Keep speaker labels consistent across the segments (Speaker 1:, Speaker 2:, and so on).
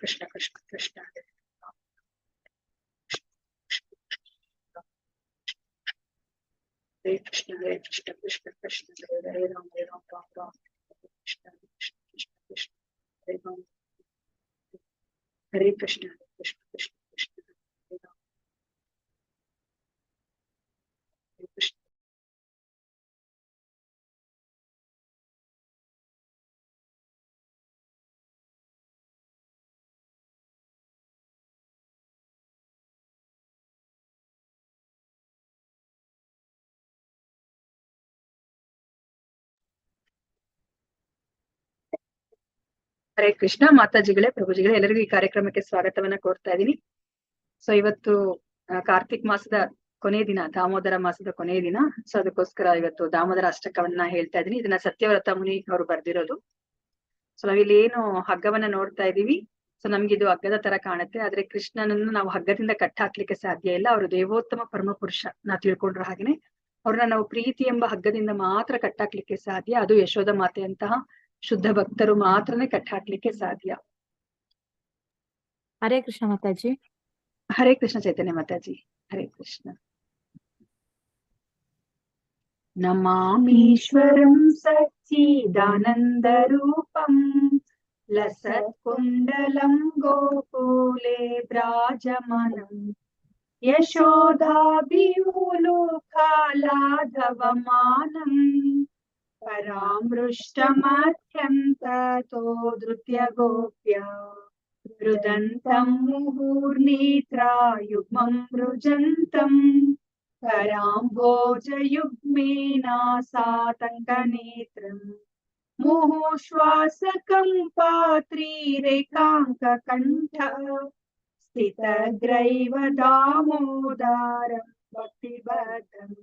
Speaker 1: कृष्ण कृष्ण कृष्ण हरे कृष्ण कृष्ण कृष्ण हरे राम राम राम कृष्ण कृष्ण कृष्ण कृष्ण हरे राम हरे कृष्ण कृष्ण कृष्ण कृष्ण हरे राम हरे कृष्ण। ಹರೇ ಕೃಷ್ಣ ಮಾತಾಜಿಗಳೇ ಪ್ರಭುಜಿಗಳೇ ಎಲ್ಲರಿಗೂ ಈ ಕಾರ್ಯಕ್ರಮಕ್ಕೆ ಸ್ವಾಗತವನ್ನ ಕೋರ್ತಾ ಇದ್ದೀನಿ. ಸೊ ಇವತ್ತು ಕಾರ್ತಿಕ್ ಮಾಸದ ಕೊನೆಯ ದಿನ, ದಾಮೋದರ ಮಾಸದ ಕೊನೆಯ ದಿನ. ಸೊ ಅದಕ್ಕೋಸ್ಕರ ಇವತ್ತು ದಾಮೋದರ ಅಷ್ಟಕವನ್ನ ಹೇಳ್ತಾ ಇದ್ದೀನಿ. ಇದನ್ನ ಸತ್ಯವ್ರತ ಮುನಿ ಅವರು ಬರ್ದಿರೋದು. ಸೊ ನಾವಿಲ್ಲಿ ಏನು ಹಗ್ಗವನ್ನ ನೋಡ್ತಾ ಇದೀವಿ. ಸೊ ನಮ್ಗೆ ಇದು ಹಗ್ಗದ ತರ ಕಾಣುತ್ತೆ, ಆದ್ರೆ ಕೃಷ್ಣನನ್ನು ನಾವು ಹಗ್ಗದಿಂದ ಕಟ್ಟ ಹಾಕ್ಲಿಕ್ಕೆ ಸಾಧ್ಯ ಇಲ್ಲ. ಅವರು ದೇವೋತ್ತಮ ಪರಮ ಪುರುಷ. ನಾವು ತಿಳ್ಕೊಂಡ್ರ ಹಾಗೇನೆ ಅವ್ರನ್ನ ನಾವು ಪ್ರೀತಿ ಎಂಬ ಹಗ್ಗದಿಂದ ಮಾತ್ರ ಕಟ್ಟಾಕ್ಲಿಕ್ಕೆ ಸಾಧ್ಯ. ಅದು ಯಶೋಧ ಮಾತೆಯಂತಹ ಶುದ್ಧ ಭಕ್ತರು ಮಾತ್ರನೇ ಕಟ್ಟಾಕ್ಲಿಕ್ಕೆ ಸಾಧ್ಯ.
Speaker 2: ಹರೇ ಕೃಷ್ಣ ಮಾತಾಜಿ.
Speaker 1: ಹರೇ ಕೃಷ್ಣ ಚೈತನ್ಯ ಮಾತಾಜಿ. ಹರೇ ಕೃಷ್ಣ. ನಮಾಮೀಶ್ವರಂ ಸಚ್ಚಿದಾನಂದ ರೂಪಂ ಲಸತ್ಕುಂಡಲಂ ಗೋಕುಲೆ ಬ್ರಾಜಮಾನಂ ಯಶೋಧಾಭಿಯೂಲುಕಾಲಾಧವಮಾನಂ ಪರಾಮೃಷ್ಟಮತ್ಯಂತತೋ ಧೃತ್ಯ ಗೋಪ್ಯ ರುದಂತಂ ಮುಹುರ್ನೇತ್ರಾ ಯುಗ್ಮಂ ರುಜಂತಂ कराम्भोजयुग्मेन सातङ्कनेत्रम् मुहुश्वासकं पात्रीरेकाङ्ककण्ठ स्थितग्रैव दामोदरं भक्तिबद्धम्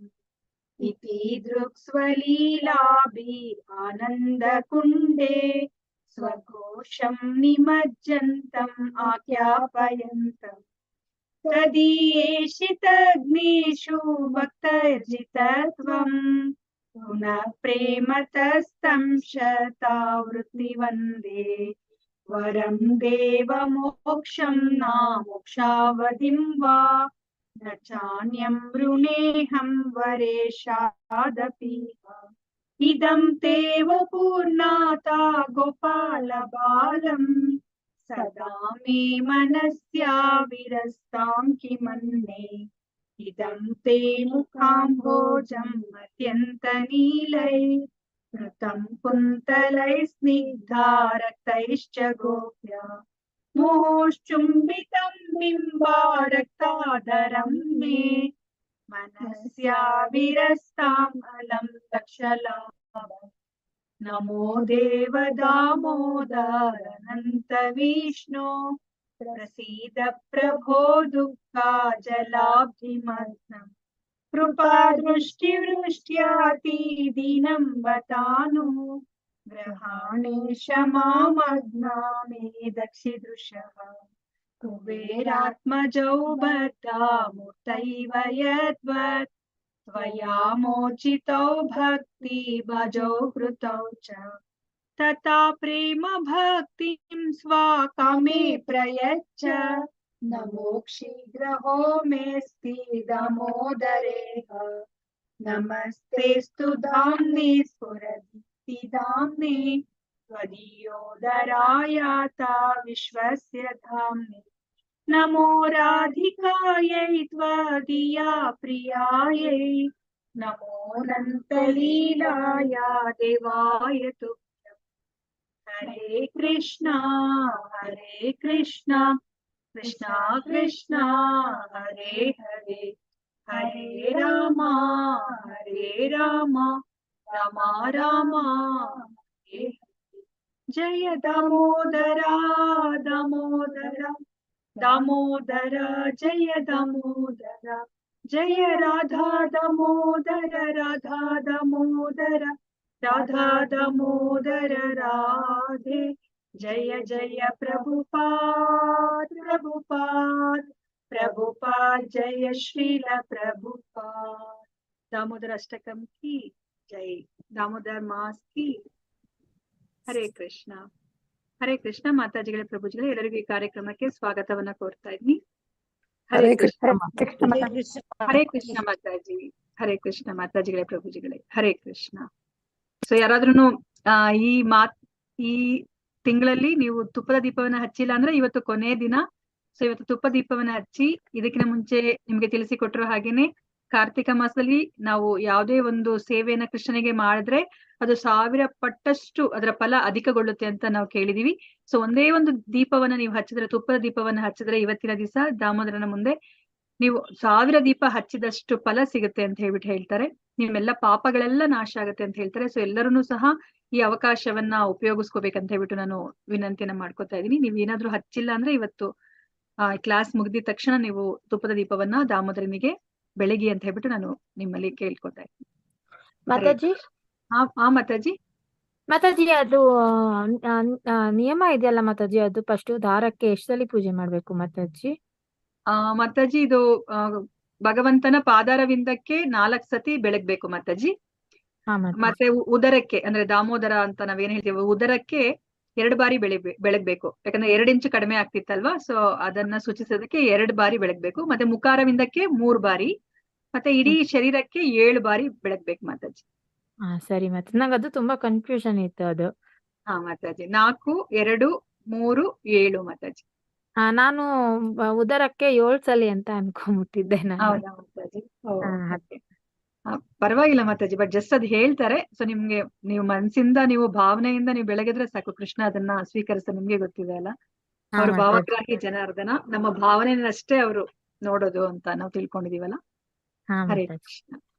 Speaker 1: इति दृक्स्वलीलाभिरानन्दकुण्डे स्वघोषं निमज्जन्तम् आख्यापयन्तम् तदीयेषितग्नेषु भक्तर्जितत्वम् पुनः प्रेमतस्तं शतावृत्तिवन्दे वरं देवमोक्षं नामोक्षावधिं वा न चान्यं वृणेऽहं वरेशादपि इदं तेव पूर्णाता गोपालबालम् सदा मे मनस्या विरस्तां किमन्ये इदं ते मुखाम्भोजम् अत्यन्तनीलै कृतं कुन्तलैः स्निग्धा रक्तैश्च गोप्या मुहुश्चुम्बितं बिम्बारक्ताधरं मे मनस्या विरस्ताम् अलं दक्षलाभम् नमो देव दामोदर अनंत विष्णु प्रसीद प्रभो दुःखा जलाब्धिमग्नम् कृपा दृष्टिवृष्ट्याति दीनं बतानु ग्रहाणे क्षमामग्ना मे दक्षिदृशः कुबेरात्मजौ बद्धा मूर्तैव यद्वत् त्वया मोचितौ भक्ति भजौ कृतौ च तथा प्रेम भक्तिं स्वाकामे प्रयच्छ नमो शीघ्रहो मेऽस्ति दामोदरेह नमस्तेऽस्तु धाम्ने स्फुरदीप्तिदाम्ने त्वदीयोदरायाता विश्वस्य धाम्ने नमो राधिकायै त्वदीया प्रियायै नमो अनन्तलीलाया देवाय तुभ्यम् हरे कृष्णा कृष्णा कृष्णा हरे हरे हरे रामा रामा रामा हरे हरे। जय दामोदरा दामोदरा दामोदर जय दामोदर जय राधा दामोदर राधा दामोदर राधा दामोदर राधे जय जय प्रभुपाद प्रभुपाद प्रभुपाद जय श्रील प्रभुपाद। दामोदर अष्टकम की जय, दामोदर मास की। हरे कृष्णा ಹರೇ ಕೃಷ್ಣ ಮಾತಾಜಿಗಳೇ ಪ್ರಭುಜಿಗಳೇ ಎಲ್ಲರಿಗೂ ಈ ಕಾರ್ಯಕ್ರಮಕ್ಕೆ ಸ್ವಾಗತವನ್ನ ಕೋರ್ತಾ ಇದ್ದೀನಿ. ಹರೇ
Speaker 2: ಹರೇ
Speaker 1: ಕೃಷ್ಣ.
Speaker 2: ಕೃಷ್ಣ
Speaker 1: ಹರೇ ಕೃಷ್ಣ ಮಾತಾಜಿ. ಹರೇ ಕೃಷ್ಣ ಮಾತಾಜಿಗಳೇ ಪ್ರಭುಜಿಗಳೇ ಹರೇ ಕೃಷ್ಣ. ಸೊ ಯಾರಾದ್ರೂ ಈ ತಿಂಗಳಲ್ಲಿ ನೀವು ತುಪ್ಪದ ದೀಪವನ್ನ ಹಚ್ಚಿಲ್ಲ ಅಂದ್ರೆ ಇವತ್ತು ಕೊನೆಯ ದಿನ. ಸೊ ಇವತ್ತು ತುಪ್ಪ ದೀಪವನ್ನ ಹಚ್ಚಿ, ಇದಕ್ಕಿಂತ ಮುಂಚೆ ನಿಮ್ಗೆ ತಿಳಿಸಿಕೊಟ್ಟಿರೋ ಹಾಗೇನೆ ಕಾರ್ತಿಕ ಮಾಸದಲ್ಲಿ ನಾವು ಯಾವುದೇ ಒಂದು ಸೇವೆಯನ್ನ ಕೃಷ್ಣನಿಗೆ ಮಾಡಿದ್ರೆ ಅದು 1000 ಪಟ್ಟಷ್ಟು ಅದರ ಫಲ ಅಧಿಕಗೊಳ್ಳುತ್ತೆ ಅಂತ ನಾವು ಕೇಳಿದೀವಿ. ಸೊ ಒಂದೇ ಒಂದು ದೀಪವನ್ನ ನೀವು ಹಚ್ಚಿದ್ರೆ, ತುಪ್ಪದ ದೀಪವನ್ನ ಹಚ್ಚಿದ್ರೆ ಇವತ್ತಿನ ದಿವಸ ದಾಮೋದರನ ಮುಂದೆ ನೀವು 1000 ದೀಪ ಹಚ್ಚಿದಷ್ಟು ಫಲ ಸಿಗುತ್ತೆ ಅಂತ ಹೇಳ್ಬಿಟ್ಟು ಹೇಳ್ತಾರೆ. ನಿಮ್ಮೆಲ್ಲ ಪಾಪಗಳೆಲ್ಲ ನಾಶ ಆಗುತ್ತೆ ಅಂತ ಹೇಳ್ತಾರೆ. ಸೊ ಎಲ್ಲರೂ ಸಹ ಈ ಅವಕಾಶವನ್ನ ಉಪಯೋಗಿಸ್ಕೋಬೇಕಂತ ಹೇಳ್ಬಿಟ್ಟು ನಾನು ವಿನಂತಿಯನ್ನ ಮಾಡ್ಕೊತಾ ಇದೀನಿ. ನೀವ್ ಏನಾದ್ರೂ ಹಚ್ಚಿಲ್ಲ ಅಂದ್ರೆ ಇವತ್ತು ಕ್ಲಾಸ್ ಮುಗ್ದಿದ ತಕ್ಷಣ ನೀವು ತುಪ್ಪದ ದೀಪವನ್ನ ದಾಮೋದರನಿಗೆ ಬೆಳಗಿ ಅಂತ ಹೇಳ್ಬಿಟ್ಟು ನಾನು ನಿಮ್ಮಲ್ಲಿ ಕೇಳ್ಕೊತಾ ಇದ್ದೀನಿ.
Speaker 3: ಮಾತಾಜಿ
Speaker 1: ಮಾತಾಜಿ
Speaker 3: ಮಾತಾಜಿ ಅದು ನಿಯಮ ಇದೆಯಲ್ಲ ಮಾತಾಜಿ, ಅದು ಫಸ್ಟ್ ದಾರಕ್ಕೆ ಎಷ್ಟು ಸಲ ಪೂಜೆ ಮಾಡ್ಬೇಕು ಮಾತಾಜಿ?
Speaker 1: ಮಾತಾಜಿ ಇದು ಭಗವಂತನ ಪಾದಾರವಿಂದಕ್ಕೆ 4 ಸತಿ ಬೆಳಗ್ಬೇಕು ಮಾತಾಜಿ. ಮತ್ತೆ ಉದರಕ್ಕೆ ಅಂದ್ರೆ ದಾಮೋದರ ಅಂತ ನಾವೇನ್ ಹೇಳ್ತೀವಿ, ಉದರಕ್ಕೆ 2 ಬಾರಿ ಬೆಳಗ್ಬೇಕು. ಯಾಕಂದ್ರೆ 2 ಇಂಚು ಕಡಿಮೆ ಆಗ್ತಿತ್ತಲ್ವಾ, ಸೊ ಅದನ್ನ ಸೂಚಿಸೋದಕ್ಕೆ 2 ಬಾರಿ ಬೆಳಗ್ಬೇಕು. ಮತ್ತೆ ಮುಖಾರವಿಂದಕ್ಕೆ 3 ಬಾರಿ, ಮತ್ತೆ ಇಡೀ ಶರೀರಕ್ಕೆ 7 ಬಾರಿ ಬೆಳಗ್ಬೇಕು ಮಾತಾಜಿ.
Speaker 3: ಸರಿ ಮತ್ತೆ ನಂಗೆ ಅದು ತುಂಬಾ ಕನ್ಫ್ಯೂಷನ್ ಇತ್ತು ಅದು.
Speaker 1: ಮಾತಾಜಿ 4, 2, 3, 7 ಮಾತಾಜಿ.
Speaker 3: ನಾನು ಉದರಕ್ಕೆ 7 ಸಲ ಅಂತ ಅನ್ಕೊಂಡ್ಬಿಟ್ಟಿದ್ದೆ ನಾನು.
Speaker 1: ಹೌದಾ ಮಾತಾಜಿ? ಪರವಾಗಿಲ್ಲ ಮಾತಾಜಿ, ಬಟ್ ಜಸ್ಟ್ ಅದ್ ಹೇಳ್ತಾರೆ. ಸೊ ನಿಮ್ಗೆ ನೀವು ಮನ್ಸಿಂದ ನೀವು ಭಾವನೆಯಿಂದ ನೀವು ಬೆಳಗಿದ್ರೆ ಸಾಕು, ಕೃಷ್ಣ ಅದನ್ನ ಸ್ವೀಕರಿಸ. ನಿಮ್ಗೆ ಗೊತ್ತಿದೆ ಅಲ್ಲ, ಅವ್ರ ಭಾವಗ್ರಾಹಿ ಜನಾರ್ದನ, ನಮ್ಮ ಭಾವನೆಯನ್ನಷ್ಟೇ ಅವರು ನೋಡೋದು ಅಂತ ನಾವು ತಿಳ್ಕೊಂಡಿದೀವಲ್ಲ. ಹರೇ ಕೃಷ್ಣ.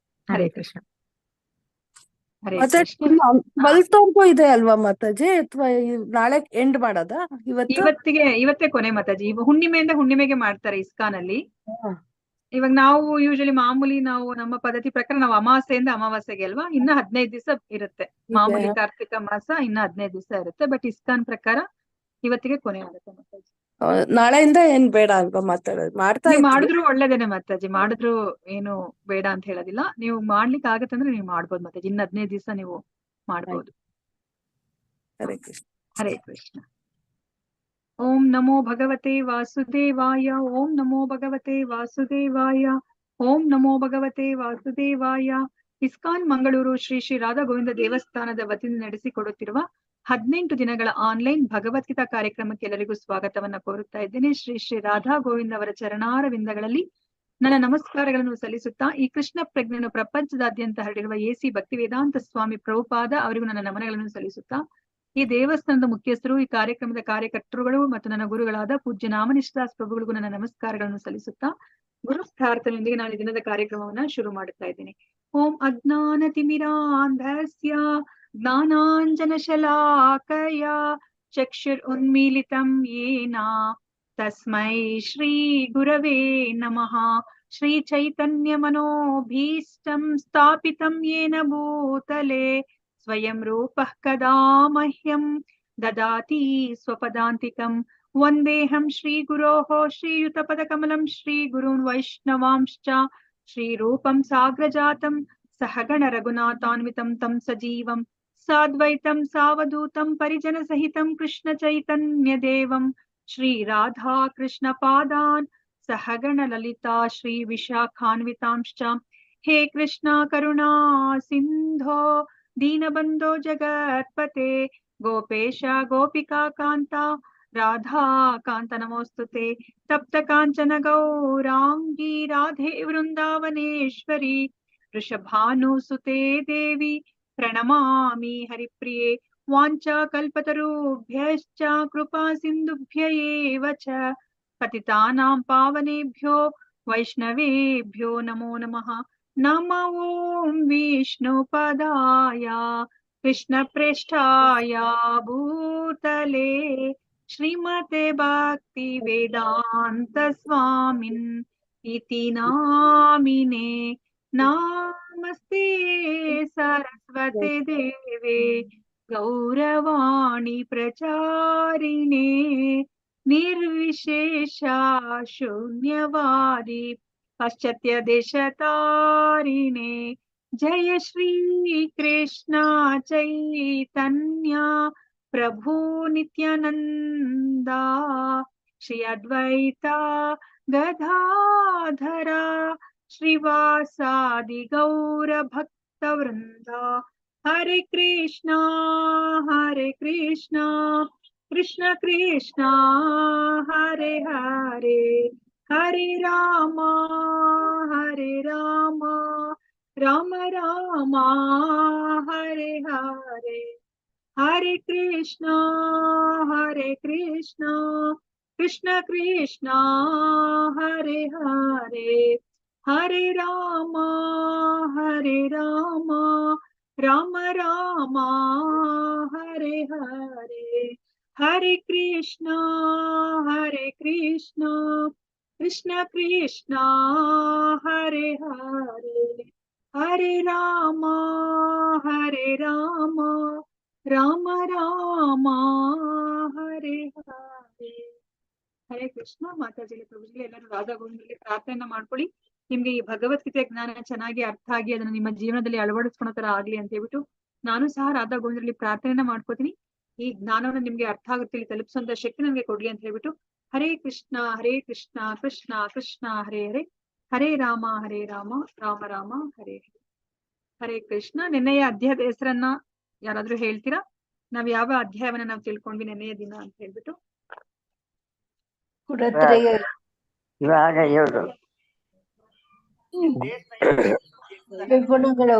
Speaker 1: ಹರೇ ಕೃಷ್ಣ. ಹರೇ ಕೃಷ್ಣ.
Speaker 2: ಬಲ್ತವರೆಗೂ ಇದೆ ಅಲ್ವಾ ಮಾತಾಜಿ, ಅಥವಾ ನಾಳೆ ಎಂಡ್ ಮಾಡೋದ?
Speaker 1: ಇವತ್ತೇ ಕೊನೆ ಮಾತಾಜಿ. ಈಗ ಹುಣ್ಣಿಮೆಯಿಂದ ಹುಣ್ಣಿಮೆಗೆ ಮಾಡ್ತಾರೆ ಇಸ್ಕಾನ್ ಅಲ್ಲಿ. ಇವಾಗ ನಾವು ಯೂಶಲಿ ಮಾಮೂಲಿ ನಾವು ನಮ್ಮ ಪದ್ಧತಿ ಪ್ರಕಾರ ನಾವು ಅಮಾವಾಸ್ಯೆಯಿಂದ ಅಮಾವಾಸ್ಯೆಗೆ ಅಲ್ವಾ, ಇನ್ನ 15 ದಿವಸ ಇರುತ್ತೆ. ಮಾಮೂಲಿ ಕಾರ್ತಿಕ ಮಾಸ ಇನ್ನ 15 ದಿವಸ ಇರುತ್ತೆ. ಬಟ್ ಇಸ್ಕಾನ್ ಪ್ರಕಾರ ಇವತ್ತಿಗೆ ಕೊನೆ ಆಗುತ್ತೆ ಮಾತಾಜಿ.
Speaker 2: ನಾಳೆಯಿಂದ ಏನ್ ಬೇಡ ಅಲ್ವಾ ಮಾತಾಡೋದು?
Speaker 1: ಮಾಡಿದ್ರು ಒಳ್ಳೇದೇನೆ ಮಾತಾಜಿ, ಮಾಡಿದ್ರು ಏನು ಬೇಡ ಅಂತ ಹೇಳೋದಿಲ್ಲ. ನೀವು ಮಾಡ್ಲಿಕ್ಕೆ ಆಗತ್ತಂದ್ರೆ ನೀವು ಮಾಡ್ಬೋದು ಮಾತಾಜಿ. ಇನ್ನ 15 ದಿವಸ ನೀವು ಮಾಡ್ಬೋದು.
Speaker 2: ಹರೇ ಕೃಷ್ಣ.
Speaker 1: ಹರೇ ಕೃಷ್ಣ. ಓಂ ನಮೋ ಭಗವತೆ ವಾಸುದೇವಾಯ. ಓಂ ನಮೋ ಭಗವತೆ ವಾಸುದೇವಾಯ. ಓಂ ನಮೋ ಭಗವತೆ ವಾಸುದೇವಾಯ. ಇಸ್ಕಾನ್ ಮಂಗಳೂರು ಶ್ರೀ ಶ್ರೀ ರಾಧಾ ಗೋವಿಂದ ದೇವಸ್ಥಾನದ ವತಿಯಿಂದ ನಡೆಸಿಕೊಡುತ್ತಿರುವ 18 ದಿನಗಳ ಆನ್ಲೈನ್ ಭಗವದ್ಗೀತಾ ಕಾರ್ಯಕ್ರಮಕ್ಕೆ ಎಲ್ಲರಿಗೂ ಸ್ವಾಗತವನ್ನ ಕೋರುತ್ತಾ ಇದ್ದೇನೆ. ಶ್ರೀ ಶ್ರೀ ರಾಧಾ ಗೋವಿಂದ ಅವರ ಚರಣಾರವಿಂದಗಳಲ್ಲಿ ನನ್ನ ನಮಸ್ಕಾರಗಳನ್ನು ಸಲ್ಲಿಸುತ್ತಾ, ಈ ಕೃಷ್ಣ ಪ್ರಜ್ಞೆಯನ್ನು ಪ್ರಪಂಚದಾದ್ಯಂತ ಹರಡಿರುವ ಎಸಿ ಭಕ್ತಿ ವೇದಾಂತ ಸ್ವಾಮಿ ಪ್ರಭುಪಾದ ಅವರಿಗೂ ನನ್ನ ನಮನಗಳನ್ನು ಸಲ್ಲಿಸುತ್ತಾ, ಈ ದೇವಸ್ಥಾನದ ಮುಖ್ಯಸ್ಥರು, ಈ ಕಾರ್ಯಕ್ರಮದ ಕಾರ್ಯಕರ್ತರುಗಳು ಮತ್ತು ನನ್ನ ಗುರುಗಳಾದ ಪೂಜ್ಯ ನಾಮನಿಷ್ಠಾಸ್ ಪ್ರಭುಗಳಿಗೂ ನನ್ನ ನಮಸ್ಕಾರಗಳನ್ನು ಸಲ್ಲಿಸುತ್ತಾ, ಗುರು ಪ್ರಾರ್ಥನೆಯೊಂದಿಗೆ ನಾನು ಈ ದಿನದ ಕಾರ್ಯಕ್ರಮವನ್ನ ಶುರು ಮಾಡುತ್ತಾ ಇದ್ದೇನೆ. ಓಂ ಅಜ್ಞಾನ ತಿಮಿರಾಂಧಸ್ಯ ಜ್ಞಾನಾಂಜನ ಶಲಾಕಯ ಚಕ್ಷುರ್ ಉನ್ಮೀಲಿತಂ ಯೇನ ತಸ್ಮೈ ಶ್ರೀ ಗುರವೇ ನಮಃ. ಶ್ರೀ ಚೈತನ್ಯ ಮನೋಭೀಷ್ಟಂ ಸ್ಥಾಪಿತಂ ಯೇನ ಭೂತಲೆ ಸ್ವಯಂ ರೂಪಃ ಕದಾ ಮಹ್ಯಂ ದದಾತಿ ಸ್ವಪದಾಂತಿಕಂ. ವಂದೇಹಂ ಶ್ರೀ ಗುರೋಃ ಶ್ರೀಯುತ ಪದಕಮಲಂ ಶ್ರೀ ಗುರುನ್ ವೈಷ್ಣವಾಂಶ್ಚ ಶ್ರೀ ರೂಪಂ ಸಾಗ್ರಜಾತಂ ಸಹಗಣ ರಘುನಾಥಾನ್ವಿತಂ ತಂ ಸಜೀವಂ ಸಾದ್ವೈತಂ ಸಾವಧೂತಂ ಪರಿಜನ ಸಹಿತಂ ಕೃಷ್ಣ ಚೈತನ್ಯ ದೇವಂ ಶ್ರೀ ರಾಧಾ ಕೃಷ್ಣ ಪಾದಾನ್ ಸಹಗಣ ಲಲಿತಾ ಶ್ರೀ ವಿಶಾಖಾನ್ವಿತಾಂಶ್ಚ. ಹೇ ಕೃಷ್ಣ ಕರುಣಾ ಸಿಂಧೋ ದೀನಬಂಧೋ ಜಗತ್ಪತೆ ಗೋಪೇಶ ಗೋಪಿಕಾ ಕಾಂತ ರಾಧಾ ಕಾಂತ ನಮೋಸ್ತುತೆ. ತಪ್ತ ಕಾಂಚನ ಗೌರಾಂಗಿ ರಾಧೆ ವೃಂದಾವನೇಶ್ವರಿ ವೃಷಭಾನುಸುತೆ ದೇವಿ ಪ್ರಣಮಾಮಿ ಹರಿಪ್ರಿಯೆ. ವಾಂಚಾ ಕಲ್ಪತರುಭ್ಯಶ್ಚ ಕೃಪಾ ಸಿಂಧುಭ್ಯ ಏವ ಚ ಪತಿತಾನಾಂ ಪಾವನೇಭ್ಯೋ ವೈಷ್ಣವೇಭ್ಯೋ ನಮೋ ನಮಃ. ನಮೋ ಓಂ ವಿಷ್ಣುಪದಾಯ ಕೃಷ್ಣ ಪ್ರೇಷ್ಠಾಯ ಭೂತಲೆ ಶ್ರೀಮತೆ ಭಕ್ತಿ ವೇದಾಂತ ಸ್ವಾಮಿನ್ ಇತಿ ನಾಮಿನೆ. ನಮಸ್ತೆ ಸರಸ್ವತಿ ದೇವೆ ಗೌರವಾಣಿ ಪ್ರಚಾರಿಣೆ ನಿರ್ವಿಶೇಷ ಶೂನ್ಯವಾದಿ ಪಾಶ್ಚಾತ್ಯ ದೇಶತಾರಿಣೆ. ಜಯ ಶ್ರೀ ಕೃಷ್ಣ ಚೈತನ್ಯ ಪ್ರಭು ನಿತ್ಯಾನಂದ ಶ್ರೀ ಅದ್ವೈತ ಗದಾಧರ ಶ್ರೀವಾಸಾದಿ ಗೌರ ಭಕ್ತ ವೃಂದ. ಹರೆ ಕೃಷ್ಣ ಕೃಷ್ಣ ಕೃಷ್ಣ ಹರೆ ಹರೆ, ಹರೆ ರಾಮ ರಾಮ ರಾಮ ಹರೆ ಹರೆ. ಹರೆ ಕೃಷ್ಣ ಕೃಷ್ಣ ಕೃಷ್ಣ ಹರೆ ಹರೆ, ಹರೆ ರಾಮ ರಾಮ ರಾಮ ಹರೆ ಹರೆ. ಹರೆ ಕೃಷ್ಣ ಕೃಷ್ಣ ಕೃಷ್ಣ ಹರೆ ಹರೆ, ಹರೆ ರಾಮ ರಾಮ ರಾಮ ಹರೆ ಹರೆ. ಹರೇ ಕೃಷ್ಣ. ಮಾತಾಜಿಗೆ ಪ್ರಭುಜಿಗೆ ಎಲ್ಲರೂ ರಾಧಾ ಗೋವಿಂದರಲ್ಲಿ ಪ್ರಾರ್ಥನೆ ಮಾಡ್ಕೊಳ್ಳಿ. ನಿಮ್ಗೆ ಈ ಭಗವದ್ಗೀತೆ ಜ್ಞಾನ ಚೆನ್ನಾಗಿ ಅರ್ಥ ಆಗಿ ಅದನ್ನ ನಿಮ್ಮ ಜೀವನದಲ್ಲಿ ಅಳವಡಿಸ್ಕೊಳೋ ತರ ಆಗ್ಲಿ ಅಂತ ಹೇಳ್ಬಿಟ್ಟು ನಾನು ಸಹ ರಾಧಾ ಗೋವಿಂದರಲ್ಲಿ ಪ್ರಾರ್ಥನೆ ಮಾಡ್ಕೋತೀನಿ. ಈ ಜ್ಞಾನವನ್ನು ನಿಮ್ಗೆ ಅರ್ಥ ಆಗುತ್ತೆ ತಲುಪಿಸುವಂತ ಶಕ್ತಿ ನನಗೆ ಕೊಡ್ಲಿ ಅಂತ ಹೇಳ್ಬಿಟ್ಟು ಹರೇ ಕೃಷ್ಣ ಕೃಷ್ಣ ಕೃಷ್ಣ ಹರೇ ಹರೇ, ಹರೇ ರಾಮ ರಾಮ ರಾಮ ಹರೇ ಹರೇ. ಹರೇ ಕೃಷ್ಣ. ನಿನ್ನೆಯ ಅಧ್ಯಾಯದ ಹೆಸರನ್ನ ಯಾರಾದ್ರೂ ಹೇಳ್ತೀರಾ? ನಾವ್ ಯಾವ ಅಧ್ಯಾಯವನ್ನ ನಾವು ತಿಳ್ಕೊಂಡ್ವಿ ನೆನ್ನೆಯ ದಿನ ಅಂತ ಹೇಳ್ಬಿಟ್ಟು?
Speaker 2: ಗುಣತ್ರಯ
Speaker 4: ಇವಾಗ ಹೇಳು.
Speaker 2: ಗುಣಗಳು.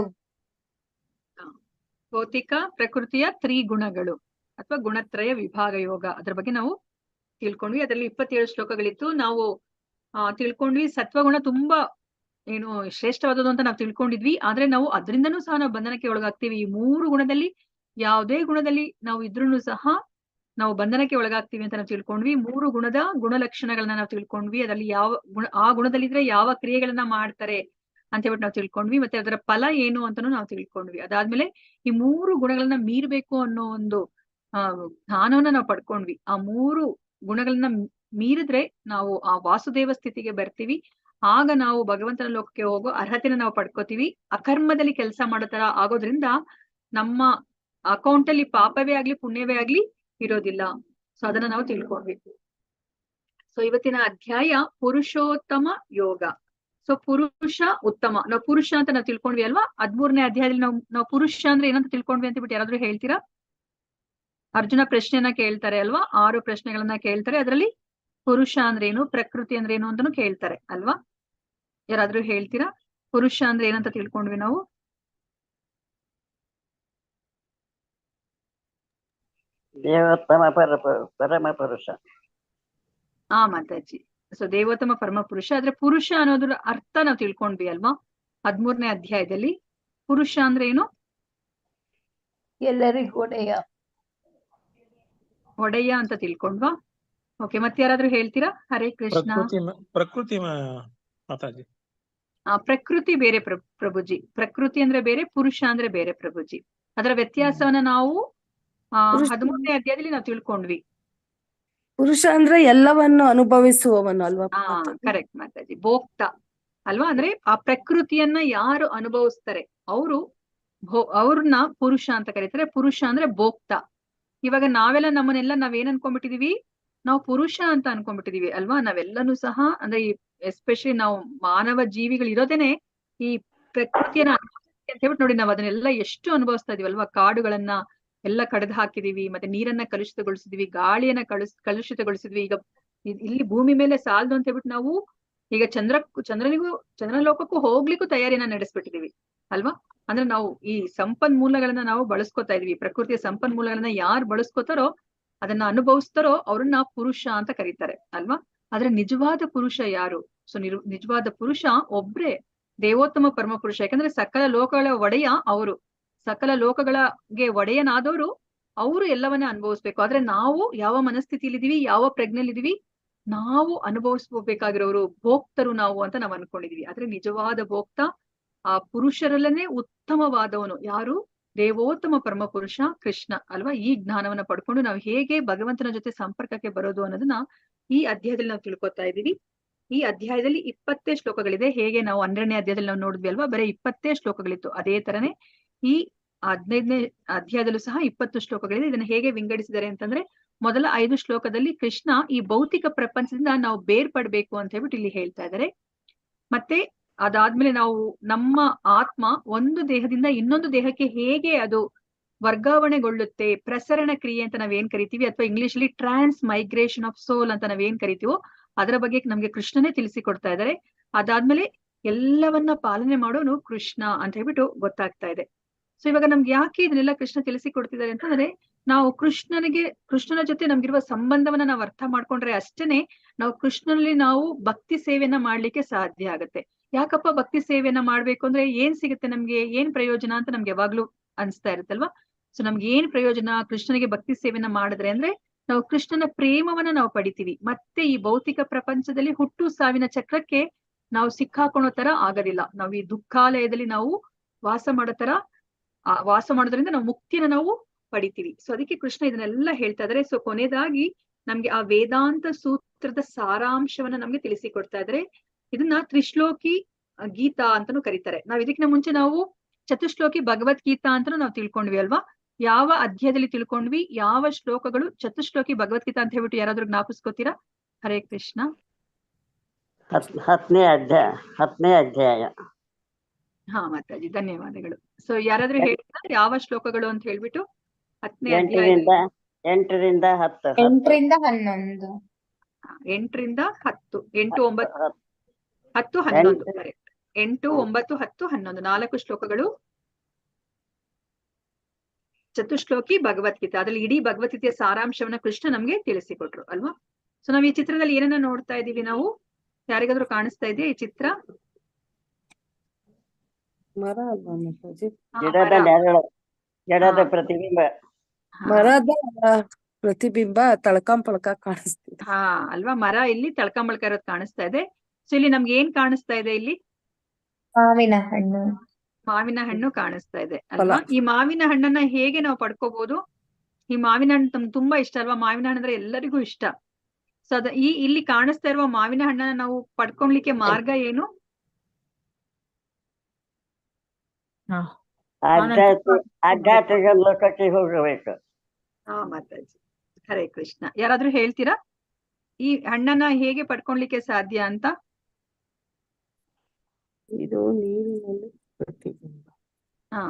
Speaker 1: ಭೌತಿಕ ಪ್ರಕೃತಿಯ ತ್ರಿಗುಣಗಳು ಅಥವಾ ಗುಣತ್ರಯ ವಿಭಾಗ ಯೋಗ, ಅದ್ರ ಬಗ್ಗೆ ನಾವು ತಿಳ್ಕೊಂಡ್ವಿ. ಅದರಲ್ಲಿ 27 ಶ್ಲೋಕಗಳಿತ್ತು. ನಾವು ತಿಳ್ಕೊಂಡ್ವಿ ಸತ್ವಗುಣ ತುಂಬಾ ಏನು ಶ್ರೇಷ್ಠವಾದದ್ದು ಅಂತ ನಾವು ತಿಳ್ಕೊಂಡಿದ್ವಿ. ಆದ್ರೆ ನಾವು ಅದರಿಂದನೂ ಸಹ ನಾವು ಬಂಧನಕ್ಕೆ ಒಳಗಾಗ್ತೀವಿ. ಈ 3 ಗುಣದಲ್ಲಿ ಯಾವುದೇ ಗುಣದಲ್ಲಿ ನಾವು ಇದ್ರೂ ಸಹ ನಾವು ಬಂಧನಕ್ಕೆ ಒಳಗಾಗ್ತೀವಿ ಅಂತ ನಾವು ತಿಳ್ಕೊಂಡ್ವಿ. 3 ಗುಣದ ಗುಣಲಕ್ಷಣಗಳನ್ನ ನಾವು ತಿಳ್ಕೊಂಡ್ವಿ. ಅದರಲ್ಲಿ ಯಾವ ಗುಣ, ಆ ಗುಣದಲ್ಲಿದ್ರೆ ಯಾವ ಕ್ರಿಯೆಗಳನ್ನ ಮಾಡ್ತಾರೆ ಅಂತ ಹೇಳ್ಬಿಟ್ಟು ನಾವು ತಿಳ್ಕೊಂಡ್ವಿ. ಮತ್ತೆ ಅದರ ಫಲ ಏನು ಅಂತಾನು ನಾವು ತಿಳ್ಕೊಂಡ್ವಿ. ಅದಾದ್ಮೇಲೆ ಈ 3 ಗುಣಗಳನ್ನ ಮೀರ್ಬೇಕು ಅನ್ನೋ ಒಂದು ಜ್ಞಾನವನ್ನ ನಾವು ಪಡ್ಕೊಂಡ್ವಿ. ಆ 3 ಗುಣಗಳನ್ನ ಮೀರಿದ್ರೆ ನಾವು ಆ ವಾಸುದೇವ ಸ್ಥಿತಿಗೆ ಬರ್ತೀವಿ. ಆಗ ನಾವು ಭಗವಂತನ ಲೋಕಕ್ಕೆ ಹೋಗೋ ಅರ್ಹತೆನ ನಾವು ಪಡ್ಕೋತೀವಿ. ಅಕರ್ಮದಲ್ಲಿ ಕೆಲಸ ಮಾಡೋ ತರ ಆಗೋದ್ರಿಂದ ನಮ್ಮ ಅಕೌಂಟ್ ಅಲ್ಲಿ ಪಾಪವೇ ಆಗ್ಲಿ ಪುಣ್ಯವೇ ಆಗ್ಲಿ ಇರೋದಿಲ್ಲ. ಸೊ ಅದನ್ನ ನಾವು ತಿಳ್ಕೊಂಡ್ವಿ. ಸೊ ಇವತ್ತಿನ ಅಧ್ಯಾಯ ಪುರುಷೋತ್ತಮ ಯೋಗ. ಸೊ ಪುರುಷ ಉತ್ತಮ, ನಾವು ಪುರುಷ ಅಂತ ನಾವು ತಿಳ್ಕೊಂಡ್ವಿ ಅಲ್ವಾ? 13ನೇ ಅಧ್ಯಾಯದಲ್ಲಿ ನಾವು ಪುರುಷ ಅಂದ್ರೆ ಏನಂತ ತಿಳ್ಕೊಂಡ್ವಿ ಅಂತ ಬಿಟ್ಟು ಯಾರಾದ್ರೂ ಹೇಳ್ತೀರಾ? ಅರ್ಜುನ ಪ್ರಶ್ನೆಯನ್ನ ಕೇಳ್ತಾರೆ ಅಲ್ವಾ? 6 ಪ್ರಶ್ನೆಗಳನ್ನ ಕೇಳ್ತಾರೆ. ಅದರಲ್ಲಿ ಪುರುಷ ಅಂದ್ರೇನು, ಪ್ರಕೃತಿ ಅಂದ್ರೇನು ಅಂತಾನು ಕೇಳ್ತಾರೆ ಅಲ್ವಾ? ಯಾರಾದ್ರೂ ಹೇಳ್ತೀರಾ ಪುರುಷ ಅಂದ್ರೆ ಏನಂತ ತಿಳ್ಕೊಂಡ್ವಿ ನಾವು?
Speaker 4: ದೇವೋತ್ತಮ ಪರಮ ಪುರುಷ.
Speaker 1: ಮಾತಾಜಿ. ಸೊ ದೇವೋತ್ತಮ ಪರಮ ಪುರುಷ. ಆದ್ರೆ ಪುರುಷ ಅನ್ನೋದ್ರ ಅರ್ಥ ನಾವು ತಿಳ್ಕೊಂಡ್ವಿ ಅಲ್ವಾ? 13ನೇ ಅಧ್ಯಾಯದಲ್ಲಿ ಪುರುಷ ಅಂದ್ರೆ ಏನು?
Speaker 2: ಎಲ್ಲರಿಗೂ
Speaker 1: ಒಡೆಯ ಅಂತ ತಿಳ್ಕೊಂಡ್ವಾ? ಓಕೆ, ಮತ್ತೆ ಯಾರಾದ್ರೂ ಹೇಳ್ತೀರಾ? ಹರೇ ಕೃಷ್ಣ.
Speaker 5: ಪ್ರಕೃತಿ ಮಾತಾಜಿ.
Speaker 1: ಪ್ರಕೃತಿ ಬೇರೆ ಪ್ರಭುಜಿ. ಪ್ರಕೃತಿ ಅಂದ್ರೆ ಬೇರೆ, ಪುರುಷ ಅಂದ್ರೆ ಬೇರೆ ಪ್ರಭುಜಿ. ಅದರ ವ್ಯತ್ಯಾಸವನ್ನ ನಾವು 13ನೇ ಅಧ್ಯಾಯದಲ್ಲಿ ನಾವು ತಿಳ್ಕೊಂಡ್ವಿ.
Speaker 2: ಪುರುಷ ಅಂದ್ರೆ ಎಲ್ಲವನ್ನು ಅನುಭವಿಸುವವನು ಅಲ್ವಾ?
Speaker 1: ಕರೆಕ್ಟ್ ಮಾತಾಜಿ. ಭೋಕ್ತ ಅಲ್ವಾ? ಅಂದ್ರೆ ಆ ಪ್ರಕೃತಿಯನ್ನ ಯಾರು ಅನುಭವಿಸ್ತಾರೆ ಅವ್ರನ್ನ ಪುರುಷ ಅಂತ ಕರೀತಾರೆ. ಪುರುಷ ಅಂದ್ರೆ ಭೋಕ್ತ. ಇವಾಗ ನಮ್ಮನ್ನೆಲ್ಲ ನಾವೇನ್ ಅನ್ಕೊಂಡ್ಬಿಟ್ಟಿದೀವಿ? ನಾವು ಪುರುಷ ಅಂತ ಅನ್ಕೊಂಡ್ಬಿಟ್ಟಿದೀವಿ ಅಲ್ವಾ? ನಾವೆಲ್ಲನೂ ಸಹ ಅಂದ್ರೆ ಎಸ್ಪೆಷಲಿ ನಾವು ಮಾನವ ಜೀವಿಗಳು ಇರೋದೇನೆ ಈ ಪ್ರಕೃತಿಯನ್ನ ಅಂತ ಹೇಳ್ಬಿಟ್ಟು ನೋಡಿ. ನಾವ್ ಅದನ್ನೆಲ್ಲ ಎಷ್ಟು ಅನುಭವಿಸ್ತಾ ಇದೀವಿ ಅಲ್ವಾ? ಕಾಡುಗಳನ್ನ ಎಲ್ಲ ಕಡ್ದು ಹಾಕಿದೀವಿ, ಮತ್ತೆ ನೀರನ್ನ ಕಲುಷಿತಗೊಳಿಸಿದ್ವಿ, ಗಾಳಿಯನ್ನ ಕಲುಷಿತಗೊಳಿಸಿದ್ವಿ. ಈಗ ಇಲ್ಲಿ ಭೂಮಿ ಮೇಲೆ ಸಾಲದು ಅಂತ ಹೇಳ್ಬಿಟ್ಟು ನಾವು ಈಗ ಚಂದ್ರಲೋಕಕ್ಕೂ ಹೋಗ್ಲಿಕ್ಕೂ ತಯಾರಿಯನ್ನ ನಡೆಸ್ಬಿಟ್ಟಿದೀವಿ ಅಲ್ವಾ? ಅಂದ್ರೆ ನಾವು ಈ ಸಂಪನ್ಮೂಲಗಳನ್ನ ನಾವು ಬಳಸ್ಕೊತಾ ಇದೀವಿ. ಪ್ರಕೃತಿಯ ಸಂಪನ್ಮೂಲಗಳನ್ನ ಯಾರು ಬಳಸ್ಕೊತಾರೋ, ಅದನ್ನ ಅನುಭವಿಸ್ತಾರೋ ಅವ್ರನ್ನ ಪುರುಷ ಅಂತ ಕರೀತಾರೆ ಅಲ್ವಾ? ಆದ್ರೆ ನಿಜವಾದ ಪುರುಷ ಯಾರು? ಸೊ ನಿಜವಾದ ಪುರುಷ ಒಬ್ರೇ, ದೇವೋತ್ತಮ ಪರಮ ಪುರುಷ. ಯಾಕಂದ್ರೆ ಸಕಲ ಲೋಕಗಳ ಒಡೆಯ ಅವರು, ಸಕಲ ಲೋಕಗಳಿಗೆ ಒಡೆಯನಾದವರು ಅವರು ಎಲ್ಲವನ್ನ ಅನುಭವಿಸ್ಬೇಕು. ಆದ್ರೆ ನಾವು ಯಾವ ಮನಸ್ಥಿತಿಲಿದೀವಿ, ಯಾವ ಪ್ರಜ್ಞೆಲಿದೀವಿ, ನಾವು ಅನುಭವಿಸ್ಬೇಕಾಗಿರೋರು ಭೋಕ್ತರು ನಾವು ಅಂತ ನಾವು ಅನ್ಕೊಂಡಿದೀವಿ. ಆದ್ರೆ ನಿಜವಾದ ಭೋಕ್ತ ಆ ಪುರುಷರಲ್ಲೇ ಉತ್ತಮವಾದವನು ಯಾರು? ದೇವೋತ್ತಮ ಪರಮ ಪುರುಷ ಕೃಷ್ಣ ಅಲ್ವಾ? ಈ ಜ್ಞಾನವನ್ನ ಪಡ್ಕೊಂಡು ನಾವು ಹೇಗೆ ಭಗವಂತನ ಜೊತೆ ಸಂಪರ್ಕಕ್ಕೆ ಬರೋದು ಅನ್ನೋದನ್ನ ಈ ಅಧ್ಯಾಯದಲ್ಲಿ ನಾವು ತಿಳ್ಕೊತಾ ಇದೀವಿ. ಈ ಅಧ್ಯಾಯದಲ್ಲಿ 20 ಶ್ಲೋಕಗಳಿದೆ. ಹೇಗೆ ನಾವು 12ನೇ ಅಧ್ಯಾಯದಲ್ಲಿ ನಾವು ನೋಡಿದ್ವಿ ಅಲ್ವಾ? ಬರೀ 20 ಶ್ಲೋಕಗಳಿತ್ತು. ಅದೇ ತರನೇ ಈ 15ನೇ ಅಧ್ಯಾಯದಲ್ಲೂ ಸಹ 20 ಶ್ಲೋಕಗಳಿದೆ. ಇದನ್ನ ಹೇಗೆ ವಿಂಗಡಿಸಿದ್ದಾರೆ ಅಂತಂದ್ರೆ, ಮೊದಲ 5 ಶ್ಲೋಕದಲ್ಲಿ ಕೃಷ್ಣ ಈ ಭೌತಿಕ ಪ್ರಪಂಚದಿಂದ ನಾವು ಬೇರ್ಪಡ್ಬೇಕು ಅಂತ ಹೇಳ್ಬಿಟ್ಟು ಇಲ್ಲಿ ಹೇಳ್ತಾ ಇದ್ದಾರೆ. ಮತ್ತೆ ಅದಾದ್ಮೇಲೆ ನಾವು ನಮ್ಮ ಆತ್ಮ ಒಂದು ದೇಹದಿಂದ ಇನ್ನೊಂದು ದೇಹಕ್ಕೆ ಹೇಗೆ ಅದು ವರ್ಗಾವಣೆಗೊಳ್ಳುತ್ತೆ, ಪ್ರಸರಣ ಕ್ರಿಯೆ ಅಂತ ನಾವೇನ್ ಕರಿತೀವಿ, ಅಥವಾ ಇಂಗ್ಲಿಷ್ ಅಲ್ಲಿ ಟ್ರಾನ್ಸ್ ಮೈಗ್ರೇಷನ್ ಆಫ್ ಸೋಲ್ ಅಂತ ನಾವೇನ್ ಕರಿತೀವೋ ಅದರ ಬಗ್ಗೆ ನಮ್ಗೆ ಕೃಷ್ಣನೇ ತಿಳಿಸಿಕೊಡ್ತಾ ಇದ್ದಾರೆ. ಅದಾದ್ಮೇಲೆ ಎಲ್ಲವನ್ನ ಪಾಲನೆ ಮಾಡೋನು ಕೃಷ್ಣ ಅಂತ ಹೇಳ್ಬಿಟ್ಟು ಗೊತ್ತಾಗ್ತಾ ಇದೆ. ಸೊ ಇವಾಗ ನಮ್ಗೆ ಯಾಕೆ ಇದನ್ನೆಲ್ಲ ಕೃಷ್ಣ ತಿಳಿಸಿಕೊಡ್ತಿದ್ದಾರೆ ಅಂತಂದ್ರೆ, ನಾವು ಕೃಷ್ಣನ ಜೊತೆ ನಮ್ಗಿರುವ ಸಂಬಂಧವನ್ನ ನಾವು ಅರ್ಥ ಮಾಡ್ಕೊಂಡ್ರೆ ಅಷ್ಟೇನೆ ನಾವು ಕೃಷ್ಣನಲ್ಲಿ ನಾವು ಭಕ್ತಿ ಸೇವೆಯನ್ನ ಮಾಡ್ಲಿಕ್ಕೆ ಸಾಧ್ಯ ಆಗುತ್ತೆ. ಯಾಕಪ್ಪ ಭಕ್ತಿ ಸೇವೆಯನ್ನ ಮಾಡ್ಬೇಕು ಅಂದ್ರೆ ಏನ್ ಸಿಗುತ್ತೆ ನಮ್ಗೆ, ಏನ್ ಪ್ರಯೋಜನ ಅಂತ ನಮ್ಗೆ ಯಾವಾಗ್ಲೂ ಅನ್ಸ್ತಾ ಇರುತ್ತಲ್ವಾ. ಸೊ ನಮ್ಗೆ ಏನ್ ಪ್ರಯೋಜನ ಕೃಷ್ಣನಿಗೆ ಭಕ್ತಿ ಸೇವೆಯನ್ನ ಮಾಡಿದ್ರೆ ಅಂದ್ರೆ, ನಾವು ಕೃಷ್ಣನ ಪ್ರೇಮವನ್ನ ನಾವು ಪಡಿತೀವಿ. ಮತ್ತೆ ಈ ಭೌತಿಕ ಪ್ರಪಂಚದಲ್ಲಿ ಹುಟ್ಟು ಸಾವಿನ ಚಕ್ರಕ್ಕೆ ನಾವು ಸಿಕ್ಕಾಕೊಳ್ಳೋ ತರ ಆಗೋದಿಲ್ಲ. ನಾವು ಈ ದುಃಖಾಲಯದಲ್ಲಿ ನಾವು ವಾಸ ಮಾಡೋದ್ರಿಂದ ನಾವು ಮುಕ್ತಿಯನ್ನ ನಾವು ಪಡಿತೀವಿ. ಸೊ ಅದಕ್ಕೆ ಕೃಷ್ಣ ಇದನ್ನೆಲ್ಲ ಹೇಳ್ತಾ ಇದಾರೆ. ಸೊ ಕೊನೆಯದಾಗಿ ನಮ್ಗೆ ಆ ವೇದಾಂತ ಸೂತ್ರದ ಸಾರಾಂಶವನ್ನ ನಮ್ಗೆ ತಿಳಿಸಿಕೊಡ್ತಾ ಇದ್ರೆ, ಇದನ್ನ ತ್ರಿಶ್ಲೋಕಿ ಗೀತಾ ಅಂತಾನು ಕರೀತಾರೆ. ನಾವ್ ಇದಕ್ಕಿಂತ ಮುಂಚೆ ನಾವು ಚತುಶ್ಲೋಕಿ ಭಗವದ್ಗೀತಾ ಅಂತಾನು ನಾವು ತಿಳ್ಕೊಂಡ್ವಿ ಅಲ್ವಾ. ಯಾವ ಅಧ್ಯಾಯದಲ್ಲಿ ತಿಳ್ಕೊಂಡ್ವಿ, ಯಾವ ಶ್ಲೋಕಗಳು ಚತುಶ್ಲೋಕಿ ಭಗವದ್ಗೀತಾ ಅಂತ ಹೇಳ್ಬಿಟ್ಟು ಯಾರಾದ್ರೂ ಜ್ಞಾಪಿಸ್ಕೋತೀರಾ? ಹರೇ ಕೃಷ್ಣ.
Speaker 4: 10ನೇ ಅಧ್ಯಾಯ.
Speaker 1: ಹಾ ಮಾತಾಜಿ, ಧನ್ಯವಾದಗಳು. ಸೊ ಯಾರಾದ್ರೂ ಹೇಳ್ತಾ ಯಾವ ಶ್ಲೋಕಗಳು ಅಂತ ಹೇಳ್ಬಿಟ್ಟು? 10ನೇ ಅಧ್ಯಾಯ
Speaker 4: 8ರಿಂದ 10.
Speaker 6: 8ರಿಂದ 11.
Speaker 1: 8ರಿಂದ 10, 8, 9, 10, 11. ಕರೆಕ್ಟ್. 8, 9, 10, 11 4 ಶ್ಲೋಕಗಳು ಚತುಶ್ಲೋಕಿ ಭಗವದ್ಗೀತಾ. ಅದ್ರಲ್ಲಿ ಇಡೀ ಭಗವದ್ಗೀತೆಯ ಸಾರಾಂಶವನ್ನ ಕೃಷ್ಣ ನಮ್ಗೆ ತಿಳಿಸಿಕೊಟ್ರು ಅಲ್ವಾ. ಸೊ ನಾವ್ ಈ ಚಿತ್ರದಲ್ಲಿ ಏನನ್ನ ನೋಡ್ತಾ ಇದೀವಿ ನಾವು? ಯಾರಿಗಾದ್ರೂ ಕಾಣಿಸ್ತಾ ಇದೆಯಾ ಈ ಚಿತ್ರ?
Speaker 2: ಮರ ಅಲ್ವಾ ಮಾತಾಜಿ?
Speaker 4: ಜಡದ ಪ್ರತಿಬಿಂಬ.
Speaker 2: ಮರದ ಪ್ರತಿಬಿಂಬ ತಳ್ಕಂಪಳ್ಕ ಕಾಣಿಸ್ತಿದೆ.
Speaker 1: ಹಾ ಅಲ್ವಾ, ಮರ ಇಲ್ಲಿ ತಳ್ಕಂಬಳ್ಕ ಇರೋದು ಕಾಣಿಸ್ತಾ ಇದೆ. ಸೊ ಇಲ್ಲಿ ನಮ್ಗೆ ಏನ್ ಕಾಣಿಸ್ತಾ ಇದೆ? ಇಲ್ಲಿ ಮಾವಿನ ಹಣ್ಣು ಕಾಣಿಸ್ತಾ ಇದೆ ಅಲ್ವಾ. ಈ ಮಾವಿನ ಹಣ್ಣನ್ನ ಹೇಗೆ ನಾವು ಪಡ್ಕೋಬಹುದು? ಈ ಮಾವಿನ ಹಣ್ಣು ತಮ್ಗೆ ತುಂಬಾ ಇಷ್ಟ ಅಲ್ವಾ. ಮಾವಿನ ಹಣ್ಣು ಅಂದ್ರೆ ಎಲ್ಲರಿಗೂ ಇಷ್ಟ. ಸೊ ಅದ ಇಲ್ಲಿ ಕಾಣಿಸ್ತಾ ಇರುವ ಮಾವಿನ ಹಣ್ಣನ್ನ ನಾವು ಪಡ್ಕೊಳ್ಲಿಕ್ಕೆ ಮಾರ್ಗ ಏನು?
Speaker 4: ಆಧ್ಯಾತ್ಮಿಕ ಲೋಕಕ್ಕೆ ಹೋಗಬೇಕು.
Speaker 1: ಹಾ ಮಾತಾಜಿ, ಹರೇ ಕೃಷ್ಣ. ಯಾರಾದ್ರೂ ಹೇಳ್ತೀರಾ ಈ ಹಣ್ಣನ್ನ ಹೇಗೆ ಪಡ್ಕೊಳ್ಲಿಕ್ಕೆ ಸಾಧ್ಯ ಅಂತ?
Speaker 2: ಇದು ನೀರಿನಲ್ಲಿ ಪ್ರತಿಬಿಂಬ.
Speaker 1: ಹಾ,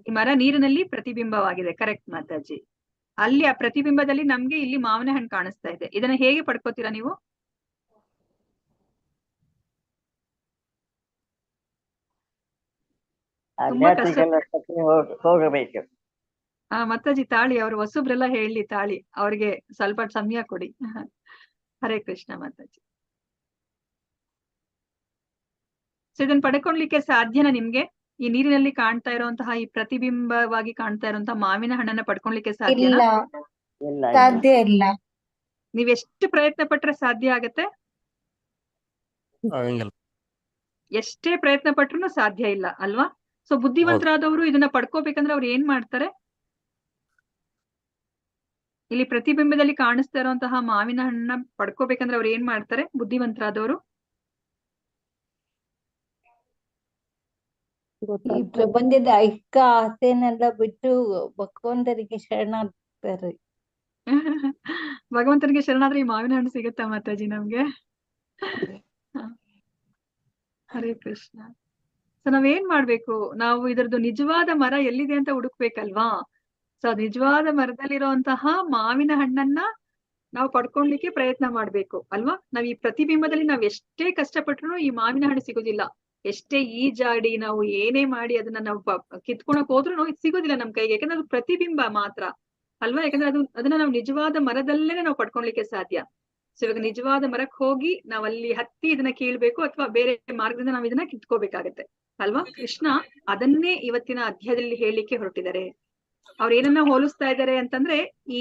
Speaker 1: ಈ ಮರ ನೀರಿನಲ್ಲಿ ಪ್ರತಿಬಿಂಬವಾಗಿದೆ. ಕರೆಕ್ಟ್ ಮಾತಾಜಿ. ಅಲ್ಲಿ ಆ ಪ್ರತಿಬಿಂಬದಲ್ಲಿ ನಮ್ಗೆ ಇಲ್ಲಿ ಮಾವಿನ ಹಣ್ಣು ಕಾಣಿಸ್ತಾ ಇದೆ. ಇದನ್ನ ಹೇಗೆ ಪಡ್ಕೋತೀರಾ ನೀವು?
Speaker 4: ಆಧ್ಯಾತ್ಮಿಕ ಲೋಕಕ್ಕೆ ಹೋಗಬೇಕು.
Speaker 1: ಮತ್ತಾಜಿ ತಾಳಿ, ಅವ್ರು ಹೊಸಬ್ರೆಲ್ಲ ಹೇಳಿ ತಾಳಿ, ಅವ್ರಿಗೆ ಸ್ವಲ್ಪ ಸಮಯ ಕೊಡಿ. ಹರೇ ಕೃಷ್ಣ ಮಾತಾಜಿ. ಸೊ ಇದನ್ನ ಪಡ್ಕೊಳ್ಲಿಕ್ಕೆ ಸಾಧ್ಯನಾ ನಿಮ್ಗೆ? ಈ ನೀರಿನಲ್ಲಿ ಕಾಣ್ತಾ ಇರುವಂತಹ ಈ ಪ್ರತಿಬಿಂಬವಾಗಿ ಕಾಣ್ತಾ ಇರುವಂತಹ ಮಾವಿನ ಹಣ್ಣನ್ನ ಪಡ್ಕೊಳ್ಲಿಕ್ಕೆ ಸಾಧ್ಯನಾ?
Speaker 6: ಸಾಧ್ಯ ಇಲ್ಲ.
Speaker 1: ನೀವೆಷ್ಟು ಪ್ರಯತ್ನ ಪಟ್ರೆ ಸಾಧ್ಯ ಆಗತ್ತೆ? ಎಷ್ಟೇ ಪ್ರಯತ್ನ ಪಟ್ರು ಸಾಧ್ಯ ಇಲ್ಲ ಅಲ್ವಾ. ಸೊ ಬುದ್ಧಿವಂತರಾದವರು ಇದನ್ನ ಪಡ್ಕೋಬೇಕಂದ್ರೆ ಅವ್ರು ಏನ್ ಮಾಡ್ತಾರೆ? ಇಲ್ಲಿ ಪ್ರತಿಬಿಂಬದಲ್ಲಿ ಕಾಣಿಸ್ತಾ ಇರುವಂತಹ ಮಾವಿನ ಹಣ್ಣನ್ನ ಪಡ್ಕೋಬೇಕಂದ್ರೆ ಅವ್ರು ಏನ್ ಮಾಡ್ತಾರೆ ಬುದ್ಧಿವಂತರಾದವರು?
Speaker 6: ಈ ಪ್ರಪಂಚದ ಐಕ್ಯ ಆಸೆನೆಲ್ಲ ಬಿಟ್ಟು ಭಗವಂತರಿಗೆ ಶರಣಾಗ್ತಾರೆ.
Speaker 1: ಭಗವಂತನಿಗೆ ಶರಣಾದ್ರೆ ಈ ಮಾವಿನ ಹಣ್ಣು ಸಿಗುತ್ತಾ ಮಾತಾಜಿ ನಮ್ಗೆ? ಹರೇ ಕೃಷ್ಣ. ಸೊ ನಾವೇನ್ ಮಾಡ್ಬೇಕು? ನಾವು ಇದರದ್ದು ನಿಜವಾದ ಮರ ಎಲ್ಲಿದೆ ಅಂತ ಹುಡುಕ್ಬೇಕಲ್ವಾ. ಸೊ ನಿಜವಾದ ಮರದಲ್ಲಿರುವಂತಹ ಮಾವಿನ ಹಣ್ಣನ್ನ ನಾವು ಪಡ್ಕೊಳ್ಲಿಕ್ಕೆ ಪ್ರಯತ್ನ ಮಾಡ್ಬೇಕು ಅಲ್ವಾ. ನಾವ್ ಈ ಪ್ರತಿಬಿಂಬದಲ್ಲಿ ನಾವ್ ಎಷ್ಟೇ ಕಷ್ಟಪಟ್ರು ಈ ಮಾವಿನ ಹಣ್ಣು ಸಿಗೋದಿಲ್ಲ. ಎಷ್ಟೇ ಈಜಾಡಿ ನಾವು ಏನೇ ಮಾಡಿ ಅದನ್ನ ನಾವು ಕಿತ್ಕೊಳಕ್ ಹೋದ್ರು ಇದು ಸಿಗೋದಿಲ್ಲ ನಮ್ ಕೈಗೆ. ಯಾಕಂದ್ರೆ ಅದು ಪ್ರತಿಬಿಂಬ ಮಾತ್ರ ಅಲ್ವಾ. ಯಾಕಂದ್ರೆ ಅದನ್ನ ನಾವು ನಿಜವಾದ ಮರದಲ್ಲೇನೆ ನಾವು ಪಡ್ಕೊಳ್ಲಿಕ್ಕೆ ಸಾಧ್ಯ. ಸೊ ಇವಾಗ ನಿಜವಾದ ಮರಕ್ಕೆ ಹೋಗಿ ನಾವ್ ಅಲ್ಲಿ ಹತ್ತಿ ಇದನ್ನ ಕೀಳ್ಬೇಕು, ಅಥವಾ ಬೇರೆ ಮಾರ್ಗದಿಂದ ನಾವ್ ಇದನ್ನ ಕಿತ್ಕೋಬೇಕಾಗತ್ತೆ ಅಲ್ವಾ. ಕೃಷ್ಣ ಅದನ್ನೇ ಇವತ್ತಿನ ಅಧ್ಯಾಯದಲ್ಲಿ ಹೇಳಲಿಕ್ಕೆ ಹೊರಟಿದ್ದಾರೆ. ಅವ್ರು ಏನನ್ನ ಹೋಲಿಸ್ತಾ ಇದ್ದಾರೆ ಅಂತಂದ್ರೆ, ಈ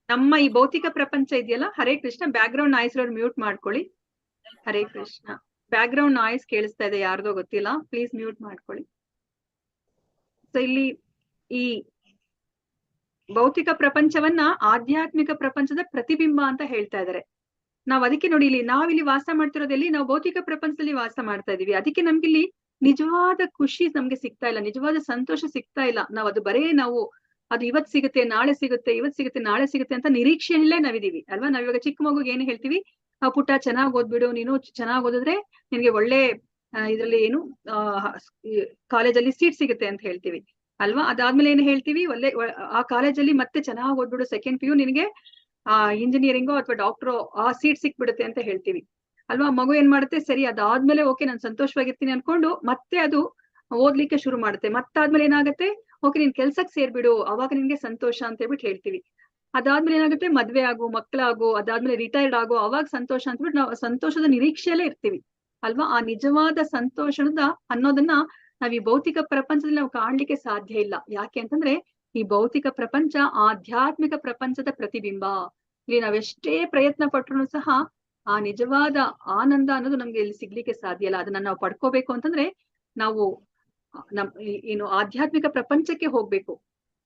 Speaker 1: ನಮ್ಮ ಈ ಭೌತಿಕ ಪ್ರಪಂಚ ಇದೆಯಲ್ಲ. Hare Krishna. Back ground noise ಅವ್ರು ಮ್ಯೂಟ್ ಮಾಡ್ಕೊಳ್ಳಿ. Hare Krishna. Back ground noise ಕೇಳಿಸ್ತಾ ಇದೆ, ಯಾರ್ದೋ ಗೊತ್ತಿಲ್ಲ, ಪ್ಲೀಸ್ ಮ್ಯೂಟ್ ಮಾಡ್ಕೊಳ್ಳಿ. ಸೊ ಇಲ್ಲಿ ಈ ಭೌತಿಕ ಪ್ರಪಂಚವನ್ನ ಆಧ್ಯಾತ್ಮಿಕ ಪ್ರಪಂಚದ ಪ್ರತಿಬಿಂಬ ಅಂತ ಹೇಳ್ತಾ ಇದ್ದಾರೆ. ನಾವ್ ಅದಕ್ಕೆ ನೋಡಿ, ನಾವಿಲ್ಲಿ ವಾಸ ಮಾಡ್ತಿರೋದಲ್ಲಿ ನಾವು ಭೌತಿಕ ಪ್ರಪಂಚದಲ್ಲಿ ವಾಸ ಮಾಡ್ತಾ ಇದೀವಿ. ಅದಕ್ಕೆ ನಮ್ಗಿಲ್ಲಿ ನಿಜವಾದ ಖುಷಿ ನಮ್ಗೆ ಸಿಗ್ತಾ ಇಲ್ಲ, ನಿಜವಾದ ಸಂತೋಷ ಸಿಗ್ತಾ ಇಲ್ಲ. ನಾವು ಅದು ಅದು ಇವತ್ ಸಿಗುತ್ತೆ, ನಾಳೆ ಸಿಗುತ್ತೆ, ಇವತ್ ಸಿಗುತ್ತೆ, ನಾಳೆ ಸಿಗುತ್ತೆ ಅಂತ ನಿರೀಕ್ಷೆಯಲ್ಲೇ ನಾವಿದೀವಿ ಅಲ್ವಾ. ನಾವಿವಾಗ ಚಿಕ್ಕ ಮಗುಗೆ ಏನ್ ಹೇಳ್ತೀವಿ, ಆ ಪುಟ್ಟ ಚೆನ್ನಾಗ್ ಓದ್ಬಿಡು, ನೀನು ಚೆನ್ನಾಗ್ ಓದಿದ್ರೆ ನಿನ್ಗೆ ಒಳ್ಳೆ ಇದ್ರಲ್ಲಿ ಏನು ಕಾಲೇಜಲ್ಲಿ ಸೀಟ್ ಸಿಗುತ್ತೆ ಅಂತ ಹೇಳ್ತೀವಿ ಅಲ್ವಾ. ಅದಾದ್ಮೇಲೆ ಏನ್ ಹೇಳ್ತೀವಿ, ಆ ಕಾಲೇಜಲ್ಲಿ ಮತ್ತೆ ಚೆನ್ನಾಗ್ ಓದ್ಬಿಡು, ಸೆಕೆಂಡ್ PU ನಿನಗೆ ಇಂಜಿನಿಯರಿಂಗೋ ಅಥವಾ ಡಾಕ್ಟ್ರೋ ಆ ಸೀಟ್ ಸಿಕ್ಬಿಡುತ್ತೆ ಅಂತ ಹೇಳ್ತೀವಿ ಅಲ್ವಾ. ಮಗು ಏನ್ ಮಾಡುತ್ತೆ, ಸರಿ ಅದಾದ್ಮೇಲೆ ಓಕೆ ನಾನು ಸಂತೋಷವಾಗಿರ್ತೀನಿ ಅನ್ಕೊಂಡು ಮತ್ತೆ ಅದು ಓದ್ಲಿಕ್ಕೆ ಶುರು ಮಾಡುತ್ತೆ. ಮತ್ತಾದ್ಮೇಲೆ ಏನಾಗುತ್ತೆ, ಓಕೆ ನೀನ್ ಕೆಲ್ಸಕ್ ಸೇರ್ಬಿಡು, ಅವಾಗ ನಿನ್ಗೆ ಸಂತೋಷ ಅಂತ ಹೇಳ್ಬಿಟ್ಟು ಹೇಳ್ತೀವಿ. ಅದಾದ್ಮೇಲೆ ಏನಾಗುತ್ತೆ, ಮದ್ವೆ ಆಗು, ಮಕ್ಳಾಗು, ಅದಾದ್ಮೇಲೆ ರಿಟೈರ್ಡ್ ಆಗು, ಅವಾಗ ಸಂತೋಷ ಅಂತ ಹೇಳ್ಬಿಟ್ಟು ನಾವು ಸಂತೋಷದ ನಿರೀಕ್ಷೆಯಲ್ಲೇ ಇರ್ತೀವಿ ಅಲ್ವಾ. ಆ ನಿಜವಾದ ಸಂತೋಷದ ಅನ್ನೋದನ್ನ ನಾವ್ ಈ ಭೌತಿಕ ಪ್ರಪಂಚದಲ್ಲಿ ನಾವು ಕಾಣ್ಲಿಕ್ಕೆ ಸಾಧ್ಯ ಇಲ್ಲ. ಯಾಕೆ ಅಂತಂದ್ರೆ ಈ ಭೌತಿಕ ಪ್ರಪಂಚ ಆಧ್ಯಾತ್ಮಿಕ ಪ್ರಪಂಚದ ಪ್ರತಿಬಿಂಬ. ಇಲ್ಲಿ ನಾವೆಷ್ಟೇ ಪ್ರಯತ್ನ ಪಟ್ರು ಸಹ ಆ ನಿಜವಾದ ಆನಂದ ಅನ್ನೋದು ನಮ್ಗೆ ಇಲ್ಲಿ ಸಿಗ್ಲಿಕ್ಕೆ ಸಾಧ್ಯ ಇಲ್ಲ. ಅದನ್ನ ನಾವು ಪಡ್ಕೋಬೇಕು ಅಂತಂದ್ರೆ ನಾವು ಏನು ಆಧ್ಯಾತ್ಮಿಕ ಪ್ರಪಂಚಕ್ಕೆ ಹೋಗ್ಬೇಕು.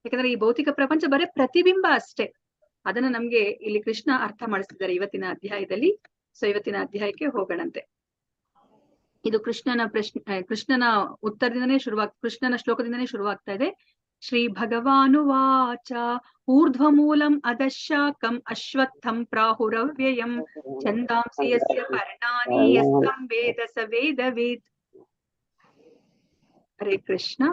Speaker 1: ಯಾಕಂದ್ರೆ ಈ ಭೌತಿಕ ಪ್ರಪಂಚ ಬರೀ ಪ್ರತಿಬಿಂಬ ಅಷ್ಟೇ. ಅದನ್ನ ನಮ್ಗೆ ಇಲ್ಲಿ ಕೃಷ್ಣ ಅರ್ಥ ಮಾಡಿಸ್ತಿದ್ದಾರೆ ಇವತ್ತಿನ ಅಧ್ಯಾಯದಲ್ಲಿ. ಸೊ ಇವತ್ತಿನ ಅಧ್ಯಾಯಕ್ಕೆ ಹೋಗೋಣಂತೆ. ಇದು ಕೃಷ್ಣನ ಉತ್ತರದಿಂದನೇ ಕೃಷ್ಣನ ಶ್ಲೋಕದಿಂದನೇ ಶುರುವಾಗ್ತಾ ಇದೆ. ಶ್ರೀ ಭಗವಾನುವಾಚ ಊರ್ಧ್ವಮೂಲಂ ಅಧಃಶಾಖಂ ಅಶ್ವತ್ಥಂ ಪ್ರಾಹುರವ್ಯಯಂ ಛಂದಾಂಸಿ ಯಸ್ಯ ಪರ್ಣಾನಿ ಯಸ್ತಂ ವೇದ ಸ ವೇದವೇತ್. ಹರೇ ಕೃಷ್ಣ.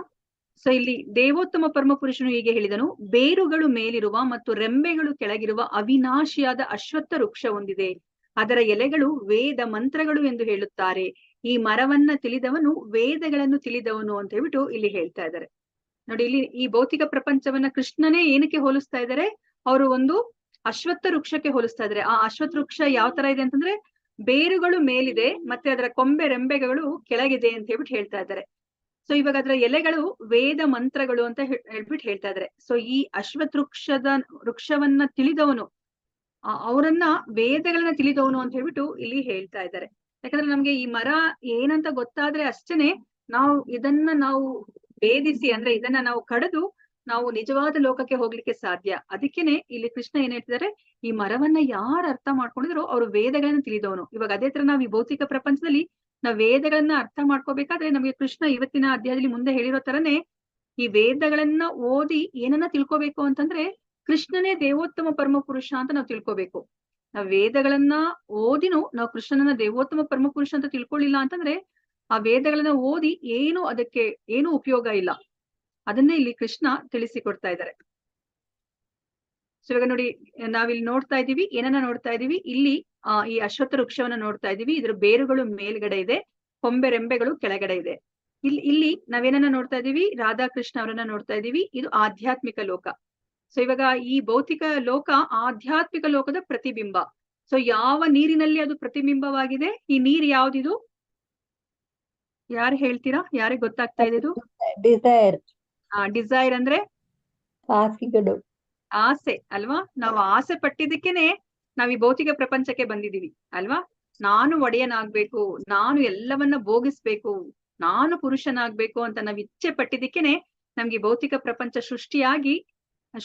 Speaker 1: ಸೊ ಇಲ್ಲಿ ದೇವೋತ್ತಮ ಪರಮಪುರುಷನು ಹೀಗೆ ಹೇಳಿದನು, ಬೇರುಗಳು ಮೇಲಿರುವ ಮತ್ತು ರೆಂಬೆಗಳು ಕೆಳಗಿರುವ ಅವಿನಾಶಿಯಾದ ಅಶ್ವತ್ಥ ವೃಕ್ಷ ಹೊಂದಿದೆ. ಅದರ ಎಲೆಗಳು ವೇದ ಮಂತ್ರಗಳು ಎಂದು ಹೇಳುತ್ತಾರೆ. ಈ ಮರವನ್ನ ತಿಳಿದವನು ವೇದಗಳನ್ನು ತಿಳಿದವನು ಅಂತ ಹೇಳ್ಬಿಟ್ಟು ಇಲ್ಲಿ ಹೇಳ್ತಾ ಇದ್ದಾರೆ. ನೋಡಿ, ಇಲ್ಲಿ ಈ ಭೌತಿಕ ಪ್ರಪಂಚವನ್ನ ಕೃಷ್ಣನೇ ಏನಕ್ಕೆ ಹೋಲಿಸ್ತಾ ಇದ್ದಾರೆ, ಅವರು ಒಂದು ಅಶ್ವತ್ಥ ವೃಕ್ಷಕ್ಕೆ ಹೋಲಿಸ್ತಾ ಇದ್ದಾರೆ. ಆ ಅಶ್ವತ್ಥ ವೃಕ್ಷ ಯಾವ ತರ ಇದೆ ಅಂತಂದ್ರೆ ಬೇರುಗಳು ಮೇಲಿದೆ ಮತ್ತೆ ಅದರ ಕೊಂಬೆ ರೆಂಬೆಗಳು ಕೆಳಗಿದೆ ಅಂತ ಹೇಳ್ಬಿಟ್ಟು ಹೇಳ್ತಾ ಇದ್ದಾರೆ. ಸೊ ಇವಾಗ ಅದರ ಎಲೆಗಳು ವೇದ ಮಂತ್ರಗಳು ಅಂತ ಹೇಳ್ಬಿಟ್ಟು ಹೇಳ್ತಾ ಇದ್ದಾರೆ. ಸೊ ಈ ಅಶ್ವತ್ಥ ವೃಕ್ಷವನ್ನ ತಿಳಿದವನು, ಅವರನ್ನ ವೇದಗಳನ್ನ ತಿಳಿದವನು ಅಂತ ಹೇಳ್ಬಿಟ್ಟು ಇಲ್ಲಿ ಹೇಳ್ತಾ ಇದ್ದಾರೆ. ಯಾಕಂದ್ರೆ ನಮ್ಗೆ ಈ ಮರ ಏನಂತ ಗೊತ್ತಾದ್ರೆ ಅಷ್ಟೇನೆ ಇದನ್ನ ನಾವು ಭೇದಿಸಿ, ಅಂದ್ರೆ ಇದನ್ನ ನಾವು ಕಡಿದು ನಾವು ನಿಜವಾದ ಲೋಕಕ್ಕೆ ಹೋಗ್ಲಿಕ್ಕೆ ಸಾಧ್ಯ. ಅದಕ್ಕೇನೆ ಇಲ್ಲಿ ಕೃಷ್ಣ ಏನ್ ಹೇಳ್ತಿದ್ದಾರೆ, ಈ ಮರವನ್ನ ಯಾರು ಅರ್ಥ ಮಾಡ್ಕೊಂಡಿದ್ರು ಅವರು ವೇದಗಳನ್ನ ತಿಳಿದವನು. ಇವಾಗ ಅದೇ ತರ ನಾವು ಈ ಭೌತಿಕ ಪ್ರಪಂಚದಲ್ಲಿ ನಾವು ವೇದಗಳನ್ನ ಅರ್ಥ ಮಾಡ್ಕೋಬೇಕಾದ್ರೆ ನಮ್ಗೆ ಕೃಷ್ಣ ಇವತ್ತಿನ ಅಧ್ಯಾಯದಲ್ಲಿ ಮುಂದೆ ಹೇಳಿರೋ ತರನೇ ಈ ವೇದಗಳನ್ನ ಓದಿ ಏನನ್ನ ತಿಳ್ಕೊಬೇಕು ಅಂತಂದ್ರೆ ಕೃಷ್ಣನೇ ದೇವೋತ್ತಮ ಪರಮ ಪುರುಷ ಅಂತ ನಾವು ತಿಳ್ಕೊಬೇಕು. ನಾವ್ ವೇದಗಳನ್ನ ಓದಿನೂ ನಾವು ಕೃಷ್ಣನನ್ನ ದೇವೋತ್ತಮ ಪರಮ ಪುರುಷ ಅಂತ ತಿಳ್ಕೊಳ್ಳಿಲ್ಲ ಅಂತಂದ್ರೆ ಆ ವೇದಗಳನ್ನ ಓದಿ ಅದಕ್ಕೆ ಏನು ಉಪಯೋಗ ಇಲ್ಲ. ಅದನ್ನೇ ಇಲ್ಲಿ ಕೃಷ್ಣ ತಿಳಿಸಿಕೊಡ್ತಾ ಇದ್ದಾರೆ. ಸೊ ಇವಾಗ ನೋಡಿ, ನಾವಿಲ್ಲಿ ನೋಡ್ತಾ ಇದೀವಿ, ಏನನ್ನ ನೋಡ್ತಾ ಇದೀವಿ, ಇಲ್ಲಿ ಈ ಅಶ್ವತ್ಥ ವೃಕ್ಷವನ್ನ ನೋಡ್ತಾ ಇದೀವಿ. ಇದ್ರ ಬೇರುಗಳು ಮೇಲ್ಗಡೆ ಇದೆ, ಕೊಂಬೆ ರೆಂಬೆಗಳು ಕೆಳಗಡೆ ಇದೆ. ಇಲ್ಲಿ ನಾವೇನನ್ನ ನೋಡ್ತಾ ಇದೀವಿ, ರಾಧಾಕೃಷ್ಣ ಅವರನ್ನ ನೋಡ್ತಾ ಇದೀವಿ. ಇದು ಆಧ್ಯಾತ್ಮಿಕ ಲೋಕ. ಸೊ ಇವಾಗ ಈ ಭೌತಿಕ ಲೋಕ ಆಧ್ಯಾತ್ಮಿಕ ಲೋಕದ ಪ್ರತಿಬಿಂಬ. ಸೊ ಯಾವ ನೀರಿನಲ್ಲಿ ಅದು ಪ್ರತಿಬಿಂಬವಾಗಿದೆ, ಈ ನೀರ್ ಯಾವ್ದಿದು, ಯಾರು ಹೇಳ್ತೀರಾ? ಯಾರಿಗೆ ಗೊತ್ತಾಗ್ತಾ ಇದೆ ಇದು? ಡಿಸೈರ್ ಅಂದ್ರೆ
Speaker 6: ಆಸೆಗಳು,
Speaker 1: ಆಸೆ ಅಲ್ವಾ. ನಾವು ಆಸೆ ಪಟ್ಟಿದ್ದಕ್ಕೇನೆ ನಾವ್ ಈ ಭೌತಿಕ ಪ್ರಪಂಚಕ್ಕೆ ಬಂದಿದೀವಿ ಅಲ್ವಾ. ನಾನು ಒಡೆಯನಾಗ್ಬೇಕು, ನಾನು ಎಲ್ಲವನ್ನ ಭೋಗಿಸ್ಬೇಕು, ನಾನು ಪುರುಷನಾಗ್ಬೇಕು ಅಂತ ನಾವ್ ಇಚ್ಛೆ ಪಟ್ಟಿದ್ದಕ್ಕೇನೆ ನಮ್ಗೆ ಭೌತಿಕ ಪ್ರಪಂಚ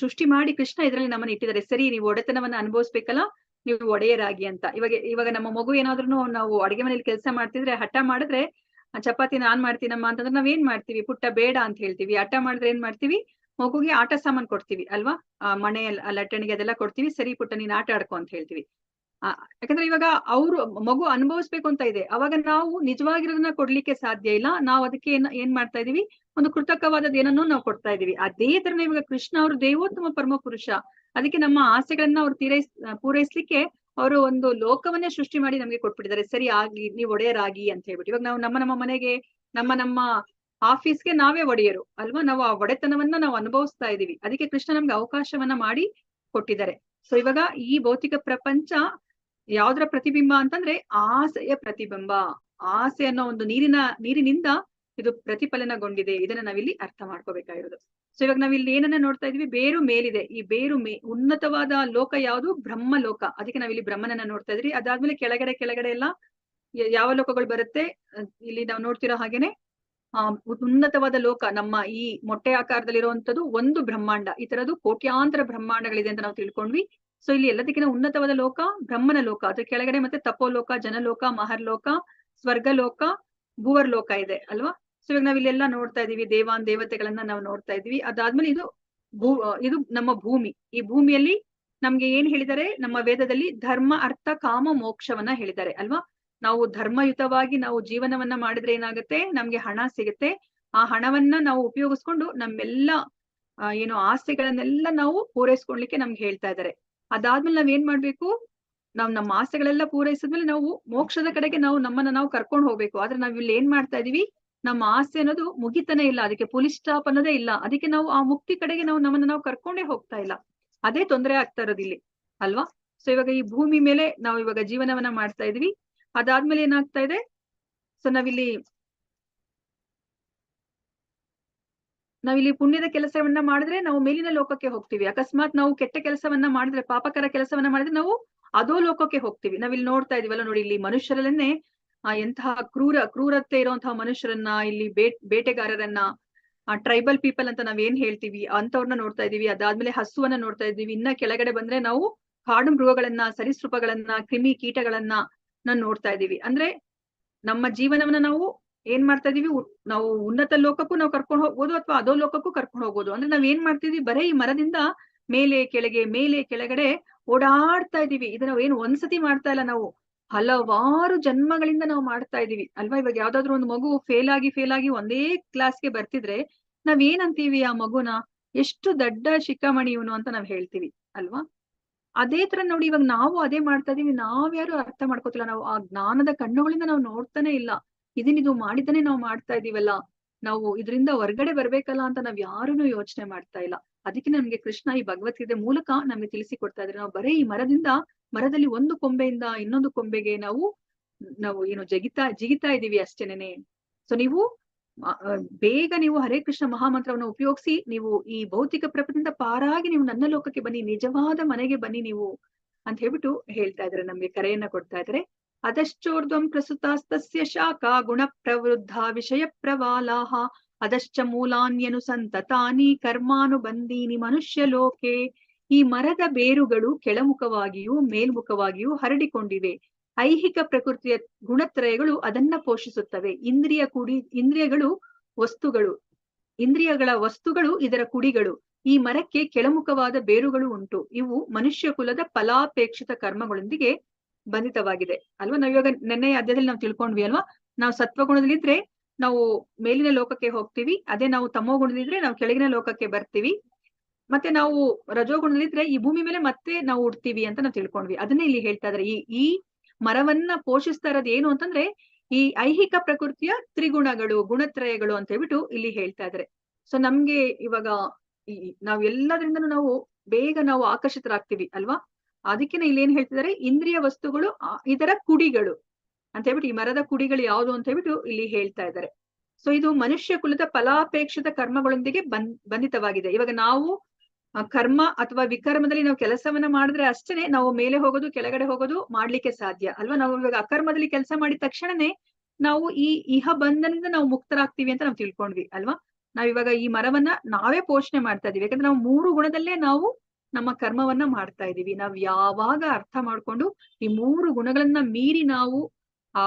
Speaker 1: ಸೃಷ್ಟಿ ಮಾಡಿ ಕೃಷ್ಣ ಇದ್ರಲ್ಲಿ ನಮ್ಮನ್ನ ಇಟ್ಟಿದ್ದಾರೆ. ಸರಿ, ನೀವು ಒಡೆತನವನ್ನ ಅನುಭವಿಸ್ಬೇಕಲ್ಲ, ನೀವು ಒಡೆಯರಾಗಿ ಅಂತ. ಇವಾಗ ನಮ್ಮ ಮಗು ಏನಾದ್ರೂ ನಾವು ಅಡಿಗೆ ಮನೇಲಿ ಕೆಲಸ ಮಾಡ್ತಿದ್ರೆ ಹಠ ಮಾಡಿದ್ರೆ, ಚಪಾತಿ ನಾನ್ ಮಾಡ್ತೀನಮ್ಮ ಅಂತಂದ್ರೆ ನಾವ್ ಏನ್ ಮಾಡ್ತೀವಿ, ಪುಟ್ಟ ಬೇಡ ಅಂತ ಹೇಳ್ತೀವಿ. ಹಠ ಮಾಡಿದ್ರೆ ಏನ್ ಮಾಡ್ತೀವಿ, ಮಗುಗೆ ಆಟ ಸಾಮಾನ್ ಕೊಡ್ತೀವಿ ಅಲ್ವಾ, ಮನೆಯಲ್ಲಿ ಲಟ್ಟಣಿಗೆ ಅದೆಲ್ಲ ಕೊಡ್ತೀವಿ. ಸರಿ ಪುಟ್ಟ ನೀನ್ ಆಟ ಆಡ್ಕೊ ಅಂತ ಹೇಳ್ತೀವಿ. ಯಾಕಂದ್ರೆ ಇವಾಗ ಮಗು ಅನುಭವಿಸ್ಬೇಕು ಅಂತ ಇದೆ, ಅವಾಗ ನಾವು ನಿಜವಾಗಿರೋದನ್ನ ಕೊಡ್ಲಿಕ್ಕೆ ಸಾಧ್ಯ ಇಲ್ಲ. ನಾವು ಅದಕ್ಕೆ ಏನ್ ಮಾಡ್ತಾ ಇದೀವಿ, ಒಂದು ಕೃತಕವಾದದ್ದು ಏನನ್ನೋ ನಾವು ಕೊಡ್ತಾ ಇದೀವಿ. ಅದೇ ತರನೇ ಇವಾಗ ಕೃಷ್ಣ ಅವರು ದೇವೋತ್ತಮ ಪರಮ ಪುರುಷ. ಅದಕ್ಕೆ ನಮ್ಮ ಆಸೆಗಳನ್ನ ಅವ್ರು ಪೂರೈಸ್ಲಿಕ್ಕೆ ಅವರು ಒಂದು ಲೋಕವನ್ನೇ ಸೃಷ್ಟಿ ಮಾಡಿ ನಮ್ಗೆ ಕೊಟ್ಬಿಟ್ಟಿದ್ದಾರೆ. ಸರಿ ಆಗ್ಲಿ, ನೀವು ಒಡೆಯರಾಗಿ ಅಂತ ಹೇಳ್ಬಿಟ್ಟು. ಇವಾಗ ನಾವು ನಮ್ಮ ಮನೆಗೆ, ನಮ್ಮ ಆಫೀಸ್ಗೆ ನಾವೇ ಒಡೆಯರು ಅಲ್ವಾ. ನಾವು ಆ ಒಡೆತನವನ್ನ ನಾವು ಅನುಭವಿಸ್ತಾ ಇದೀವಿ. ಅದಕ್ಕೆ ಕೃಷ್ಣ ನಮ್ಗೆ ಅವಕಾಶವನ್ನ ಮಾಡಿ ಕೊಟ್ಟಿದ್ದಾರೆ. ಸೊ ಇವಾಗ ಈ ಭೌತಿಕ ಪ್ರಪಂಚ ಯಾವ್ದ್ರ ಪ್ರತಿಬಿಂಬ ಅಂತಂದ್ರೆ ಆಸೆಯ ಪ್ರತಿಬಿಂಬ. ಆಸೆ ಅನ್ನೋ ಒಂದು ನೀರಿನಿಂದ ಇದು ಪ್ರತಿಫಲನಗೊಂಡಿದೆ. ಇದನ್ನ ನಾವಿಲ್ಲಿ ಅರ್ಥ ಮಾಡ್ಕೋಬೇಕಾಗಿರೋದು. ಸೊ ಇವಾಗ ನಾವಿಲ್ಲಿ ಏನನ್ನ ನೋಡ್ತಾ ಇದೀವಿ, ಬೇರು ಮೇಲಿದೆ. ಈ ಬೇರು ಉನ್ನತವಾದ ಲೋಕ ಯಾವುದು, ಬ್ರಹ್ಮ ಲೋಕ. ಅದಕ್ಕೆ ನಾವಿಲ್ಲಿ ಬ್ರಹ್ಮನನ್ನ ನೋಡ್ತಾ ಇದ್ರಿ. ಅದಾದ್ಮೇಲೆ ಕೆಳಗಡೆ ಎಲ್ಲ ಯಾವ ಲೋಕಗಳು ಬರುತ್ತೆ, ಇಲ್ಲಿ ನಾವು ನೋಡ್ತಿರೋ ಹಾಗೇನೆ ಉನ್ನತವಾದ ಲೋಕ ನಮ್ಮ ಈ ಮೊಟ್ಟೆ ಆಕಾರದಲ್ಲಿರುವಂತದ್ದು ಒಂದು ಬ್ರಹ್ಮಾಂಡ. ಈ ತರದ್ದು ಕೋಟ್ಯಾಂತರ ಬ್ರಹ್ಮಾಂಡಗಳಿದೆ ಅಂತ ನಾವು ತಿಳ್ಕೊಂಡ್ವಿ. ಸೊ ಇಲ್ಲಿ ಎಲ್ಲದಕ್ಕಿಂತ ಉನ್ನತವಾದ ಲೋಕ ಬ್ರಹ್ಮನ ಲೋಕ. ಅದ್ರ ಕೆಳಗಡೆ ಮತ್ತೆ ತಪೋಲೋಕ, ಜನಲೋಕ, ಮಹರ್ಲೋಕ, ಸ್ವರ್ಗಲೋಕ, ಭೂವರ್ಲೋಕ ಇದೆ ಅಲ್ವಾ. ಸೊ ಇವಾಗ ನಾವ್ ಇಲ್ಲೆಲ್ಲ ನೋಡ್ತಾ ಇದೀವಿ ದೇವಾನ್ ದೇವತೆಗಳನ್ನ ನಾವು ನೋಡ್ತಾ ಇದೀವಿ. ಅದಾದ್ಮೇಲೆ ಇದು ನಮ್ಮ ಭೂಮಿ. ಈ ಭೂಮಿಯಲ್ಲಿ ನಮ್ಗೆ ಏನ್ ಹೇಳಿದ್ದಾರೆ ನಮ್ಮ ವೇದದಲ್ಲಿ ಧರ್ಮ ಅರ್ಥ ಕಾಮ ಮೋಕ್ಷವನ್ನ ಹೇಳಿದ್ದಾರೆ ಅಲ್ವಾ. ನಾವು ಧರ್ಮಯುತವಾಗಿ ನಾವು ಜೀವನವನ್ನ ಮಾಡಿದ್ರೆ ಏನಾಗುತ್ತೆ, ನಮ್ಗೆ ಹಣ ಸಿಗುತ್ತೆ. ಆ ಹಣವನ್ನ ನಾವು ಉಪಯೋಗಿಸ್ಕೊಂಡು ನಮ್ಮೆಲ್ಲ ಏನು ಆಸೆಗಳನ್ನೆಲ್ಲ ನಾವು ಪೂರೈಸ್ಕೊಳ್ಲಿಕ್ಕೆ ನಮ್ಗೆ ಹೇಳ್ತಾ ಇದ್ದಾರೆ. ಅದಾದ್ಮೇಲೆ ನಾವ್ ಏನ್ ಮಾಡ್ಬೇಕು, ನಮ್ಮ ಆಸೆಗಳೆಲ್ಲ ಪೂರೈಸಿದ್ಮೇಲೆ ನಾವು ಮೋಕ್ಷದ ಕಡೆಗೆ ನಮ್ಮನ್ನ ನಾವು ಕರ್ಕೊಂಡು ಹೋಗ್ಬೇಕು. ಆದ್ರೆ ನಾವ್ ಇಲ್ಲಿ ಏನ್ ಮಾಡ್ತಾ ಇದೀವಿ, ನಮ್ಮ ಆಸೆ ಅನ್ನೋದು ಮುಗಿತಾನೆ ಇಲ್ಲ, ಅದಕ್ಕೆ ಪುಲಿ ಸ್ಟಾಪ್ ಅನ್ನೋದೇ ಇಲ್ಲ. ಅದಕ್ಕೆ ನಾವು ಆ ಮುಕ್ತಿ ಕಡೆಗೆ ನಮ್ಮನ್ನ ನಾವು ಕರ್ಕೊಂಡೇ ಹೋಗ್ತಾ ಇಲ್ಲ. ಅದೇ ತೊಂದರೆ ಆಗ್ತಾ ಇರೋದು ಇಲ್ಲಿ ಅಲ್ವಾ. ಸೊ ಇವಾಗ ಈ ಭೂಮಿ ಮೇಲೆ ನಾವು ಇವಾಗ ಜೀವನವನ್ನ ಮಾಡ್ತಾ ಇದೀವಿ. ಅದಾದ್ಮೇಲೆ ಏನಾಗ್ತಾ ಇದೆ, ಸೊ ನಾವಿಲ್ಲಿ ಪುಣ್ಯದ ಕೆಲಸವನ್ನ ಮಾಡಿದ್ರೆ ನಾವು ಮೇಲಿನ ಲೋಕಕ್ಕೆ ಹೋಗ್ತೀವಿ. ಅಕಸ್ಮಾತ್ ನಾವು ಕೆಟ್ಟ ಕೆಲಸವನ್ನ ಮಾಡಿದ್ರೆ, ಪಾಪಕರ ಕೆಲಸವನ್ನ ಮಾಡಿದ್ರೆ ನಾವು ಅದೋ ಲೋಕಕ್ಕೆ ಹೋಗ್ತೀವಿ. ನಾವಿಲ್ಲಿ ನೋಡ್ತಾ ಇದೀವಲ್ಲ ನೋಡಿ, ಇಲ್ಲಿ ಮನುಷ್ಯರಲ್ಲೇ ಎಂತಹ ಕ್ರೂರತೆ ಇರುವಂತಹ ಮನುಷ್ಯರನ್ನ, ಇಲ್ಲಿ ಬೇಟೆಗಾರರನ್ನ, ಟ್ರೈಬಲ್ ಪೀಪಲ್ ಅಂತ ನಾವ್ ಏನ್ ಹೇಳ್ತೀವಿ ಅಂತವ್ರನ್ನ ನೋಡ್ತಾ ಇದೀವಿ. ಅದಾದ್ಮೇಲೆ ಹಸುವನ್ನ ನೋಡ್ತಾ ಇದೀವಿ. ಇನ್ನ ಕೆಳಗಡೆ ಬಂದ್ರೆ ನಾವು ಕಾಡು ಮೃಗಗಳನ್ನ, ಸರೀಸೃಪಗಳನ್ನ, ಕ್ರಿಮಿ ಕೀಟಗಳನ್ನ ನೋಡ್ತಾ ಇದೀವಿ. ಅಂದ್ರೆ ನಮ್ಮ ಜೀವನವನ್ನ ನಾವು ಏನ್ ಮಾಡ್ತಾ ಇದೀವಿ, ನಾವು ಉನ್ನತ ಲೋಕಕ್ಕೂ ನಾವು ಕರ್ಕೊಂಡು ಹೋಗ್ಬೋದು ಅಥವಾ ಅದೋ ಲೋಕಕ್ಕೂ ಕರ್ಕೊಂಡು ಹೋಗ್ಬೋದು. ಅಂದ್ರೆ ನಾವ್ ಏನ್ ಮಾಡ್ತಿದೀವಿ, ಬರೇ ಈ ಮರದಿಂದ ಮೇಲೆ ಕೆಳಗಡೆ ಓಡಾಡ್ತಾ ಇದೀವಿ. ಇದನ್ನ ಏನು ಒಂದ್ಸತಿ ಮಾಡ್ತಾ ಇಲ್ಲ, ನಾವು ಹಲವಾರು ಜನ್ಮಗಳಿಂದ ನಾವು ಮಾಡ್ತಾ ಇದೀವಿ ಅಲ್ವಾ. ಇವಾಗ ಯಾವ್ದಾದ್ರು ಒಂದು ಮಗು ಫೇಲ್ ಆಗಿ ಒಂದೇ ಕ್ಲಾಸ್ಗೆ ಬರ್ತಿದ್ರೆ ನಾವ್ ಏನಂತೀವಿ, ಆ ಮಗುನ ಎಷ್ಟು ದಡ್ಡ ಶಿಖಾಮಣಿ ಇವನು ಅಂತ ನಾವ್ ಹೇಳ್ತೀವಿ ಅಲ್ವಾ. ಅದೇ ತರ ನೋಡಿ, ಇವಾಗ ನಾವು ಅದೇ ಮಾಡ್ತಾ ಇದೀವಿ. ನಾವ್ಯಾರು ಅರ್ಥ ಮಾಡ್ಕೋತಿಲ್ಲ. ನಾವು ಆ ಜ್ಞಾನದ ಕಣ್ಣುಗಳಿಂದ ನಾವು ನೋಡ್ತಾನೆ ಇಲ್ಲ. ಇದು ಮಾಡಿದ್ದಾನೆ ನಾವು ಮಾಡ್ತಾ ಇದೀವಲ್ಲ, ನಾವು ಇದರಿಂದ ಹೊರ್ಗಡೆ ಬರ್ಬೇಕಲ್ಲ ಅಂತ ನಾವ್ ಯಾರೂನು ಯೋಚನೆ ಮಾಡ್ತಾ ಇಲ್ಲ. ಅದಕ್ಕೆ ನಮ್ಗೆ ಕೃಷ್ಣ ಈ ಭಗವದ್ಗೀತೆ ಮೂಲಕ ನಮ್ಗೆ ತಿಳಿಸಿ ಕೊಡ್ತಾ ಇದ್ರೆ, ನಾವು ಬರೀ ಈ ಮರದಲ್ಲಿ ಒಂದು ಕೊಂಬೆಯಿಂದ ಇನ್ನೊಂದು ಕೊಂಬೆಗೆ ನಾವು ಏನು ಜಿಗಿತಾ ಇದೀವಿ ಅಷ್ಟೇನೆ. ಸೊ ನೀವು ಬೇಗ ನೀವು ಹರೇ ಕೃಷ್ಣ ಮಹಾಮಂತ್ರವನ್ನು ಉಪಯೋಗಿಸಿ ನೀವು ಈ ಭೌತಿಕ ಪ್ರಪಂಚದಿಂದ ಪಾರಾಗಿ ನೀವು ನನ್ನ ಲೋಕಕ್ಕೆ ಬನ್ನಿ, ನಿಜವಾದ ಮನೆಗೆ ಬನ್ನಿ ನೀವು ಅಂತ ಹೇಳ್ಬಿಟ್ಟು ಹೇಳ್ತಾ ಇದಾರೆ, ನಮ್ಗೆ ಕರೆಯನ್ನ ಕೊಡ್ತಾ ಇದಾರೆ. ಅದಶ್ಚೋರ್ಧ್ವಂ ಪ್ರಸುತಾಸ್ತಸ್ಯ ಶಾಖಾ ಗುಣ ಪ್ರವೃದ್ಧ ವಿಷಯ ಪ್ರವಾಲಾಹ ಅದಶ್ಚ ಮೂಲಾನ್ಯನುಸಂತತಾನಿ ಕರ್ಮಾನುಬಂಧೀನಿ ಮನುಷ್ಯ ಲೋಕೆ. ಈ ಮರದ ಬೇರುಗಳು ಕೆಳಮುಖವಾಗಿಯೂ ಮೇಲ್ಮುಖವಾಗಿಯೂ ಹರಡಿಕೊಂಡಿವೆ. ಐಹಿಕ ಪ್ರಕೃತಿಯ ಗುಣತ್ರಯಗಳು ಅದನ್ನ ಪೋಷಿಸುತ್ತವೆ. ಇಂದ್ರಿಯಗಳ ವಸ್ತುಗಳು ಇದರ ಕುಡಿಗಳು. ಈ ಮರಕ್ಕೆ ಕೆಳಮುಖವಾದ ಬೇರುಗಳು ಉಂಟು. ಇವು ಮನುಷ್ಯ ಕುಲದ ಫಲಾಪೇಕ್ಷಿತ ಕರ್ಮಗಳೊಂದಿಗೆ ಬಂಧಿತವಾಗಿದೆ ಅಲ್ವಾ. ನಾವಿವಾಗ ನೆನ್ನೆ ಅಧ್ಯಾಯದಲ್ಲಿ ನಾವು ತಿಳ್ಕೊಂಡ್ವಿ ಅಲ್ವಾ. ನಾವು ಸತ್ವಗುಣದಲ್ಲಿದ್ರೆ ನಾವು ಮೇಲಿನ ಲೋಕಕ್ಕೆ ಹೋಗ್ತೀವಿ. ಅದೇ ನಾವು ತಮೋ ಗುಣದಲ್ಲಿದ್ರೆ ನಾವು ಕೆಳಗಿನ ಲೋಕಕ್ಕೆ ಬರ್ತೀವಿ. ಮತ್ತೆ ನಾವು ರಜೋಗುಣದಲ್ಲಿದ್ರೆ ಈ ಭೂಮಿ ಮೇಲೆ ಮತ್ತೆ ನಾವು ಹುಡ್ತೀವಿ ಅಂತ ನಾವು ತಿಳ್ಕೊಂಡ್ವಿ. ಅದನ್ನೇ ಇಲ್ಲಿ ಹೇಳ್ತಾ ಇದಾರೆ. ಈ ಮರವನ್ನ ಪೋಷಿಸ್ತಾ ಇರೋದು ಏನು ಅಂತಂದ್ರೆ ಈ ಐಹಿಕ ಪ್ರಕೃತಿಯ ತ್ರಿಗುಣಗಳು, ಗುಣತ್ರಯಗಳು ಅಂತ ಹೇಳ್ಬಿಟ್ಟು ಇಲ್ಲಿ ಹೇಳ್ತಾ ಇದಾರೆ. ಸೊ ನಮ್ಗೆ ಇವಾಗ ನಾವ್ ಎಲ್ಲದ್ರಿಂದನೂ ನಾವು ಬೇಗ ನಾವು ಆಕರ್ಷಿತರಾಗ್ತೀವಿ ಅಲ್ವಾ. ಅದಕ್ಕೆನೆ ಇಲ್ಲಿ ಏನ್ ಹೇಳ್ತಿದ್ದಾರೆ, ಇಂದ್ರಿಯ ವಸ್ತುಗಳು ಇದರ ಕುಡಿಗಳು ಅಂತ ಹೇಳ್ಬಿಟ್ಟು, ಈ ಮರದ ಕುಡಿಗಳು ಯಾವುದು ಅಂತ ಹೇಳ್ಬಿಟ್ಟು ಇಲ್ಲಿ ಹೇಳ್ತಾ ಇದ್ದಾರೆ. ಸೊ ಇದು ಮನುಷ್ಯ ಕುಲದ ಫಲಾಪೇಕ್ಷಿತ ಕರ್ಮಗಳೊಂದಿಗೆ ಬಂಧಿತವಾಗಿದೆ. ಇವಾಗ ನಾವು ಕರ್ಮ ಅಥವಾ ವಿಕರ್ಮದಲ್ಲಿ ನಾವು ಕೆಲಸವನ್ನ ಮಾಡಿದ್ರೆ ಅಷ್ಟೇನೆ ನಾವು ಮೇಲೆ ಹೋಗೋದು ಕೆಳಗಡೆ ಹೋಗೋದು ಮಾಡ್ಲಿಕ್ಕೆ ಸಾಧ್ಯ ಅಲ್ವಾ. ನಾವು ಇವಾಗ ಅಕರ್ಮದಲ್ಲಿ ಕೆಲಸ ಮಾಡಿದ ತಕ್ಷಣನೇ ನಾವು ಈ ಇಹ ಬಂಧನದಿಂದ ನಾವು ಮುಕ್ತರಾಗ್ತೀವಿ ಅಂತ ನಾವು ತಿಳ್ಕೊಂಡ್ವಿ ಅಲ್ವಾ. ನಾವಿವಾಗ ಈ ಮರವನ್ನ ನಾವೇ ಪೋಷಣೆ ಮಾಡ್ತಾ ಇದೀವಿ. ಯಾಕಂದ್ರೆ ನಾವು 3 ಗುಣದಲ್ಲೇ ನಾವು ನಮ್ಮ ಕರ್ಮವನ್ನ ಮಾಡ್ತಾ ಇದೀವಿ. ನಾವ್ ಯಾವಾಗ ಅರ್ಥ ಮಾಡ್ಕೊಂಡು ಈ 3 ಗುಣಗಳನ್ನ ಮೀರಿ ನಾವು ಆ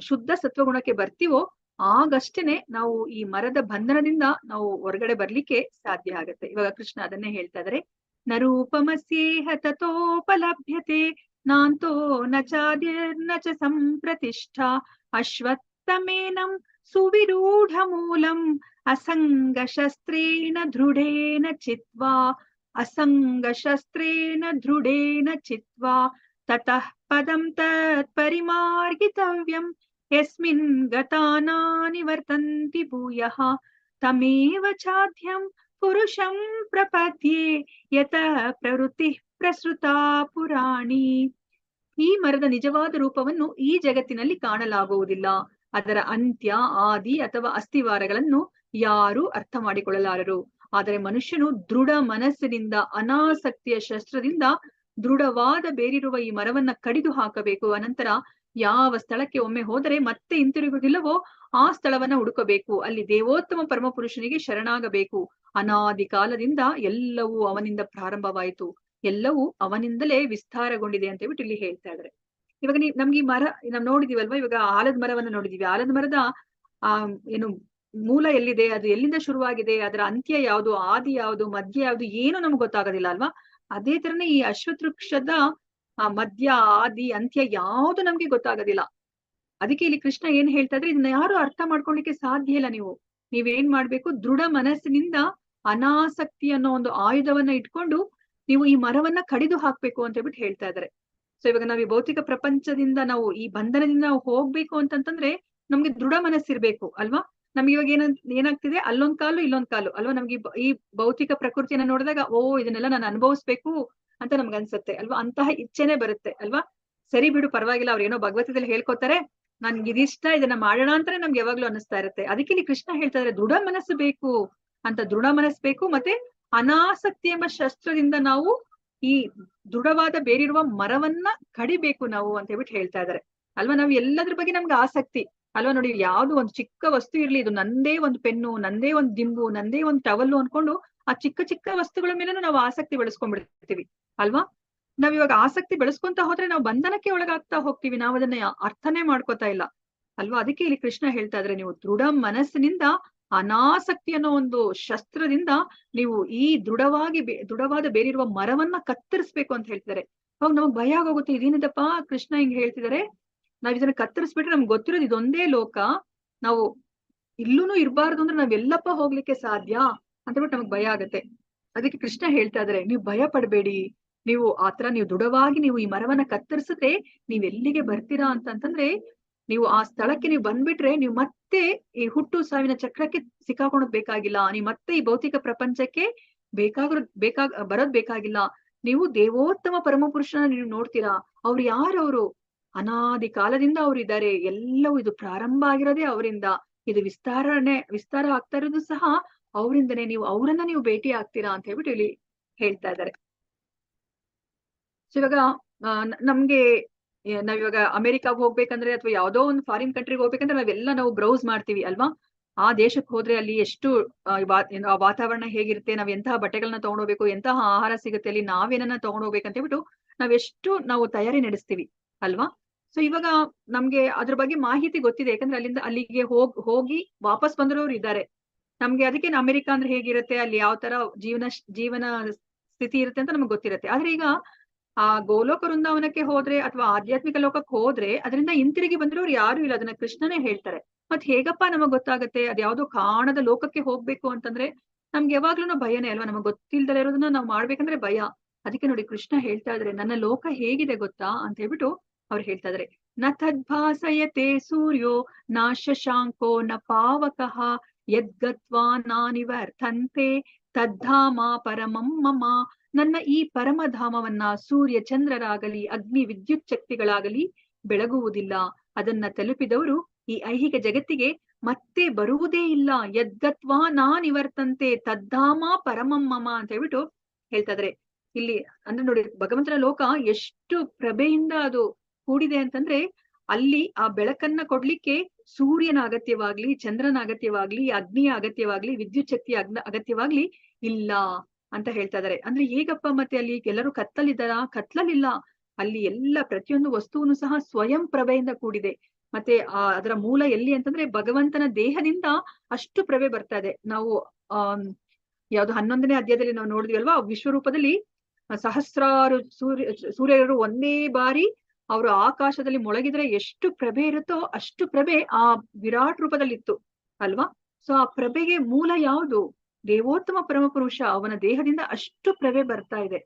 Speaker 1: ಶುದ್ಧ ಸತ್ವಗುಣಕ್ಕೆ ಬರ್ತೀವೋ ಆಗಷ್ಟೇನೆ ನಾವು ಈ ಮರದ ಬಂಧನದಿಂದ ನಾವು ಹೊರಗಡೆ ಬರ್ಲಿಕ್ಕೆ ಸಾಧ್ಯ ಆಗತ್ತೆ. ಇವಾಗ ಕೃಷ್ಣ ಅದನ್ನೇ ಹೇಳ್ತಾ ಇದಾರೆ. ನರೂಪಮಸ್ಯೇಹ ತತೋಪಲಭ್ಯತೆ ನಾಂತೋ ನ ಚಾದಿರ್ನ ಚ ಸಂಪ್ರತಿಷ್ಠಾ ಅಶ್ವತ್ಥಮೇನಂ ಸುವಿರೂಢ ಮೂಲಂ ಅಸಂಗ ಶಸ್ತ್ರೇಣ ದೃಢೇನ ಚಿತ್ವಾ ತತಃ ಪದಂ ತತ್ ಪರಿಮಾರ್ಗಿತವ್ಯಂ ಯಸ್ಮಿನ್ ಗತಾನಾ ನಿವರ್ತಂತಿ ಭೂಯಃ ತಮೇವ ಚಾಧ್ಯಂ ಪುರುಷಂ ಪ್ರಪದ್ಯೆ ಯತಃ ಪ್ರವೃತ್ತಿ ಪ್ರಸೃತಾ ಪುರಾಣಿ. ಈ ಮರದ ನಿಜವಾದ ರೂಪವನ್ನು ಈ ಜಗತ್ತಿನಲ್ಲಿ ಕಾಣಲಾಗುವುದಿಲ್ಲ. ಅದರ ಅಂತ್ಯ, ಆದಿ ಅಥವಾ ಅಸ್ಥಿವಾರಗಳನ್ನು ಯಾರೂ ಅರ್ಥ ಮಾಡಿಕೊಳ್ಳಲಾರರು. ಆದರೆ ಮನುಷ್ಯನು ದೃಢ ಮನಸ್ಸಿನಿಂದ ಅನಾಸಕ್ತಿಯ ಶಸ್ತ್ರದಿಂದ ದೃಢವಾದ ಬೇರಿರುವ ಈ ಮರವನ್ನ ಕಡಿದು ಹಾಕಬೇಕು. ಅನಂತರ ಯಾವ ಸ್ಥಳಕ್ಕೆ ಒಮ್ಮೆ ಹೋದರೆ ಮತ್ತೆ ಹಿಂತಿರುಗುವುದಿಲ್ಲವೋ ಆ ಸ್ಥಳವನ್ನ ಹುಡುಕಬೇಕು. ಅಲ್ಲಿ ದೇವೋತ್ತಮ ಪರಮಪುರುಷನಿಗೆ ಶರಣಾಗಬೇಕು. ಅನಾದಿ ಕಾಲದಿಂದ ಎಲ್ಲವೂ ಅವನಿಂದ ಪ್ರಾರಂಭವಾಯಿತು, ಎಲ್ಲವೂ ಅವನಿಂದಲೇ ವಿಸ್ತಾರಗೊಂಡಿದೆ ಅಂತ ಹೇಳ್ಬಿಟ್ಟು ಇಲ್ಲಿ ಹೇಳ್ತಾ ಇದ್ದಾರೆ. ಇವಾಗ ನಮ್ಗೆ ಈ ಮರ ನಾವ್ ನೋಡಿದೀವಲ್ವಾ. ಇವಾಗ ಆಲದ ಮರವನ್ನ ನೋಡಿದೀವಿ. ಆಲದ ಮರದ ಏನು ಮೂಲ ಎಲ್ಲಿದೆ, ಅದು ಎಲ್ಲಿಂದ ಶುರುವಾಗಿದೆ, ಅದರ ಅಂತ್ಯ ಯಾವುದು, ಆದಿ ಯಾವುದು, ಮಧ್ಯ ಯಾವುದು, ಏನು ನಮ್ಗೆ ಗೊತ್ತಾಗೋದಿಲ್ಲ ಅಲ್ವಾ. ಅದೇ ತರನೇ ಈ ಅಶ್ವತ್ಥ ವೃಕ್ಷದ ಮಧ್ಯ, ಆದಿ, ಅಂತ್ಯ ಯಾವುದು ನಮ್ಗೆ ಗೊತ್ತಾಗೋದಿಲ್ಲ. ಅದಕ್ಕೆ ಇಲ್ಲಿ ಕೃಷ್ಣ ಏನ್ ಹೇಳ್ತಾ ಇದ್ರೆ, ಇದನ್ನ ಯಾರು ಅರ್ಥ ಮಾಡ್ಕೊಳ್ಲಿಕ್ಕೆ ಸಾಧ್ಯ ಇಲ್ಲ. ನೀವೇನ್ ಮಾಡ್ಬೇಕು, ದೃಢ ಮನಸ್ಸಿನಿಂದ ಅನಾಸಕ್ತಿ ಅನ್ನೋ ಒಂದು ಆಯುಧವನ್ನ ಇಟ್ಕೊಂಡು ನೀವು ಈ ಮರವನ್ನ ಕಡಿದು ಹಾಕ್ಬೇಕು ಅಂತ ಹೇಳ್ಬಿಟ್ಟು ಹೇಳ್ತಾ ಇದ್ದಾರೆ. ಸೊ ಇವಾಗ ನಾವು ಈ ಭೌತಿಕ ಪ್ರಪಂಚದಿಂದ ನಾವು ಈ ಬಂಧನದಿಂದ ನಾವು ಹೋಗ್ಬೇಕು ಅಂತಂತಂದ್ರೆ ನಮ್ಗೆ ದೃಢ ಮನಸ್ಸಿರ್ಬೇಕು ಅಲ್ವಾ. ನಮ್ಗೆ ಇವಾಗ ಏನಾಗ್ತಿದೆ, ಅಲ್ಲೊಂದ್ ಕಾಲು ಇಲ್ಲೊಂದ್ ಕಾಲು ಅಲ್ವಾ. ನಮ್ಗೆ ಈ ಭೌತಿಕ ಪ್ರಕೃತಿಯನ್ನ ನೋಡಿದಾಗ ಇದನ್ನೆಲ್ಲ ನಾನು ಅನುಭವಿಸ್ಬೇಕು ಅಂತ ನಮ್ಗೆ ಅನ್ಸುತ್ತೆ ಅಲ್ವಾ. ಅಂತಹ ಇಚ್ಛೆನೆ ಬರುತ್ತೆ ಅಲ್ವಾ. ಸರಿ ಬಿಡು, ಪರವಾಗಿಲ್ಲ, ಅವ್ರೇನೋ ಭಗವದ್ಗೀತೆಯಲ್ಲಿ ಹೇಳ್ಕೊತಾರೆ, ನನ್ಗೆ ಇದಿಷ್ಟ, ಇದನ್ನ ಮಾಡೋಣ ಅಂತಾನೆ ನಮ್ಗೆ ಯಾವಾಗ್ಲೂ ಅನಿಸ್ತಾ ಇರುತ್ತೆ. ಅದಕ್ಕೆ ಇಲ್ಲಿ ಕೃಷ್ಣ ಹೇಳ್ತಾ ಇದ್ರೆ ದೃಢ ಮನಸ್ಸು ಬೇಕು ಅಂತ, ದೃಢ ಮನಸ್ಸು ಬೇಕು. ಮತ್ತೆ ಅನಾಸಕ್ತಿ ಎಂಬ ಶಸ್ತ್ರದಿಂದ ನಾವು ಈ ದೃಢವಾದ ಬೇರಿರುವ ಮರವನ್ನ ಕಡಿಬೇಕು ನಾವು ಅಂತ ಹೇಳ್ಬಿಟ್ಟು ಹೇಳ್ತಾ ಇದ್ದಾರೆ ಅಲ್ವಾ. ನಾವು ಎಲ್ಲದ್ರ ಬಗ್ಗೆ ನಮ್ಗೆ ಆಸಕ್ತಿ ಅಲ್ವಾ. ನೋಡಿ, ಯಾವ್ದು ಒಂದು ಚಿಕ್ಕ ವಸ್ತು ಇರ್ಲಿ, ಇದು ನಂದೇ ಒಂದು ಪೆನ್ನು, ನಂದೇ ಒಂದು ದಿಂಬು, ನಂದೇ ಒಂದು ಟವಲ್ಲು ಅನ್ಕೊಂಡು ಆ ಚಿಕ್ಕ ಚಿಕ್ಕ ವಸ್ತುಗಳ ಮೇಲೂ ನಾವು ಆಸಕ್ತಿ ಬೆಳೆಸ್ಕೊಂಡ್ಬಿಡ್ತೀವಿ ಅಲ್ವಾ. ನಾವ್ ಇವಾಗ ಆಸಕ್ತಿ ಬೆಳೆಸ್ಕೊಂತ ಹೋದ್ರೆ ನಾವು ಬಂಧನಕ್ಕೆ ಒಳಗಾಗ್ತಾ ಹೋಗ್ತೀವಿ, ನಾವು ಅದನ್ನ ಅರ್ಥನೇ ಮಾಡ್ಕೋತಾ ಇಲ್ಲ ಅಲ್ವಾ. ಅದಕ್ಕೆ ಇಲ್ಲಿ ಕೃಷ್ಣ ಹೇಳ್ತಾ ಇದ್ರೆ, ನೀವು ದೃಢ ಮನಸ್ಸಿನಿಂದ ಅನಾಸಕ್ತಿ ಅನ್ನೋ ಒಂದು ಶಸ್ತ್ರದಿಂದ ನೀವು ಈ ದೃಢವಾದ ಬೇರಿರುವ ಮರವನ್ನ ಕತ್ತರಿಸ್ಬೇಕು ಅಂತ ಹೇಳ್ತಿದ್ದಾರೆ. ಅವಾಗ ನಮಗ್ ಭಯ ಆಗೋಗುತ್ತೆ, ಇದೇನಿದಪ್ಪ ಕೃಷ್ಣ ಹಿಂಗ್ ಹೇಳ್ತಿದ್ದಾರೆ, ನಾವ್ ಇದನ್ನ ಕತ್ತರಿಸ್ಬಿಟ್ರೆ ನಮ್ಗೆ ಗೊತ್ತಿರೋದು ಇದೊಂದೇ ಲೋಕ, ನಾವು ಇಲ್ಲೂನು ಇರ್ಬಾರ್ದು ಅಂದ್ರೆ ನಾವೆಲ್ಲಪ್ಪ ಹೋಗ್ಲಿಕ್ಕೆ ಸಾಧ್ಯ ಅಂತ ಬಿಟ್ಟು ನಮಗ್ ಭಯ ಆಗತ್ತೆ. ಅದಕ್ಕೆ ಕೃಷ್ಣ ಹೇಳ್ತಾ ಇದಾರೆ, ನೀವು ಭಯ ಪಡ್ಬೇಡಿ, ನೀವು ಆತರ ನೀವು ದೃಢವಾಗಿ ನೀವು ಈ ಮರವನ್ನ ಕತ್ತರಿಸಿದ್ರೆ ನೀವ್ ಎಲ್ಲಿಗೆ ಬರ್ತೀರಾ ಅಂತಂದ್ರೆ, ನೀವು ಆ ಸ್ಥಳಕ್ಕೆ ನೀವು ಬಂದ್ಬಿಟ್ರೆ ನೀವು ಮತ್ತೆ ಈ ಹುಟ್ಟು ಸಾವಿನ ಚಕ್ರಕ್ಕೆ ಸಿಕ್ಕಾಕೊಳೋದ್ ಬೇಕಾಗಿಲ್ಲ, ನೀವು ಮತ್ತೆ ಈ ಭೌತಿಕ ಪ್ರಪಂಚಕ್ಕೆ ಬರೋದ್ ಬೇಕಾಗಿಲ್ಲ. ನೀವು ದೇವೋತ್ತಮ ಪರಮಪುರುಷನ ನೀವು ನೋಡ್ತೀರಾ. ಅವ್ರು ಯಾರವರು, ಅನಾದಿ ಕಾಲದಿಂದ ಅವ್ರು ಇದ್ದಾರೆ, ಎಲ್ಲವೂ ಇದು ಪ್ರಾರಂಭ ಆಗಿರೋದೇ ಅವರಿಂದ, ಇದು ವಿಸ್ತಾರ ಆಗ್ತಾ ಇರೋದು ಸಹ ಅವರಿಂದನೇ, ನೀವು ಅವರನ್ನ ನೀವು ಭೇಟಿ ಆಗ್ತೀರಾ ಅಂತ ಹೇಳ್ಬಿಟ್ಟು ಇಲ್ಲಿ ಹೇಳ್ತಾ ಇದ್ದಾರೆ. ಸೊ ಇವಾಗ ನಮ್ಗೆ ನಾವಿವಾಗ ಅಮೆರಿಕಾಗ್ ಹೋಗ್ಬೇಕಂದ್ರೆ ಅಥವಾ ಯಾವ್ದೋ ಒಂದು ಫಾರಿನ್ ಕಂಟ್ರಿಗೆ ಹೋಗ್ಬೇಕಂದ್ರೆ ನಾವು ಬ್ರೌಸ್ ಮಾಡ್ತೀವಿ ಅಲ್ವಾ. ಆ ದೇಶಕ್ಕೆ ಹೋದ್ರೆ ಅಲ್ಲಿ ಎಷ್ಟು ವಾತಾವರಣ ಹೇಗಿರುತ್ತೆ, ನಾವ್ ಎಂತಹ ಬಟ್ಟೆಗಳನ್ನ ತಗೊಂಡೋಗ್ಬೇಕು, ಎಂತಹ ಆಹಾರ ಸಿಗುತ್ತೆ, ಅಲ್ಲಿ ನಾವೇನನ್ನ ತಗೊಂಡೋಗ್ಬೇಕಂತ ಹೇಳ್ಬಿಟ್ಟು ನಾವು ತಯಾರಿ ನಡೆಸ್ತೀವಿ ಅಲ್ವಾ. ಸೊ ಇವಾಗ ನಮ್ಗೆ ಅದ್ರ ಬಗ್ಗೆ ಮಾಹಿತಿ ಗೊತ್ತಿದೆ, ಯಾಕಂದ್ರೆ ಅಲ್ಲಿಗೆ ಹೋಗಿ ವಾಪಸ್ ಬಂದಿರೋರು ಇದ್ದಾರೆ ನಮ್ಗೆ. ಅದಕ್ಕೆ ಅಮೆರಿಕ ಅಂದ್ರೆ ಹೇಗಿರುತ್ತೆ, ಅಲ್ಲಿ ಯಾವ ತರ ಜೀವನ ಸ್ಥಿತಿ ಇರುತ್ತೆ ಅಂತ ನಮ್ಗೆ ಗೊತ್ತಿರುತ್ತೆ. ಆದ್ರೆ ಈಗ ಆ ಗೋಲೋಕ ವೃಂದಾವನಕ್ಕೆ ಹೋದ್ರೆ ಅಥವಾ ಆಧ್ಯಾತ್ಮಿಕ ಲೋಕಕ್ಕೆ ಹೋದ್ರೆ ಅದರಿಂದ ಹಿಂತಿರುಗಿ ಬಂದಿರೋರು ಯಾರು ಇಲ್ಲ, ಅದನ್ನ ಕೃಷ್ಣನೇ ಹೇಳ್ತಾರೆ. ಮತ್ ಹೇಗಪ್ಪ ನಮಗ್ ಗೊತ್ತಾಗತ್ತೆ ಅದ್ ಯಾವ್ದೋ ಕಾಣದ ಲೋಕಕ್ಕೆ ಹೋಗ್ಬೇಕು ಅಂತಂದ್ರೆ ನಮ್ಗೆ ಯಾವಾಗ್ಲೂ ಭಯನೇ ಅಲ್ವಾ. ನಮಗ್ ಗೊತ್ತಿಲ್ದಲೇ ಇರೋದನ್ನ ನಾವ್ ಮಾಡ್ಬೇಕಂದ್ರೆ ಭಯ. ಅದಕ್ಕೆ ನೋಡಿ ಕೃಷ್ಣ ಹೇಳ್ತಾ ಇದ್ರೆ, ನನ್ನ ಲೋಕ ಹೇಗಿದೆ ಗೊತ್ತಾ ಅಂತ ಹೇಳ್ಬಿಟ್ಟು ಅವ್ರು ಹೇಳ್ತಾ ಇದ್ರೆ, ನ ತದ್ಭಾಸಯತೆ ಸೂರ್ಯೋ ನ ಶಶಾಂಕೋ ನ ಪಾವಕಃ ಯದ್ಗತ್ವಾ ನಾನಿವರ್ತಂತೆ ತದ್ಧಾಮ ಪರಮಂ ಮಮ. ನನ್ನ ಈ ಪರಮಧಾಮವನ್ನ ಸೂರ್ಯ ಚಂದ್ರರಾಗಲಿ ಅಗ್ನಿ ವಿದ್ಯುತ್ ಶಕ್ತಿಗಳಾಗಲಿ ಬೆಳಗುವುದಿಲ್ಲ. ಅದನ್ನ ತಲುಪಿದವರು ಈ ಐಹಿಕ ಜಗತ್ತಿಗೆ ಮತ್ತೆ ಬರುವುದೇ ಇಲ್ಲ. ಯದ್ಗತ್ವಾ ನಾನಿವರ್ತಂತೆ ತದ್ಧಾಮ ಪರಮಂ ಮಮ ಅಂತ ಹೇಳ್ಬಿಟ್ಟು ಹೇಳ್ತಾ ಇದ್ರೆ. ಇಲ್ಲಿ ಅಂದ್ರೆ ನೋಡಿ, ಭಗವಂತನ ಲೋಕ ಎಷ್ಟು ಪ್ರಭೆಯಿಂದ ಅದು ಕೂಡಿದೆ ಅಂತಂದ್ರೆ, ಅಲ್ಲಿ ಆ ಬೆಳಕನ್ನ ಕೊಡ್ಲಿಕ್ಕೆ ಸೂರ್ಯನ ಅಗತ್ಯವಾಗ್ಲಿ, ಚಂದ್ರನ ಅಗತ್ಯವಾಗ್ಲಿ, ಅಗ್ನಿಯ ಅಗತ್ಯವಾಗ್ಲಿ, ವಿದ್ಯುತ್ ಶಕ್ತಿಯ ಅಗತ್ಯವಾಗ್ಲಿ ಇಲ್ಲ ಅಂತ ಹೇಳ್ತಾ ಇದಾರೆ. ಅಂದ್ರೆ ಹೇಗಪ್ಪ, ಮತ್ತೆ ಅಲ್ಲಿ ಎಲ್ಲರೂ ಕತ್ಲಲ್ಲಿಲ್ಲ, ಅಲ್ಲಿ ಎಲ್ಲ ಪ್ರತಿಯೊಂದು ವಸ್ತುವನ್ನು ಸಹ ಸ್ವಯಂ ಪ್ರಭೆಯಿಂದ ಕೂಡಿದೆ. ಮತ್ತೆ ಅದರ ಮೂಲ ಎಲ್ಲಿ ಅಂತಂದ್ರೆ ಭಗವಂತನ ದೇಹದಿಂದ ಅಷ್ಟು ಪ್ರಭೆ ಬರ್ತಾ ಇದೆ. ನಾವು ಯಾವ್ದು 11ನೇ ಅಧ್ಯಾಯದಲ್ಲಿ ನಾವು ನೋಡಿದ್ವಿ ವಿಶ್ವರೂಪದಲ್ಲಿ ಸಹಸ್ರಾರು ಸೂರ್ಯರು ಒಂದೇ ಬಾರಿ ಅವರು ಆಕಾಶದಲ್ಲಿ ಮೊಳಗಿದ್ರೆ ಎಷ್ಟು ಪ್ರಭೆ ಇರುತ್ತೋ ಅಷ್ಟು ಪ್ರಭೆ ಆ ವಿರಾಟ್ ರೂಪದಲ್ಲಿತ್ತು ಅಲ್ವಾ. ಸೊ ಆ ಪ್ರಭೆಗೆ ಮೂಲ ಯಾವುದು? ದೇವೋತ್ತಮ ಪರಮಪುರುಷ, ಅವನ ದೇಹದಿಂದ ಅಷ್ಟು ಪ್ರಭೆ ಬರ್ತಾ ಇದೆ.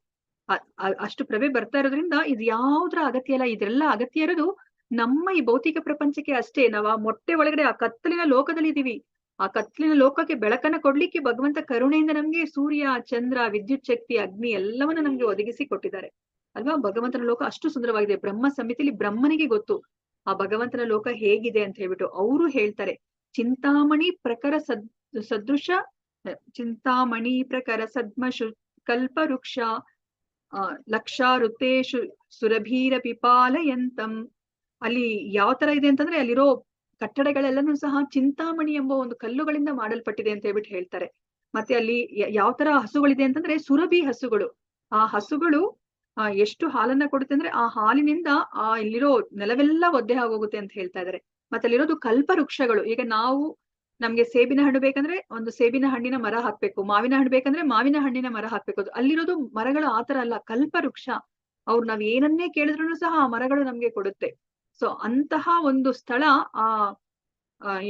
Speaker 1: ಅಷ್ಟು ಪ್ರಭೆ ಬರ್ತಾ ಇರೋದ್ರಿಂದ ಇದು ಯಾವುದ್ರ ಅಗತ್ಯ ಇಲ್ಲ. ಇದೆಲ್ಲ ಅಗತ್ಯ ಇರೋದು ನಮ್ಮ ಈ ಭೌತಿಕ ಪ್ರಪಂಚಕ್ಕೆ ಅಷ್ಟೇ. ನಾವು ಆ ಮೊಟ್ಟೆ ಒಳಗಡೆ ಆ ಕತ್ತಲಿನ ಲೋಕದಲ್ಲಿ ಇದೀವಿ. ಆ ಕತ್ತಲಿನ ಲೋಕಕ್ಕೆ ಬೆಳಕನ್ನ ಕೊಡ್ಲಿಕ್ಕೆ ಭಗವಂತ ಕರುಣೆಯಿಂದ ನಮ್ಗೆ ಸೂರ್ಯ, ಚಂದ್ರ, ವಿದ್ಯುತ್ ಶಕ್ತಿ, ಅಗ್ನಿ ಎಲ್ಲವನ್ನ ನಮ್ಗೆ ಒದಗಿಸಿ ಕೊಟ್ಟಿದ್ದಾರೆ ಅಲ್ವಾ. ಭಗವಂತನ ಲೋಕ ಅಷ್ಟು ಸುಂದರವಾಗಿದೆ. ಬ್ರಹ್ಮ ಸಮಿತಿಲಿ ಬ್ರಹ್ಮನಿಗೆ ಗೊತ್ತು ಆ ಭಗವಂತನ ಲೋಕ ಹೇಗಿದೆ ಅಂತ ಹೇಳ್ಬಿಟ್ಟು. ಅವರು ಹೇಳ್ತಾರೆ, ಚಿಂತಾಮಣಿ ಪ್ರಕರ ಸದೃಶ ಚಿಂತಾಮಣಿ ಪ್ರಕರ ಸದ್ಮಶು ಕಲ್ಪವೃಕ್ಷ ಲಕ್ಷಾರುತೇಶು ಸುರಭೀರ ಪಿಪಾಲಯಂತಂ. ಅಲ್ಲಿ ಯಾವ ತರ ಇದೆ ಅಂತಂದ್ರೆ, ಅಲ್ಲಿರೋ ಕಟ್ಟಡಗಳೆಲ್ಲನೂ ಸಹ ಚಿಂತಾಮಣಿ ಎಂಬ ಒಂದು ಕಲ್ಲುಗಳಿಂದ ಮಾಡಲ್ಪಟ್ಟಿದೆ ಅಂತ ಹೇಳ್ಬಿಟ್ಟು ಹೇಳ್ತಾರೆ. ಮತ್ತೆ ಅಲ್ಲಿ ಯಾವ ತರ ಹಸುಗಳಿದೆ ಅಂತಂದ್ರೆ ಸುರಭಿ ಹಸುಗಳು. ಆ ಹಸುಗಳು ಎಷ್ಟು ಹಾಲನ್ನ ಕೊಡುತ್ತೆ ಅಂದ್ರೆ ಆ ಹಾಲಿನಿಂದ ಇಲ್ಲಿರೋ ನೆಲವೆಲ್ಲ ಒದ್ದೆ ಆಗೋಗುತ್ತೆ ಅಂತ ಹೇಳ್ತಾ ಇದಾರೆ. ಮತ್ತೆ ಅಲ್ಲಿರೋದು ಕಲ್ಪ ವೃಕ್ಷಗಳು. ಈಗ ನಾವು ನಮ್ಗೆ ಸೇಬಿನ ಹಣ್ಣು ಬೇಕಂದ್ರೆ ಒಂದು ಸೇಬಿನ ಹಣ್ಣಿನ ಮರ ಹಾಕ್ಬೇಕು, ಮಾವಿನ ಹಣ್ಣು ಬೇಕಂದ್ರೆ ಮಾವಿನ ಹಣ್ಣಿನ ಮರ ಹಾಕ್ಬೇಕು. ಅಲ್ಲಿರೋದು ಮರಗಳು ಆತರ ಅಲ್ಲ, ಕಲ್ಪ ವೃಕ್ಷ. ಅವ್ರು ನಾವ್ ಏನನ್ನೇ ಕೇಳಿದ್ರು ಸಹ ಆ ಮರಗಳು ನಮ್ಗೆ ಕೊಡುತ್ತೆ. ಸೊ ಅಂತಹ ಒಂದು ಸ್ಥಳ ಆ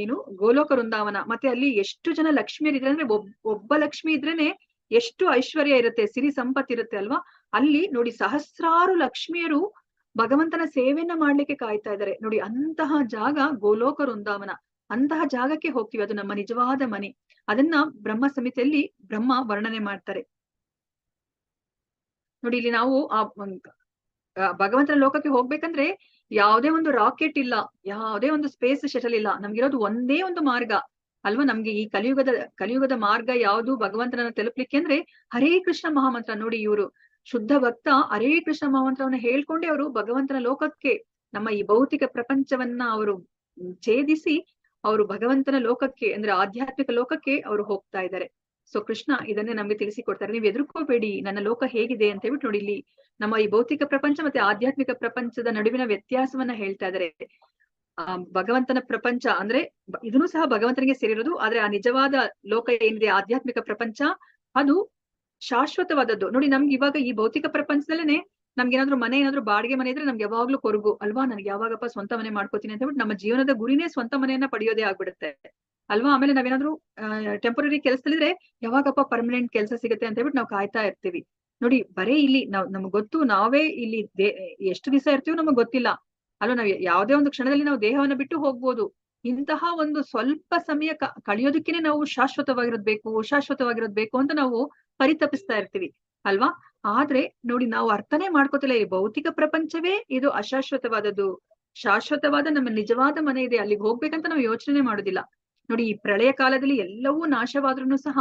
Speaker 1: ಏನು ಗೋಲೋಕ ವೃಂದಾವನ. ಮತ್ತೆ ಅಲ್ಲಿ ಎಷ್ಟು ಜನ ಲಕ್ಷ್ಮಿಯರಿದ್ರೆ ಅಂದ್ರೆ ಒಬ್ಬ ಲಕ್ಷ್ಮಿ ಇದ್ರೇನೆ ಎಷ್ಟು ಐಶ್ವರ್ಯ ಇರುತ್ತೆ, ಸಿರಿ ಸಂಪತ್ತಿರುತ್ತೆ ಅಲ್ವಾ. ಅಲ್ಲಿ ನೋಡಿ ಸಹಸ್ರಾರು ಲಕ್ಷ್ಮಿಯರು ಭಗವಂತನ ಸೇವೆಯನ್ನ ಮಾಡ್ಲಿಕ್ಕೆ ಕಾಯ್ತಾ ಇದ್ದಾರೆ ನೋಡಿ. ಅಂತಹ ಜಾಗ ಗೋಲೋಕ ವೃಂದಾವನ. ಅಂತಹ ಜಾಗಕ್ಕೆ ಹೋಗ್ತೀವಿ, ಅದು ನಮ್ಮ ನಿಜವಾದ ಮನೆ. ಅದನ್ನ ಬ್ರಹ್ಮ ಸಮಿತಿಯಲ್ಲಿ ಬ್ರಹ್ಮ ವರ್ಣನೆ ಮಾಡ್ತಾರೆ ನೋಡಿ. ಇಲ್ಲಿ ನಾವು ಭಗವಂತನ ಲೋಕಕ್ಕೆ ಹೋಗ್ಬೇಕಂದ್ರೆ ಯಾವುದೇ ಒಂದು ರಾಕೆಟ್ ಇಲ್ಲ, ಯಾವುದೇ ಒಂದು ಸ್ಪೇಸ್ ಶಟಲ್ ಇಲ್ಲ. ನಮ್ಗಿರೋದು ಒಂದೇ ಒಂದು ಮಾರ್ಗ ಅಲ್ವಾ. ನಮ್ಗೆ ಈ ಕಲಿಯುಗದ ಮಾರ್ಗ ಯಾವುದು ಭಗವಂತನನ್ನ ತಲುಪ್ಲಿಕ್ಕೆ ಅಂದ್ರೆ ಹರೇ ಕೃಷ್ಣ ಮಹಾಮಂತ್ರ. ನೋಡಿ ಇವರು ಶುದ್ಧ ಭಕ್ತ ಹರೇ ಕೃಷ್ಣ ಮಹಾಮಂತ್ರವನ್ನ ಹೇಳ್ಕೊಂಡೆ ಅವರು ಭಗವಂತನ ಲೋಕಕ್ಕೆ, ನಮ್ಮ ಈ ಭೌತಿಕ ಪ್ರಪಂಚವನ್ನ ಅವರು ಛೇದಿಸಿ ಅವರು ಭಗವಂತನ ಲೋಕಕ್ಕೆ ಅಂದ್ರೆ ಆಧ್ಯಾತ್ಮಿಕ ಲೋಕಕ್ಕೆ ಅವರು ಹೋಗ್ತಾ ಇದ್ದಾರೆ. ಸೊ ಕೃಷ್ಣ ಇದನ್ನೇ ನಮ್ಗೆ ತಿಳಿಸಿಕೊಡ್ತಾರೆ. ನೀವು ಎದುರ್ಕೋಬೇಡಿ, ನನ್ನ ಲೋಕ ಹೇಗಿದೆ ಅಂತ ಹೇಳ್ಬಿಟ್ಟು ನೋಡಿ. ಇಲ್ಲಿ ನಮ್ಮ ಈ ಭೌತಿಕ ಪ್ರಪಂಚ ಮತ್ತೆ ಆಧ್ಯಾತ್ಮಿಕ ಪ್ರಪಂಚದ ನಡುವಿನ ವ್ಯತ್ಯಾಸವನ್ನ ಹೇಳ್ತಾ ಇದ್ದಾರೆ. ಭಗವಂತನ ಪ್ರಪಂಚ ಅಂದ್ರೆ ಇದನ್ನು ಸಹ ಭಗವಂತನಿಗೆ ಸೇರಿರೋದು, ಆದ್ರೆ ಆ ನಿಜವಾದ ಲೋಕ ಏನಿದೆ ಆಧ್ಯಾತ್ಮಿಕ ಪ್ರಪಂಚ ಅದು ಶಾಶ್ವತವಾದದ್ದು. ನೋಡಿ ನಮ್ಗೆ ಇವಾಗ ಈ ಭೌತಿಕ ಪ್ರಪಂಚದಲ್ಲೇನೆ ನಮ್ಗೆ ಏನಾದ್ರು ಮನೆ ಏನಾದ್ರು ಬಾಡಿಗೆ ಮನೆ ಇದ್ರೆ ನಮ್ಗೆ ಯಾವಾಗ್ಲೂ ಕೊರಗು ಅಲ್ವಾ. ನನಗೆ ಯಾವಾಗಪ್ಪ ಸ್ವಂತ ಮನೆ ಮಾಡ್ಕೋತೀನಿ ಅಂತ ಹೇಳ್ಬಿಟ್ಟು ನಮ್ಮ ಜೀವನದ ಗುರಿನೇ ಸ್ವಂತ ಮನೆಯನ್ನ ಪಡೆಯೋದೇ ಆಗ್ಬಿಡುತ್ತೆ ಅಲ್ವಾ. ಆಮೇಲೆ ನಾವೇನಾದ್ರು ಟೆಂಪರರಿ ಕೆಲಸದಲ್ಲಿದ್ರೆ ಯಾವಾಗಪ್ಪ ಪರ್ಮನೆಂಟ್ ಕೆಲಸ ಸಿಗುತ್ತೆ ಅಂತ ಹೇಳ್ಬಿಟ್ಟು ನಾವು ಕಾಯ್ತಾ ಇರ್ತೀವಿ ನೋಡಿ. ಬರೇ ಇಲ್ಲಿ ನಮ್ಗೆ ಗೊತ್ತು ನಾವೇ ಇಲ್ಲಿ ಎಷ್ಟು ದಿವಸ ಇರ್ತೀವೋ ನಮಗ್ ಗೊತ್ತಿಲ್ಲ ಅಲ್ವಾ. ನಾವ್ ಯಾವ್ದೇ ಒಂದು ಕ್ಷಣದಲ್ಲಿ ನಾವು ದೇಹವನ್ನ ಬಿಟ್ಟು ಹೋಗ್ಬೋದು. ಇಂತಹ ಒಂದು ಸ್ವಲ್ಪ ಸಮಯ ಕಳಿಯೋದಕ್ಕೇನೆ ನಾವು ಶಾಶ್ವತವಾಗಿರೋದ್ ಬೇಕು ಅಂತ ನಾವು ಪರಿತಪಿಸ್ತಾ ಇರ್ತೀವಿ ಅಲ್ವಾ. ಆದ್ರೆ ನೋಡಿ ನಾವು ಅರ್ಥನೇ ಮಾಡ್ಕೋತಿಲ್ಲ, ಈ ಭೌತಿಕ ಪ್ರಪಂಚವೇ ಇದು ಅಶಾಶ್ವತವಾದದ್ದು. ಶಾಶ್ವತವಾದ ನಮ್ಮ ನಿಜವಾದ ಮನೆ ಇದೆ, ಅಲ್ಲಿಗೆ ಹೋಗ್ಬೇಕಂತ ನಾವು ಯೋಚನೆ ಮಾಡೋದಿಲ್ಲ ನೋಡಿ. ಈ ಪ್ರಳಯ ಕಾಲದಲ್ಲಿ ಎಲ್ಲವೂ ನಾಶವಾದ್ರೂ ಸಹ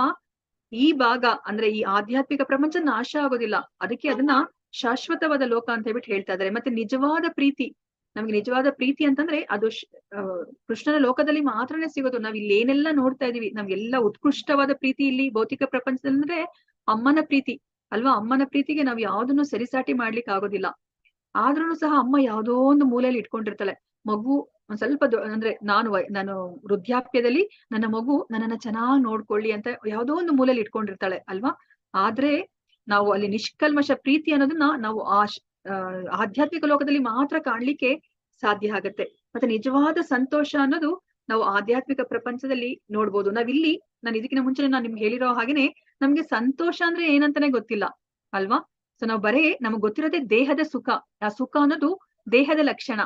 Speaker 1: ಈ ಭಾಗ ಅಂದ್ರೆ ಈ ಆಧ್ಯಾತ್ಮಿಕ ಪ್ರಪಂಚ ನಾಶ ಆಗೋದಿಲ್ಲ. ಅದಕ್ಕೆ ಅದನ್ನ ಶಾಶ್ವತವಾದ ಲೋಕ ಅಂತ ಹೇಳ್ಬಿಟ್ಟು ಹೇಳ್ತಾ ಇದ್ದಾರೆ. ಮತ್ತೆ ನಿಜವಾದ ಪ್ರೀತಿ, ನಮ್ಗೆ ನಿಜವಾದ ಪ್ರೀತಿ ಅಂತಂದ್ರೆ ಅದು ಕೃಷ್ಣನ ಲೋಕದಲ್ಲಿ ಮಾತ್ರನೇ ಸಿಗೋದು. ನಾವ್ ಇಲ್ಲಿ ಏನೆಲ್ಲ ನೋಡ್ತಾ ಇದೀವಿ, ನಮ್ಗೆಲ್ಲ ಉತ್ಕೃಷ್ಟವಾದ ಪ್ರೀತಿ ಇಲ್ಲಿ ಭೌತಿಕ ಪ್ರಪಂಚದಲ್ಲಿ ಅಂದ್ರೆ ಅಮ್ಮನ ಪ್ರೀತಿ ಅಲ್ವಾ. ಅಮ್ಮನ ಪ್ರೀತಿಗೆ ನಾವ್ ಯಾವ್ದನ್ನು ಸರಿಸಾಟಿ ಮಾಡ್ಲಿಕ್ಕೆ ಆಗೋದಿಲ್ಲ. ಆದ್ರೂ ಸಹ ಅಮ್ಮ ಯಾವ್ದೋ ಒಂದು ಮೂಲೆಯಲ್ಲಿ ಇಟ್ಕೊಂಡಿರ್ತಾಳೆ. ಮಗು ಒಂದ್ ಸ್ವಲ್ಪ ಅಂದ್ರೆ ನಾನು ವೃದ್ಧಾಪ್ಯದಲ್ಲಿ ನನ್ನ ಮಗು ನನ್ನನ್ನ ಚೆನ್ನಾಗ್ ನೋಡ್ಕೊಳ್ಳಿ ಅಂತ ಯಾವ್ದೋ ಒಂದು ಮೂಲೆಯಲ್ಲಿ ಇಟ್ಕೊಂಡಿರ್ತಾಳೆ ಅಲ್ವಾ. ಆದ್ರೆ ನಾವು ಅಲ್ಲಿ ನಿಷ್ಕಲ್ಮಶ ಪ್ರೀತಿ ಅನ್ನೋದನ್ನ ನಾವು ಆಧ್ಯಾತ್ಮಿಕ ಲೋಕದಲ್ಲಿ ಮಾತ್ರ ಕಾಣ್ಲಿಕ್ಕೆ ಸಾಧ್ಯ ಆಗತ್ತೆ. ಮತ್ತೆ ನಿಜವಾದ ಸಂತೋಷ ಅನ್ನೋದು ನಾವು ಆಧ್ಯಾತ್ಮಿಕ ಪ್ರಪಂಚದಲ್ಲಿ ನೋಡ್ಬೋದು. ನಾವಿಲ್ಲಿ ನಾನು ಇದಕ್ಕಿಂತ ಮುಂಚೆ ನಾನು ನಿಮ್ಗೆ ಹೇಳಿರೋ ಹಾಗೇನೆ ನಮ್ಗೆ ಸಂತೋಷ ಅಂದ್ರೆ ಏನಂತಾನೆ ಗೊತ್ತಿಲ್ಲ ಅಲ್ವಾ. ಸೊ ನಾವು ನಮಗ್ ಗೊತ್ತಿರೋದೇ ದೇಹದ ಸುಖ. ಆ ಸುಖ ಅನ್ನೋದು ದೇಹದ ಲಕ್ಷಣ,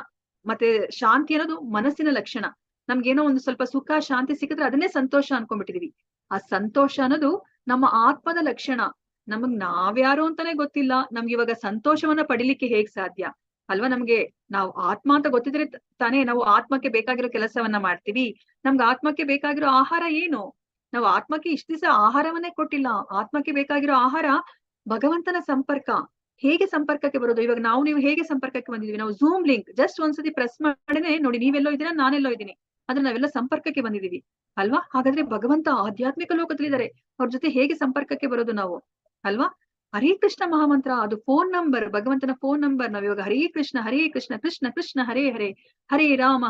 Speaker 1: ಮತ್ತೆ ಶಾಂತಿ ಅನ್ನೋದು ಮನಸ್ಸಿನ ಲಕ್ಷಣ. ನಮ್ಗೇನೋ ಒಂದು ಸ್ವಲ್ಪ ಸುಖ ಶಾಂತಿ ಸಿಕ್ಕಿದ್ರೆ ಅದನ್ನೇ ಸಂತೋಷ ಅನ್ಕೊಂಡ್ಬಿಟ್ಟಿದೀವಿ. ಆ ಸಂತೋಷ ಅನ್ನೋದು ನಮ್ಮ ಆತ್ಮದ ಲಕ್ಷಣ. ನಮಗ್ ನಾವ್ಯಾರು ಅಂತಾನೆ ಗೊತ್ತಿಲ್ಲ, ನಮ್ಗೆ ಇವಾಗ ಸಂತೋಷವನ್ನ ಪಡಿಲಿಕ್ಕೆ ಹೇಗ್ ಸಾಧ್ಯ ಅಲ್ವಾ. ನಮ್ಗೆ ನಾವು ಆತ್ಮ ಅಂತ ಗೊತ್ತಿದ್ರೆ ತಾನೇ ನಾವು ಆತ್ಮಕ್ಕೆ ಬೇಕಾಗಿರೋ ಕೆಲಸವನ್ನ ಮಾಡ್ತೀವಿ. ನಮ್ಗೆ ಆತ್ಮಕ್ಕೆ ಬೇಕಾಗಿರೋ ಆಹಾರ ಏನು, ನಾವು ಆತ್ಮಕ್ಕೆ ಇಷ್ಟ ದಿವಸ ಆಹಾರವನ್ನೇ ಕೊಟ್ಟಿಲ್ಲ. ಆತ್ಮಕ್ಕೆ ಬೇಕಾಗಿರೋ ಆಹಾರ ಭಗವಂತನ ಸಂಪರ್ಕ. ಹೇಗೆ ಸಂಪರ್ಕಕ್ಕೆ ಬರೋದು, ಇವಾಗ ನೀವು ಹೇಗೆ ಸಂಪರ್ಕಕ್ಕೆ ಬಂದಿದೀವಿ, ನಾವು ಝೂಮ್ ಲಿಂಕ್ ಜಸ್ಟ್ ಒಂದ್ಸತಿ ಪ್ರೆಸ್ ಮಾಡಿದ್ರೆ ನೋಡಿ ನೀವೆಲ್ಲೋ ಇದ್ದೀರಾ ನಾನೆಲ್ಲೋ ಇದ್ದೀನಿ, ಆದ್ರೆ ನಾವೆಲ್ಲ ಸಂಪರ್ಕಕ್ಕೆ ಬಂದಿದೀವಿ ಅಲ್ವಾ. ಹಾಗಾದ್ರೆ ಭಗವಂತ ಆಧ್ಯಾತ್ಮಿಕ ಲೋಕದಲ್ಲಿದ್ದಾರೆ, ಅವ್ರ ಜೊತೆ ಹೇಗೆ ಸಂಪರ್ಕಕ್ಕೆ ಬರೋದು ನಾವು ಅಲ್ವಾ. ಹರೇ ಕೃಷ್ಣ ಮಹಾಮಂತ್ರ ಅದು ಫೋನ್ ನಂಬರ್, ಭಗವಂತನ ಫೋನ್ ನಂಬರ್. ನಾವ್ ಇವಾಗ ಹರೇ ಕೃಷ್ಣ ಕೃಷ್ಣ ಕೃಷ್ಣ ಹರೇ ಹರೇ, ಹರೇ ರಾಮ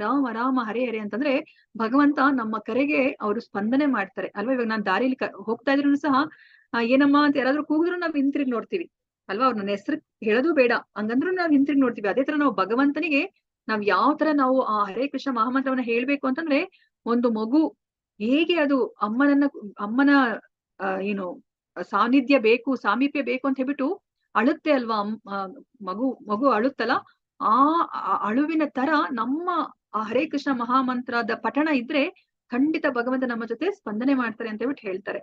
Speaker 1: ರಾಮ ರಾಮ ಹರೇ ಹರೇ ಅಂತಂದ್ರೆ ಭಗವಂತ ನಮ್ಮ ಕರೆಗೆ ಅವರು ಸ್ಪಂದನೆ ಮಾಡ್ತಾರೆ ಅಲ್ವಾ. ಇವಾಗ ನಾನ್ ದಾರಿಲಿ ಹೋಗ್ತಾ ಇದ್ರು ಸಹ ಏನಮ್ಮ ಅಂತ ಯಾರಾದ್ರೂ ಕೂಗಿದ್ರು ನಾವ್ ಹಿಂತಿರುಗಿ ನೋಡ್ತೀವಿ ಅಲ್ವಾ. ಅವ್ರ ನನ್ನ ಹೆಸರು ಹೇಳೋದು ಬೇಡ ಹಂಗಂದ್ರು ನಾವ್ ಹಿಂತಿರುಗಿ ನೋಡ್ತೀವಿ. ಅದೇ ತರ ನಾವು ಭಗವಂತನಿಗೆ ನಾವ್ ಯಾವ ತರ ನಾವು ಆ ಹರೇ ಕೃಷ್ಣ ಮಹಾಮಂತ್ರವನ್ನ ಹೇಳ್ಬೇಕು ಅಂತಂದ್ರೆ, ಒಂದು ಮಗು ಹೇಗೆ ಅದು ಅಮ್ಮನ ಏನು ಸಾನ್ನಿಧ್ಯ ಬೇಕು, ಸಾಮೀಪ್ಯ ಬೇಕು ಅಂತ ಹೇಳ್ಬಿಟ್ಟು ಅಳುತ್ತೆ ಅಲ್ವಾ. ಮಗು ಅಳುತ್ತಲ್ಲ, ಆ ಅಳುವಿನ ತರ ನಮ್ಮ ಆ ಹರೇ ಕೃಷ್ಣ ಮಹಾಮಂತ್ರದ ಪಠಣ ಇದ್ರೆ ಖಂಡಿತ ಭಗವಂತ ನಮ್ಮ ಜೊತೆ ಸ್ಪಂದನೆ ಮಾಡ್ತಾರೆ ಅಂತ ಹೇಳ್ಬಿಟ್ಟು ಹೇಳ್ತಾರೆ.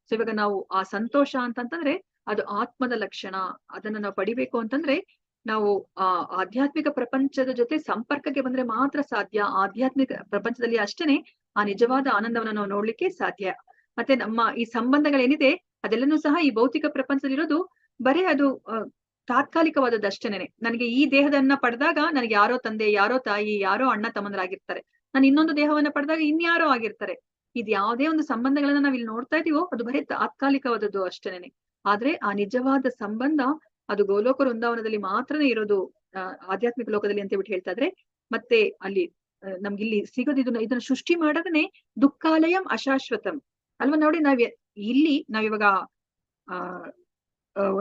Speaker 1: ಸೊ ಇವಾಗ ನಾವು ಆ ಸಂತೋಷ ಅಂತಂತಂದ್ರೆ ಅದು ಆತ್ಮದ ಲಕ್ಷಣ. ಅದನ್ನ ನಾವು ಪಡಿಬೇಕು ಅಂತಂದ್ರೆ ನಾವು ಆ ಆಧ್ಯಾತ್ಮಿಕ ಪ್ರಪಂಚದ ಜೊತೆ ಸಂಪರ್ಕಕ್ಕೆ ಬಂದ್ರೆ ಮಾತ್ರ ಸಾಧ್ಯ. ಆಧ್ಯಾತ್ಮಿಕ ಪ್ರಪಂಚದಲ್ಲಿ ಅಷ್ಟೇನೆ ಆ ನಿಜವಾದ ಆನಂದವನ್ನ ನಾವು ನೋಡ್ಲಿಕ್ಕೆ ಸಾಧ್ಯ. ಮತ್ತೆ ನಮ್ಮ ಈ ಸಂಬಂಧಗಳೇನಿದೆ ಅದೆಲ್ಲನೂ ಸಹ ಈ ಭೌತಿಕ ಪ್ರಪಂಚದಲ್ಲಿರೋದು ಬರೀ ಅದು ತಾತ್ಕಾಲಿಕವಾದದ್ದು ಅಷ್ಟೇನೆ. ನನಗೆ ಈ ದೇಹದನ್ನ ಪಡೆದಾಗ ನನಗೆ ಯಾರೋ ತಂದೆ, ಯಾರೋ ತಾಯಿ, ಯಾರೋ ಅಣ್ಣ ತಮ್ಮಂದರಾಗಿರ್ತಾರೆ. ನಾನು ಇನ್ನೊಂದು ದೇಹವನ್ನ ಪಡೆದಾಗ ಇನ್ಯಾರೋ ಆಗಿರ್ತಾರೆ. ಇದು ಯಾವುದೇ ಒಂದು ಸಂಬಂಧಗಳನ್ನ ನಾವ್ ಇಲ್ಲಿ ನೋಡ್ತಾ ಇದೀವೋ ಅದು ಬರೀ ತಾತ್ಕಾಲಿಕವಾದದ್ದು ಅಷ್ಟೇನೆ. ಆದ್ರೆ ಆ ನಿಜವಾದ ಸಂಬಂಧ ಅದು ಗೋಲೋಕ ವೃಂದಾವನದಲ್ಲಿ ಮಾತ್ರನೇ ಇರೋದು, ಆಧ್ಯಾತ್ಮಿಕ ಲೋಕದಲ್ಲಿ ಅಂತ ಹೇಳ್ಬಿಟ್ಟು ಹೇಳ್ತಾ ಇದ್ರೆ. ಮತ್ತೆ ಅಲ್ಲಿ ನಮ್ಗೆ ಇಲ್ಲಿ ಸಿಗೋದು ಇದನ್ನ ಸೃಷ್ಟಿ ಮಾಡೋದನ್ನೇ ದುಃಖಾಲಯಂ ಅಶಾಶ್ವತಂ ಅಲ್ವಾ. ನೋಡಿ ಇಲ್ಲಿ ನಾವಿವಾಗ ಆ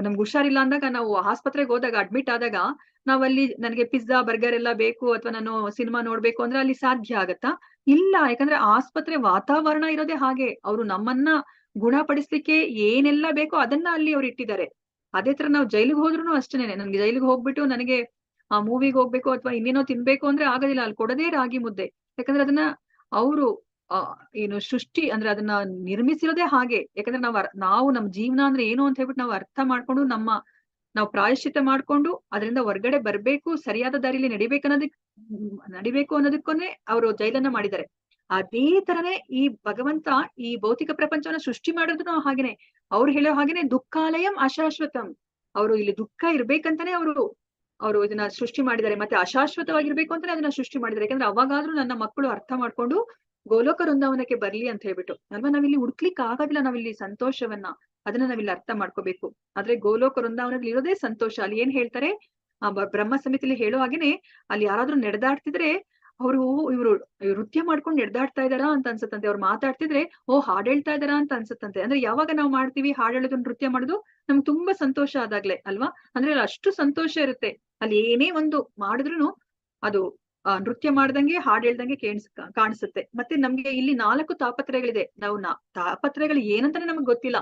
Speaker 1: ನಮ್ಗೆ ಹುಷಾರಿಲ್ಲ ಅಂದಾಗ ನಾವು ಆಸ್ಪತ್ರೆಗೆ ಹೋದಾಗ ಅಡ್ಮಿಟ್ ಆದಾಗ ನಾವಲ್ಲಿ ನನಗೆ ಪಿಜ್ಜಾ ಬರ್ಗರ್ ಎಲ್ಲ ಬೇಕು ಅಥವಾ ನಾನು ಸಿನಿಮಾ ನೋಡ್ಬೇಕು ಅಂದ್ರೆ ಅಲ್ಲಿ ಸಾಧ್ಯ ಆಗತ್ತಾ? ಇಲ್ಲ. ಯಾಕಂದ್ರೆ ಆಸ್ಪತ್ರೆ ವಾತಾವರಣ ಇರೋದೇ ಹಾಗೆ. ಅವರು ನಮ್ಮನ್ನ ಗುಣಪಡಿಸ್ಲಿಕ್ಕೆ ಏನೆಲ್ಲ ಬೇಕೋ ಅದನ್ನ ಅಲ್ಲಿ ಅವ್ರು ಇಟ್ಟಿದ್ದಾರೆ. ಅದೇ ತರ ನಾವು ಜೈಲಿಗೆ ಹೋದ್ರು ಅಷ್ಟೇನೆ. ನನ್ಗೆ ಜೈಲಿಗೆ ಹೋಗ್ಬಿಟ್ಟು ನನಗೆ ಆ ಮೂವಿಗೆ ಹೋಗ್ಬೇಕು ಅಥವಾ ಇನ್ನೇನೋ ತಿನ್ಬೇಕು ಅಂದ್ರೆ ಆಗೋದಿಲ್ಲ. ಅಲ್ಲಿ ಕೊಡದೇ ರಾಗಿ ಮುದ್ದೆ. ಯಾಕಂದ್ರೆ ಅದನ್ನ ಅವರು ಏನು ಸೃಷ್ಟಿ ಅಂದ್ರೆ ಅದನ್ನ ನಿರ್ಮಿಸಿರೋದೇ ಹಾಗೆ. ಯಾಕಂದ್ರೆ ನಾವು ನಮ್ ಜೀವನ ಅಂದ್ರೆ ಏನು ಅಂತ ಹೇಳ್ಬಿಟ್ಟು ನಾವು ಅರ್ಥ ಮಾಡ್ಕೊಂಡು ನಾವು ಪ್ರಾಯಶ್ಚಿತ್ತ ಮಾಡ್ಕೊಂಡು ಅದರಿಂದ ಹೊರ್ಗಡೆ ಬರ್ಬೇಕು, ಸರಿಯಾದ ದಾರಿಲಿ ನಡಿಬೇಕು ಅನ್ನೋದಕ್ಕೊಂದೇ ಅವರು ಜೈಲನ್ನ ಮಾಡಿದ್ದಾರೆ. ಅದೇ ತರನೇ ಈ ಭಗವಂತ ಈ ಭೌತಿಕ ಪ್ರಪಂಚವನ್ನ ಸೃಷ್ಟಿ ಮಾಡೋದು ಹಾಗೇನೆ. ಅವ್ರು ಹೇಳೋ ಹಾಗೇನೆ ದುಃಖಾಲಯಂ ಅಶಾಶ್ವತಂ. ಅವರು ಇಲ್ಲಿ ದುಃಖ ಇರ್ಬೇಕಂತಾನೆ ಅವರು ಇದನ್ನ ಸೃಷ್ಟಿ ಮಾಡಿದ್ದಾರೆ. ಮತ್ತೆ ಅಶಾಶ್ವತವಾಗಿರ್ಬೇಕು ಅಂತಾನೆ ಅದನ್ನ ಸೃಷ್ಟಿ ಮಾಡಿದ್ದಾರೆ. ಯಾಕಂದ್ರೆ ಅವಾಗಾದ್ರೂ ನನ್ನ ಮಕ್ಕಳು ಅರ್ಥ ಮಾಡ್ಕೊಂಡು ಗೋಲೋಕ ವೃಂದಾವನಕ್ಕೆ ಬರ್ಲಿ ಅಂತ ಹೇಳ್ಬಿಟ್ಟು ಅಲ್ವಾ. ನಾವಿಲ್ಲಿ ಹುಡ್ಕ್ಲಿಕ್ಕೆ ಆಗೋದಿಲ್ಲ ನಾವಿಲ್ಲಿ ಸಂತೋಷವನ್ನ. ಅದನ್ನ ನಾವಿಲ್ಲಿ ಅರ್ಥ ಮಾಡ್ಕೋಬೇಕು. ಆದ್ರೆ ಗೋಲೋಕ ವೃಂದಾವನದಲ್ಲಿ ಇರೋದೇ ಸಂತೋಷ. ಅಲ್ಲಿ ಏನ್ ಹೇಳ್ತಾರೆ ಬ್ರಹ್ಮ ಸಮಿತಿಲಿ ಹೇಳೋ ಹಾಗೇನೆ, ಅಲ್ಲಿ ಯಾರಾದ್ರೂ ನಡೆದಾಡ್ತಿದ್ರೆ ಇವರು ನೃತ್ಯ ಮಾಡ್ಕೊಂಡು ನಡೆದಾಡ್ತಾ ಇದಾರಾ ಅಂತ ಅನ್ಸತ್ತಂತೆ. ಅವ್ರು ಮಾತಾಡ್ತಿದ್ರೆ ಹಾಡ್ ಹೇಳ್ತಾ ಇದಾರಾ ಅಂತ ಅನ್ಸತ್ತಂತೆ. ಅಂದ್ರೆ ಯಾವಾಗ ನಾವು ಮಾಡ್ತೀವಿ ಹಾಡ್ ಹೇಳೋದು ನೃತ್ಯ ಮಾಡೋದು ನಮ್ಗೆ ತುಂಬಾ ಸಂತೋಷ ಆದಾಗ್ಲೆ ಅಲ್ವಾ. ಅಂದ್ರೆ ಅಲ್ಲಿ ಅಷ್ಟು ಸಂತೋಷ ಇರುತ್ತೆ. ಅಲ್ಲಿ ಏನೇ ಒಂದು ಮಾಡಿದ್ರು ಅದು ನೃತ್ಯ ಮಾಡ್ದಂಗೆ ಹಾಡ್ ಹೇಳ್ದಂಗೆ ಕಾಣಿಸುತ್ತೆ. ಮತ್ತೆ ನಮ್ಗೆ ಇಲ್ಲಿ 4 ತಾಪತ್ರಯಗಳಿದೆ. ನಾವು ತಾಪತ್ರಯಗಳು ಏನಂತಾನೆ ನಮ್ಗೆ ಗೊತ್ತಿಲ್ಲ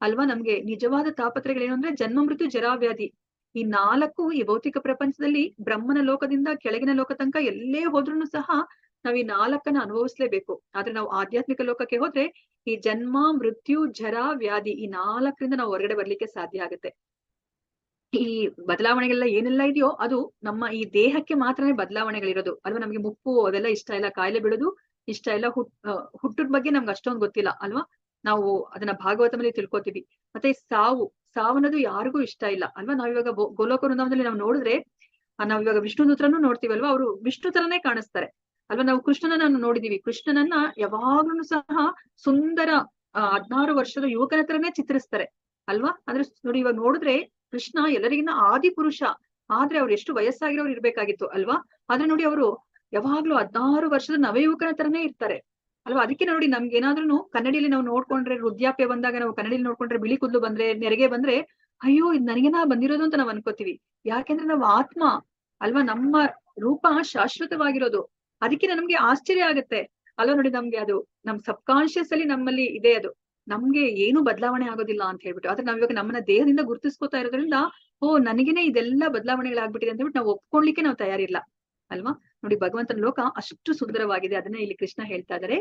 Speaker 1: ಅಲ್ವಾ. ನಮ್ಗೆ ನಿಜವಾದ ತಾಪತ್ರಯಗಳೇನು ಅಂದ್ರೆ ಜನ್ಮ ಮೃತ್ಯು ಜರಾವ್ಯಾಧಿ. ಈ 4 ಈ ಭೌತಿಕ ಪ್ರಪಂಚದಲ್ಲಿ ಬ್ರಹ್ಮನ ಲೋಕದಿಂದ ಕೆಳಗಿನ ಲೋಕ ತನಕ ಎಲ್ಲೇ ಹೋದ್ರೂ ಸಹ ನಾವ್ ಈ 4 ಅನುಭವಿಸ್ಲೇಬೇಕು. ಆದ್ರೆ ನಾವು ಆಧ್ಯಾತ್ಮಿಕ ಲೋಕಕ್ಕೆ ಹೋದ್ರೆ ಈ ಜನ್ಮ ಮೃತ್ಯು ಜರ ವ್ಯಾಧಿ ಈ 4ರಿಂದ ನಾವು ಹೊರಗಡೆ ಬರ್ಲಿಕ್ಕೆ ಸಾಧ್ಯ ಆಗುತ್ತೆ. ಈ ಬದಲಾವಣೆಗಳೆಲ್ಲ ಏನೆಲ್ಲ ಇದೆಯೋ ಅದು ನಮ್ಮ ಈ ದೇಹಕ್ಕೆ ಮಾತ್ರನೇ ಬದಲಾವಣೆಗಳಿರೋದು ಅಲ್ವಾ. ನಮ್ಗೆ ಮುಪ್ಪು ಅದೆಲ್ಲ ಇಷ್ಟ ಇಲ್ಲ, ಕಾಯಿಲೆ ಬಿಡೋದು ಇಷ್ಟ ಇಲ್ಲ, ಹುಟ್ಟದ ಬಗ್ಗೆ ನಮ್ಗೆ ಅಷ್ಟೊಂದು ಗೊತ್ತಿಲ್ಲ ಅಲ್ವಾ. ನಾವು ಅದನ್ನ ಭಾಗವತದಲ್ಲಿ ತಿಳ್ಕೊತೀವಿ. ಮತ್ತೆ ಸಾವನ್ನೋದು ಯಾರಿಗೂ ಇಷ್ಟ ಇಲ್ಲ ಅಲ್ವಾ. ನಾವಿವಾಗ ಗೋಲೋಕ ವೃಂದಾವನದಲ್ಲಿ ನಾವು ನೋಡಿದ್ರೆ ನಾವಿವಾಗ ವಿಷ್ಣು ಹತ್ರನೂ ನೋಡ್ತೀವಲ್ವಾ. ಅವರು ವಿಷ್ಣು ತರನೇ ಕಾಣಿಸ್ತಾರೆ ಅಲ್ವಾ. ನಾವು ಕೃಷ್ಣನ ನೋಡಿದೀವಿ. ಕೃಷ್ಣನನ್ನ ಯಾವಾಗ್ಲೂ ಸಹ ಸುಂದರ 16 ವರ್ಷದ ಯುವಕನ ಹತ್ರನೇ ಚಿತ್ರಿಸ್ತಾರೆ ಅಲ್ವಾ. ಅಂದ್ರೆ ನೋಡಿ ಇವಾಗ ನೋಡಿದ್ರೆ ಕೃಷ್ಣ ಎಲ್ಲರಿಗಿನ್ನ ಆದಿ ಪುರುಷ. ಆದ್ರೆ ಅವ್ರು ಎಷ್ಟು ವಯಸ್ಸಾಗಿರೋರು ಇರ್ಬೇಕಾಗಿತ್ತು ಅಲ್ವಾ. ಆದ್ರೆ ನೋಡಿ ಅವರು ಯಾವಾಗ್ಲೂ 16 ವರ್ಷದ ನವಯುವಕನ ತರನೇ ಇರ್ತಾರೆ ಅಲ್ವಾ. ಅದಕ್ಕೆ ನೋಡಿ ನಮ್ಗೆ ಏನಾದ್ರೂ ಕನ್ನಡಿಯಲ್ಲಿ ನಾವು ನೋಡ್ಕೊಂಡ್ರೆ ವೃದ್ಧಾಪ್ಯ ಬಂದಾಗ ನಾವು ಕನ್ನಡಿಯಲ್ಲಿ ನೋಡ್ಕೊಂಡ್ರೆ ಬಿಳಿ ಕೂದಲು ಬಂದ್ರೆ ನೆರಿಗೆ ಬಂದ್ರೆ ಅಯ್ಯೋ ಇದು ನನಗೇನಾ ಬಂದಿರೋದು ಅಂತ ನಾವ್ ಅನ್ಕೋತೀವಿ. ಯಾಕೆಂದ್ರೆ ನಾವು ಆತ್ಮ ಅಲ್ವಾ. ನಮ್ಮ ರೂಪ ಶಾಶ್ವತವಾಗಿರೋದು. ಅದಕ್ಕೆ ನಮ್ಗೆ ಆಶ್ಚರ್ಯ ಆಗುತ್ತೆ ಅಲ್ವಾ. ನೋಡಿ ನಮ್ಗೆ ಅದು ನಮ್ ಸಬ್ ಕಾನ್ಶಿಯಸ್ ಅಲ್ಲಿ ನಮ್ಮಲ್ಲಿ ಇದೆ. ಅದು ನಮ್ಗೆ ಏನು ಬದಲಾವಣೆ ಆಗೋದಿಲ್ಲ ಅಂತ ಹೇಳ್ಬಿಟ್ಟು. ಆದ್ರೆ ನಾವ್ ಇವಾಗ ನಮ್ಮನ್ನ ದೇಹದಿಂದ ಗುರುತಿಸ್ಕೊತಾ ಇರೋದ್ರಿಂದ ನನಗೇನೆ ಇದೆಲ್ಲ ಬದಲಾವಣೆಗಳಾಗ್ಬಿಟ್ಟಿದೆ ಅಂತ ಹೇಳ್ಬಿಟ್ಟು ನಾವು ಒಪ್ಕೊಳ್ಳಿಕ್ಕೆ ನಾವು ತಯಾರಿಲ್ಲ ಅಲ್ವಾ. ನೋಡಿ ಭಗವಂತನ ಲೋಕ ಅಷ್ಟು ಸುಂದರವಾಗಿದೆ. ಅದನ್ನ ಇಲ್ಲಿ ಕೃಷ್ಣ ಹೇಳ್ತಾ ಇದಾರೆ.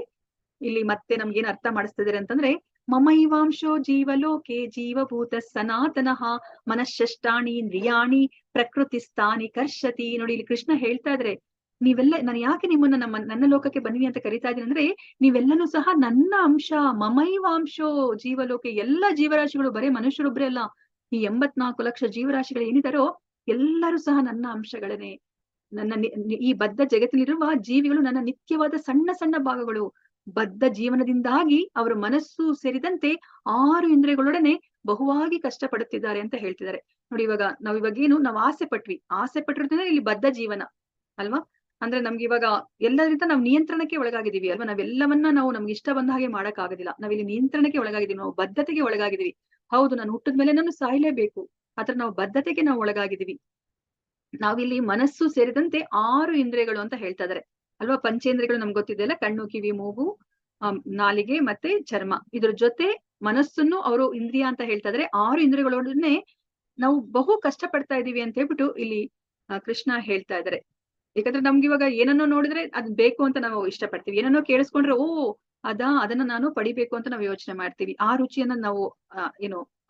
Speaker 1: ಇಲ್ಲಿ ಮತ್ತೆ ನಮ್ಗೇನ್ ಅರ್ಥ ಮಾಡಿಸ್ತಿದಾರೆ ಅಂತಂದ್ರೆ ಮಮೈವಾಂಶೋ ಜೀವಲೋಕೆ ಜೀವಭೂತ ಸನಾತನಃ ಮನಃಷ್ಟಾಣಿ ಇಂದ್ರಿಯಾಣಿ ಪ್ರಕೃತಿಸ್ಥಾನಿ ಕರ್ಷತಿ. ನೋಡಿ ಇಲ್ಲಿ ಕೃಷ್ಣ ಹೇಳ್ತಾ ಇದ್ರೆ ನೀವೆಲ್ಲ ನಾನು ಯಾಕೆ ನಿಮ್ಮನ್ನ ನನ್ನ ಲೋಕಕ್ಕೆ ಬನ್ನಿ ಅಂತ ಕರಿತಾ ಇದ್ದೀನಿ ಅಂದ್ರೆ ನೀವೆಲ್ಲನೂ ಸಹ ನನ್ನ ಅಂಶ. ಮಮೈವಾಂಶೋ ಜೀವಲೋಕೆ ಎಲ್ಲ ಜೀವರಾಶಿಗಳು ಬರೇ ಮನುಷ್ಯರೊಬ್ಬರೇ ಅಲ್ಲ. ಈ 84 ಲಕ್ಷ ಜೀವರಾಶಿಗಳು ಏನಿದಾರೋ ಎಲ್ಲರೂ ಸಹ ನನ್ನ ಅಂಶಗಳೇ. ಈ ಬದ್ಧ ಜಗತ್ತಿನಲ್ಲಿರುವ ಜೀವಿಗಳು ನನ್ನ ನಿತ್ಯವಾದ ಸಣ್ಣ ಸಣ್ಣ ಭಾಗಗಳು. ಬದ್ಧ ಜೀವನದಿಂದಾಗಿ ಅವರ ಮನಸ್ಸು ಸೇರಿದಂತೆ 6 ಇಂದ್ರಿಯಗಳೊಡನೆ ಬಹುವಾಗಿ ಕಷ್ಟ ಪಡುತ್ತಿದ್ದಾರೆ ಅಂತ ಹೇಳ್ತಿದ್ದಾರೆ. ನೋಡಿ ನಾವಿವಾಗ ಏನು ನಾವು ಆಸೆ ಪಟ್ಟಿರೋದ್ರಿಂದ ಇಲ್ಲಿ ಬದ್ಧ ಜೀವನ ಅಲ್ವಾ. ಅಂದ್ರೆ ನಮ್ಗೆ ಇವಾಗ ಎಲ್ಲರಿಂದ ನಾವು ನಿಯಂತ್ರಣಕ್ಕೆ ಒಳಗಾಗಿದೀವಿ ಅಲ್ವಾ. ನಾವೆಲ್ಲವನ್ನ ನಮ್ಗೆ ಇಷ್ಟ ಬಂದ ಹಾಗೆ ಮಾಡಕ್ ಆಗೋದಿಲ್ಲ. ನಾವಿಲ್ಲಿ ನಿಯಂತ್ರಣಕ್ಕೆ ಒಳಗಾಗಿದೀವಿ, ನಾವು ಬದ್ಧತೆಗೆ ಒಳಗಾಗಿದೀವಿ. ಹೌದು, ನಾನು ಹುಟ್ಟಿದ್ಮೇಲೆ ನಾನು ಸಾಯ್ಲೇಬೇಕು. ಆದ್ರೆ ನಾವು ಬದ್ಧತೆಗೆ ನಾವು ಒಳಗಾಗಿದೀವಿ. ನಾವಿಲ್ಲಿ ಮನಸ್ಸು ಸೇರಿದಂತೆ 6 ಇಂದ್ರಿಯಗಳು ಅಂತ ಹೇಳ್ತಾ ಇದಾರೆ ಅಲ್ವಾ. ಪಂಚೇಂದ್ರಿಯಗಳು ನಮ್ಗೆ ಗೊತ್ತಿದೆಯಲ್ಲ, ಕಣ್ಣು ಕಿವಿ ಮೂಗು ನಾಲಿಗೆ ಮತ್ತೆ ಚರ್ಮ. ಇದ್ರ ಜೊತೆ ಮನಸ್ಸನ್ನು ಅವರು ಇಂದ್ರಿಯ ಅಂತ ಹೇಳ್ತಾ ಇದಾರೆ. 6 ಇಂದ್ರಿಯಗಳೊಡನೆ ನಾವು ಬಹು ಕಷ್ಟ ಪಡ್ತಾ ಇದೀವಿ ಅಂತ ಹೇಳ್ಬಿಟ್ಟು ಇಲ್ಲಿ ಕೃಷ್ಣ ಹೇಳ್ತಾ ಇದಾರೆ. ಯಾಕಂದ್ರೆ ನಮ್ಗೆ ಇವಾಗ ಏನನ್ನೋ ನೋಡಿದ್ರೆ ಅದ್ ಬೇಕು ಅಂತ ನಾವು ಇಷ್ಟಪಡ್ತೀವಿ. ಏನನ್ನೋ ಕೇಳಿಸ್ಕೊಂಡ್ರೆ ಅದನ್ನ ನಾನು ಪಡಿಬೇಕು ಅಂತ ನಾವು ಯೋಚನೆ ಮಾಡ್ತೀವಿ. ಆ ರುಚಿಯನ್ನ ನಾವು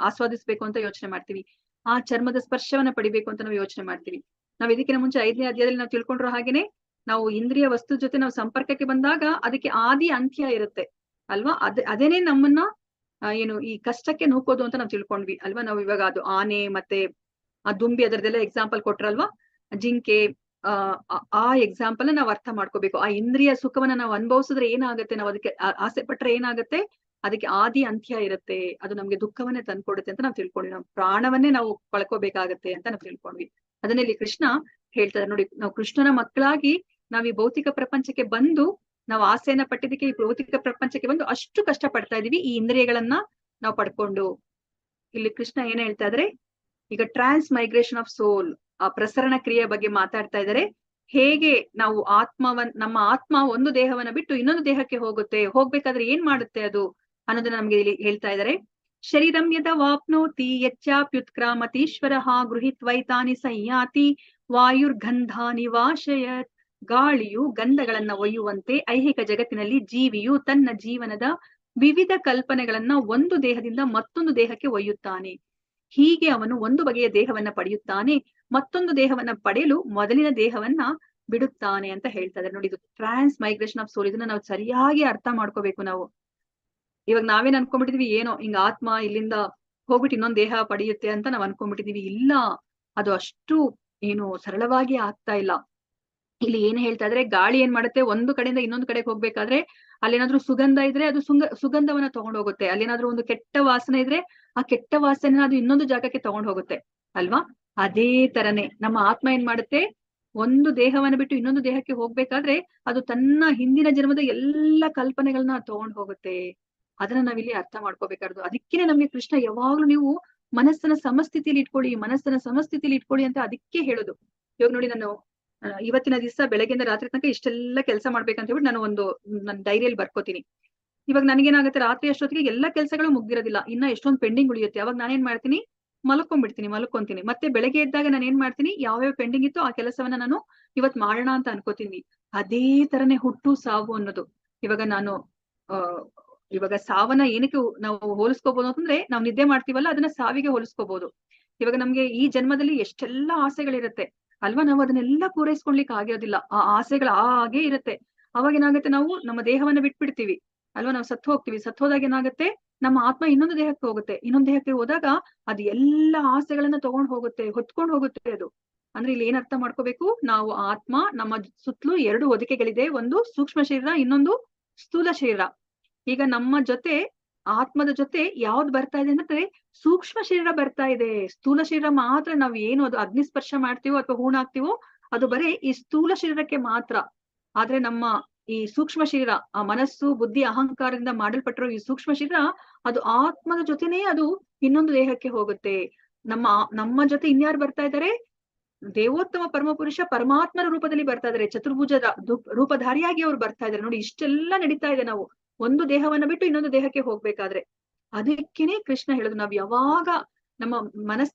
Speaker 1: ಆಸ್ವಾದಿಸ್ಬೇಕು ಅಂತ ಯೋಚನೆ ಮಾಡ್ತೀವಿ. ಆ ಚರ್ಮದ ಸ್ಪರ್ಶವನ್ನ ಪಡಿಬೇಕು ಅಂತ ನಾವು ಯೋಚನೆ ಮಾಡ್ತೀವಿ. ನಾವ್ ಇದಕ್ಕಿಂತ ಮುಂಚೆ 5ನೇ ಅಧ್ಯಾಯದಲ್ಲಿ ನಾವು ತಿಳ್ಕೊಂಡ್ರೋ ಹಾಗೇನೆ ನಾವು ಇಂದ್ರಿಯ ವಸ್ತು ಜೊತೆ ನಾವು ಸಂಪರ್ಕಕ್ಕೆ ಬಂದಾಗ ಅದಕ್ಕೆ ಆದಿ ಅಂತ್ಯ ಇರುತ್ತೆ ಅಲ್ವಾ. ಅದೇನೆ ನಮ್ಮನ್ನ ಈ ಕಷ್ಟಕ್ಕೆ ನೂಕೋದು ಅಂತ ನಾವು ತಿಳ್ಕೊಂಡ್ವಿ ಅಲ್ವಾ. ನಾವು ಇವಾಗ ಅದು ಆನೆ ಮತ್ತೆ ಆ ದುಂಬಿ ಅದರದೆಲ್ಲ ಎಕ್ಸಾಂಪಲ್ ಕೊಟ್ರಲ್ವಾ. ಜಿಂಕೆ ಆ ಎಕ್ಸಾಂಪಲ್ ನಾವ್ ಅರ್ಥ ಮಾಡ್ಕೋಬೇಕು. ಆ ಇಂದ್ರಿಯ ಸುಖವನ್ನ ನಾವು ಅನುಭವಿಸಿದ್ರೆ ಏನಾಗುತ್ತೆ, ನಾವು ಅದಕ್ಕೆ ಆಸೆ ಪಟ್ರೆ ಏನಾಗುತ್ತೆ, ಅದಕ್ಕೆ ಆದಿ ಅಂತ್ಯ ಇರುತ್ತೆ. ಅದು ನಮ್ಗೆ ದುಃಖವನ್ನೇ ತಂದ್ಕೊಡುತ್ತೆ ಅಂತ ನಾವು ತಿಳ್ಕೊಂಡ್ವಿ. ನಾವು ಪ್ರಾಣವನ್ನೇ ನಾವು ಕಳ್ಕೋಬೇಕಾಗತ್ತೆ ಅಂತ ನಾವು ತಿಳ್ಕೊಂಡ್ವಿ. ಅದನ್ನೇ ಇಲ್ಲಿ ಕೃಷ್ಣ ಹೇಳ್ತಾರೆ. ನೋಡಿ, ನಾವು ಕೃಷ್ಣನ ಮಕ್ಕಳಾಗಿ ನಾವ್ ಈ ಭೌತಿಕ ಪ್ರಪಂಚಕ್ಕೆ ಬಂದು ನಾವು ಆಸೆಯನ್ನ ಪಟ್ಟಿದ್ದಕ್ಕೆ ಈ ಭೌತಿಕ ಪ್ರಪಂಚಕ್ಕೆ ಬಂದು ಅಷ್ಟು ಕಷ್ಟ ಪಡ್ತಾ ಇದೀವಿ ಈ ಇಂದ್ರಿಯಗಳನ್ನ ನಾವು ಪಡ್ಕೊಂಡು. ಇಲ್ಲಿ ಕೃಷ್ಣ ಏನ್ ಹೇಳ್ತಾ ಇದ್ರೆ, ಈಗ ಟ್ರಾನ್ಸ್ ಮೈಗ್ರೇಷನ್ ಆಫ್ ಸೋಲ್, ಆ ಪ್ರಸರಣ ಕ್ರಿಯೆ ಬಗ್ಗೆ ಮಾತಾಡ್ತಾ ಇದ್ದಾರೆ. ಹೇಗೆ ನಾವು ನಮ್ಮ ಆತ್ಮ ಒಂದು ದೇಹವನ್ನ ಬಿಟ್ಟು ಇನ್ನೊಂದು ದೇಹಕ್ಕೆ ಹೋಗ್ಬೇಕಾದ್ರೆ ಏನ್ ಮಾಡುತ್ತೆ ಅದು ಅನ್ನೋದನ್ನ ನಮ್ಗೆ ಇಲ್ಲಿ ಹೇಳ್ತಾ ಇದ್ದಾರೆ. ಶರೀರಂ ಯದ ವಾಪ್ನೋತಿ ಯಚ್ಚಾಪ್ಯುತ್ಕ್ರಾಮತೀಶ್ವರಃ ಗೃಹೀತ್ವೈತಾನಿ ಸಂಯಾತಿ ವಾಯುರ್ಗಂಧಾನಿ ವಾಶಯತ್. ಗಾಳಿಯು ಗಂಧಗಳನ್ನ ಒಯ್ಯುವಂತೆ ಐಹಿಕ ಜಗತ್ತಿನಲ್ಲಿ ಜೀವಿಯು ತನ್ನ ಜೀವನದ ವಿವಿಧ ಕಲ್ಪನೆಗಳನ್ನ ಒಂದು ದೇಹದಿಂದ ಮತ್ತೊಂದು ದೇಹಕ್ಕೆ ಒಯ್ಯುತ್ತಾನೆ. ಹೀಗೆ ಅವನು ಒಂದು ಬಗೆಯ ದೇಹವನ್ನ ಪಡೆಯುತ್ತಾನೆ, ಮತ್ತೊಂದು ದೇಹವನ್ನ ಪಡೆಯಲು ಮೊದಲಿನ ದೇಹವನ್ನ ಬಿಡುತ್ತಾನೆ ಅಂತ ಹೇಳ್ತಾ ಇದ್ದಾರೆ. ನೋಡಿ, ಇದು ಟ್ರಾನ್ಸ್ ಮೈಗ್ರೇಷನ್ ಆಫ್ ಸೋಲ್. ಇದನ್ನ ನಾವು ಸರಿಯಾಗಿ ಅರ್ಥ ಮಾಡ್ಕೋಬೇಕು. ನಾವು ಇವಾಗ ನಾವೇನ್ ಅನ್ಕೊಂಡ್ಬಿಟ್ಟಿದೀವಿ, ಏನೋ ಹಿಂಗ ಆತ್ಮ ಇಲ್ಲಿಂದ ಹೋಗ್ಬಿಟ್ಟು ಇನ್ನೊಂದ್ ದೇಹ ಪಡೆಯುತ್ತೆ ಅಂತ ನಾವ್ ಅನ್ಕೊಂಡ್ಬಿಟ್ಟಿದೀವಿ. ಇಲ್ಲ, ಅದು ಅಷ್ಟು ಏನು ಸರಳವಾಗಿ ಆಗ್ತಾ ಇಲ್ಲ. ಇಲ್ಲಿ ಏನ್ ಹೇಳ್ತಾ ಇದ್ರೆ, ಗಾಳಿ ಏನ್ ಮಾಡುತ್ತೆ, ಒಂದು ಕಡೆಯಿಂದ ಇನ್ನೊಂದು ಕಡೆಗೆ ಹೋಗ್ಬೇಕಾದ್ರೆ ಅಲ್ಲೇನಾದ್ರೂ ಸುಗಂಧ ಇದ್ರೆ ಅದು ಸುಗಂಧವನ್ನ ತಗೊಂಡ್ ಹೋಗುತ್ತೆ. ಅಲ್ಲೇನಾದ್ರೂ ಒಂದು ಕೆಟ್ಟ ವಾಸನೆ ಇದ್ರೆ ಆ ಕೆಟ್ಟ ವಾಸನೆ ಅದು ಇನ್ನೊಂದು ಜಾಗಕ್ಕೆ ತಗೊಂಡ್ ಹೋಗುತ್ತೆ ಅಲ್ವಾ. ಅದೇ ತರನೇ ನಮ್ಮ ಆತ್ಮ ಏನ್ ಮಾಡುತ್ತೆ, ಒಂದು ದೇಹವನ್ನ ಬಿಟ್ಟು ಇನ್ನೊಂದು ದೇಹಕ್ಕೆ ಹೋಗ್ಬೇಕಾದ್ರೆ ಅದು ತನ್ನ ಹಿಂದಿನ ಜನ್ಮದ ಎಲ್ಲ ಕಲ್ಪನೆಗಳನ್ನ ತಗೊಂಡ್ ಹೋಗುತ್ತೆ. ಅದನ್ನ ನಾವಿಲ್ಲಿ ಅರ್ಥ ಮಾಡ್ಕೋಬೇಕಾದ್ರು. ಅದಕ್ಕೇನೆ ನಮ್ಗೆ ಕೃಷ್ಣ ಯಾವಾಗ್ಲೂ ನೀವು ಮನಸ್ಸನ್ನ ಸಮಸ್ಥಿತಿಯಲ್ಲಿ ಇಟ್ಕೊಳ್ಳಿ ಅಂತ ಅದಕ್ಕೆ ಹೇಳೋದು. ಇವಾಗ ನೋಡಿ, ನಾನು ಇವತ್ತಿನ ದಿವಸ ಬೆಳಗ್ಗೆಯಿಂದ ರಾತ್ರಿ ತನಕ ಇಷ್ಟೆಲ್ಲ ಕೆಲಸ ಮಾಡ್ಬೇಕಂತ ಹೇಳ್ಬಿಟ್ಟು ನಾನು ನನ್ನ ಡೈರಿಯಲ್ಲಿ ಬರ್ಕೋತೀನಿ. ಇವಾಗ ನನಗೇನಾಗುತ್ತೆ, ರಾತ್ರಿ ಅಷ್ಟೊತ್ತಿಗೆ ಎಲ್ಲಾ ಕೆಲಸಗಳು ಮುಗ್ದಿರೋದಿಲ್ಲ, ಇನ್ನ ಎಷ್ಟೊಂದು ಪೆಂಡಿಂಗ್ ಉಳಿಯುತ್ತೆ. ಅವಾಗ ನಾನೇನ್ ಮಾಡ್ತೀನಿ, ಮಲ್ಕೊಂತೀನಿ. ಮತ್ತೆ ಬೆಳಗ್ಗೆ ಎದ್ದಾಗ ನಾನು ಏನ್ ಮಾಡ್ತೀನಿ, ಯಾವ್ಯಾವ ಪೆಂಡಿಂಗ್ ಇತ್ತು ಆ ಕೆಲಸವನ್ನ ನಾನು ಇವತ್ ಮಾಡೋಣ ಅಂತ ಅನ್ಕೋತೀನಿ. ಅದೇ ತರನೇ ಹುಟ್ಟು ಸಾವು ಅನ್ನೋದು. ಇವಾಗ ಸಾವನ್ನ ಏನಕ್ಕೆ ನಾವು ಹೋಲಿಸ್ಕೋಬಹುದು ಅಂತಂದ್ರೆ, ನಾವು ನಿದ್ದೆ ಮಾಡ್ತೀವಲ್ಲ ಅದನ್ನ ಸಾವಿಗೆ ಹೋಲಿಸ್ಕೋಬಹುದು. ಇವಾಗ ನಮ್ಗೆ ಈ ಜನ್ಮದಲ್ಲಿ ಎಷ್ಟೆಲ್ಲಾ ಆಸೆಗಳಿರುತ್ತೆ ಅಲ್ವಾ, ನಾವು ಅದನ್ನೆಲ್ಲ ಪೂರೈಸ್ಕೊಳ್ಲಿಕ್ಕೆ ಆಗಿರೋದಿಲ್ಲ. ಆ ಆಸೆಗಳು ಹಾಗೆ ಇರುತ್ತೆ. ಅವಾಗ ಏನಾಗುತ್ತೆ, ನಾವು ನಮ್ಮ ದೇಹವನ್ನ ಬಿಟ್ಬಿಡ್ತೀವಿ ಅಲ್ವಾ, ನಾವು ಸತ್ತು ಹೋಗ್ತೀವಿ. ಹೋದಾಗ ಏನಾಗುತ್ತೆ, ನಮ್ಮ ಆತ್ಮ ಇನ್ನೊಂದು ದೇಹಕ್ಕೆ ಹೋಗುತ್ತೆ. ಇನ್ನೊಂದು ದೇಹಕ್ಕೆ ಹೋದಾಗ ಅದು ಎಲ್ಲ ಆಸೆಗಳನ್ನ ಹೊತ್ಕೊಂಡು ಹೋಗುತ್ತೆ ಅದು. ಅಂದ್ರೆ ಇಲ್ಲಿ ಏನ್ ಅರ್ಥ ಮಾಡ್ಕೋಬೇಕು, ನಾವು ಆತ್ಮ, ನಮ್ಮ ಸುತ್ತಲೂ 2 ಹೊದಿಕೆಗಳಿದೆ, ಒಂದು ಸೂಕ್ಷ್ಮ ಶರೀರ, ಇನ್ನೊಂದು ಸ್ಥೂಲ ಶರೀರ. ಈಗ ನಮ್ಮ ಜೊತೆ ಆತ್ಮದ ಜೊತೆ ಯಾವ್ದು ಬರ್ತಾ ಇದೆ ಅಂದ್ರೆ ಸೂಕ್ಷ್ಮ ಶರೀರ ಬರ್ತಾ ಇದೆ. ಸ್ಥೂಲ ಶರೀರ ಮಾತ್ರ ನಾವು ಏನು ಅದು ಅಗ್ನಿಸ್ಪರ್ಶ ಮಾಡ್ತೀವೋ ಅಥವಾ ಹೂಣ ಹಾಕ್ತಿವೋ ಅದು ಬರೀ ಈ ಸ್ಥೂಲ ಶರೀರಕ್ಕೆ ಮಾತ್ರ. ಆದ್ರೆ ನಮ್ಮ ಈ ಸೂಕ್ಷ್ಮ ಶರೀರ, ಆ ಮನಸ್ಸು ಬುದ್ಧಿ ಅಹಂಕಾರದಿಂದ ಮಾಡಲ್ಪಟ್ಟಿರೋ ಈ ಸೂಕ್ಷ್ಮ ಶರೀರ ಅದು ಆತ್ಮದ ಜೊತೆನೇ ಅದು ಇನ್ನೊಂದು ದೇಹಕ್ಕೆ ಹೋಗುತ್ತೆ. ನಮ್ಮ ಜೊತೆ ಇನ್ಯಾರು ಬರ್ತಾ ಇದ್ದಾರೆ, ದೇವೋತ್ತಮ ಪರಮಪುರುಷ ಪರಮಾತ್ಮರ ರೂಪದಲ್ಲಿ ಬರ್ತಾ ಇದಾರೆ. ಚತುರ್ಭುಜ ರೂಪಧಾರಿಯಾಗಿ ಅವ್ರು ಬರ್ತಾ ಇದಾರೆ. ನೋಡಿ, ಇಷ್ಟೆಲ್ಲ ನಡೀತಾ ಇದೆ. ನಾವು ಒಂದು ದೇಹವನ್ನ ಬಿಟ್ಟು ಇನ್ನೊಂದು ದೇಹಕ್ಕೆ ಹೋಗ್ಬೇಕಾದ್ರೆ ಅದಕ್ಕೇನೆ ಕೃಷ್ಣ ಹೇಳುದು, ನಾವ್ ಯಾವಾಗ ನಮ್ಮ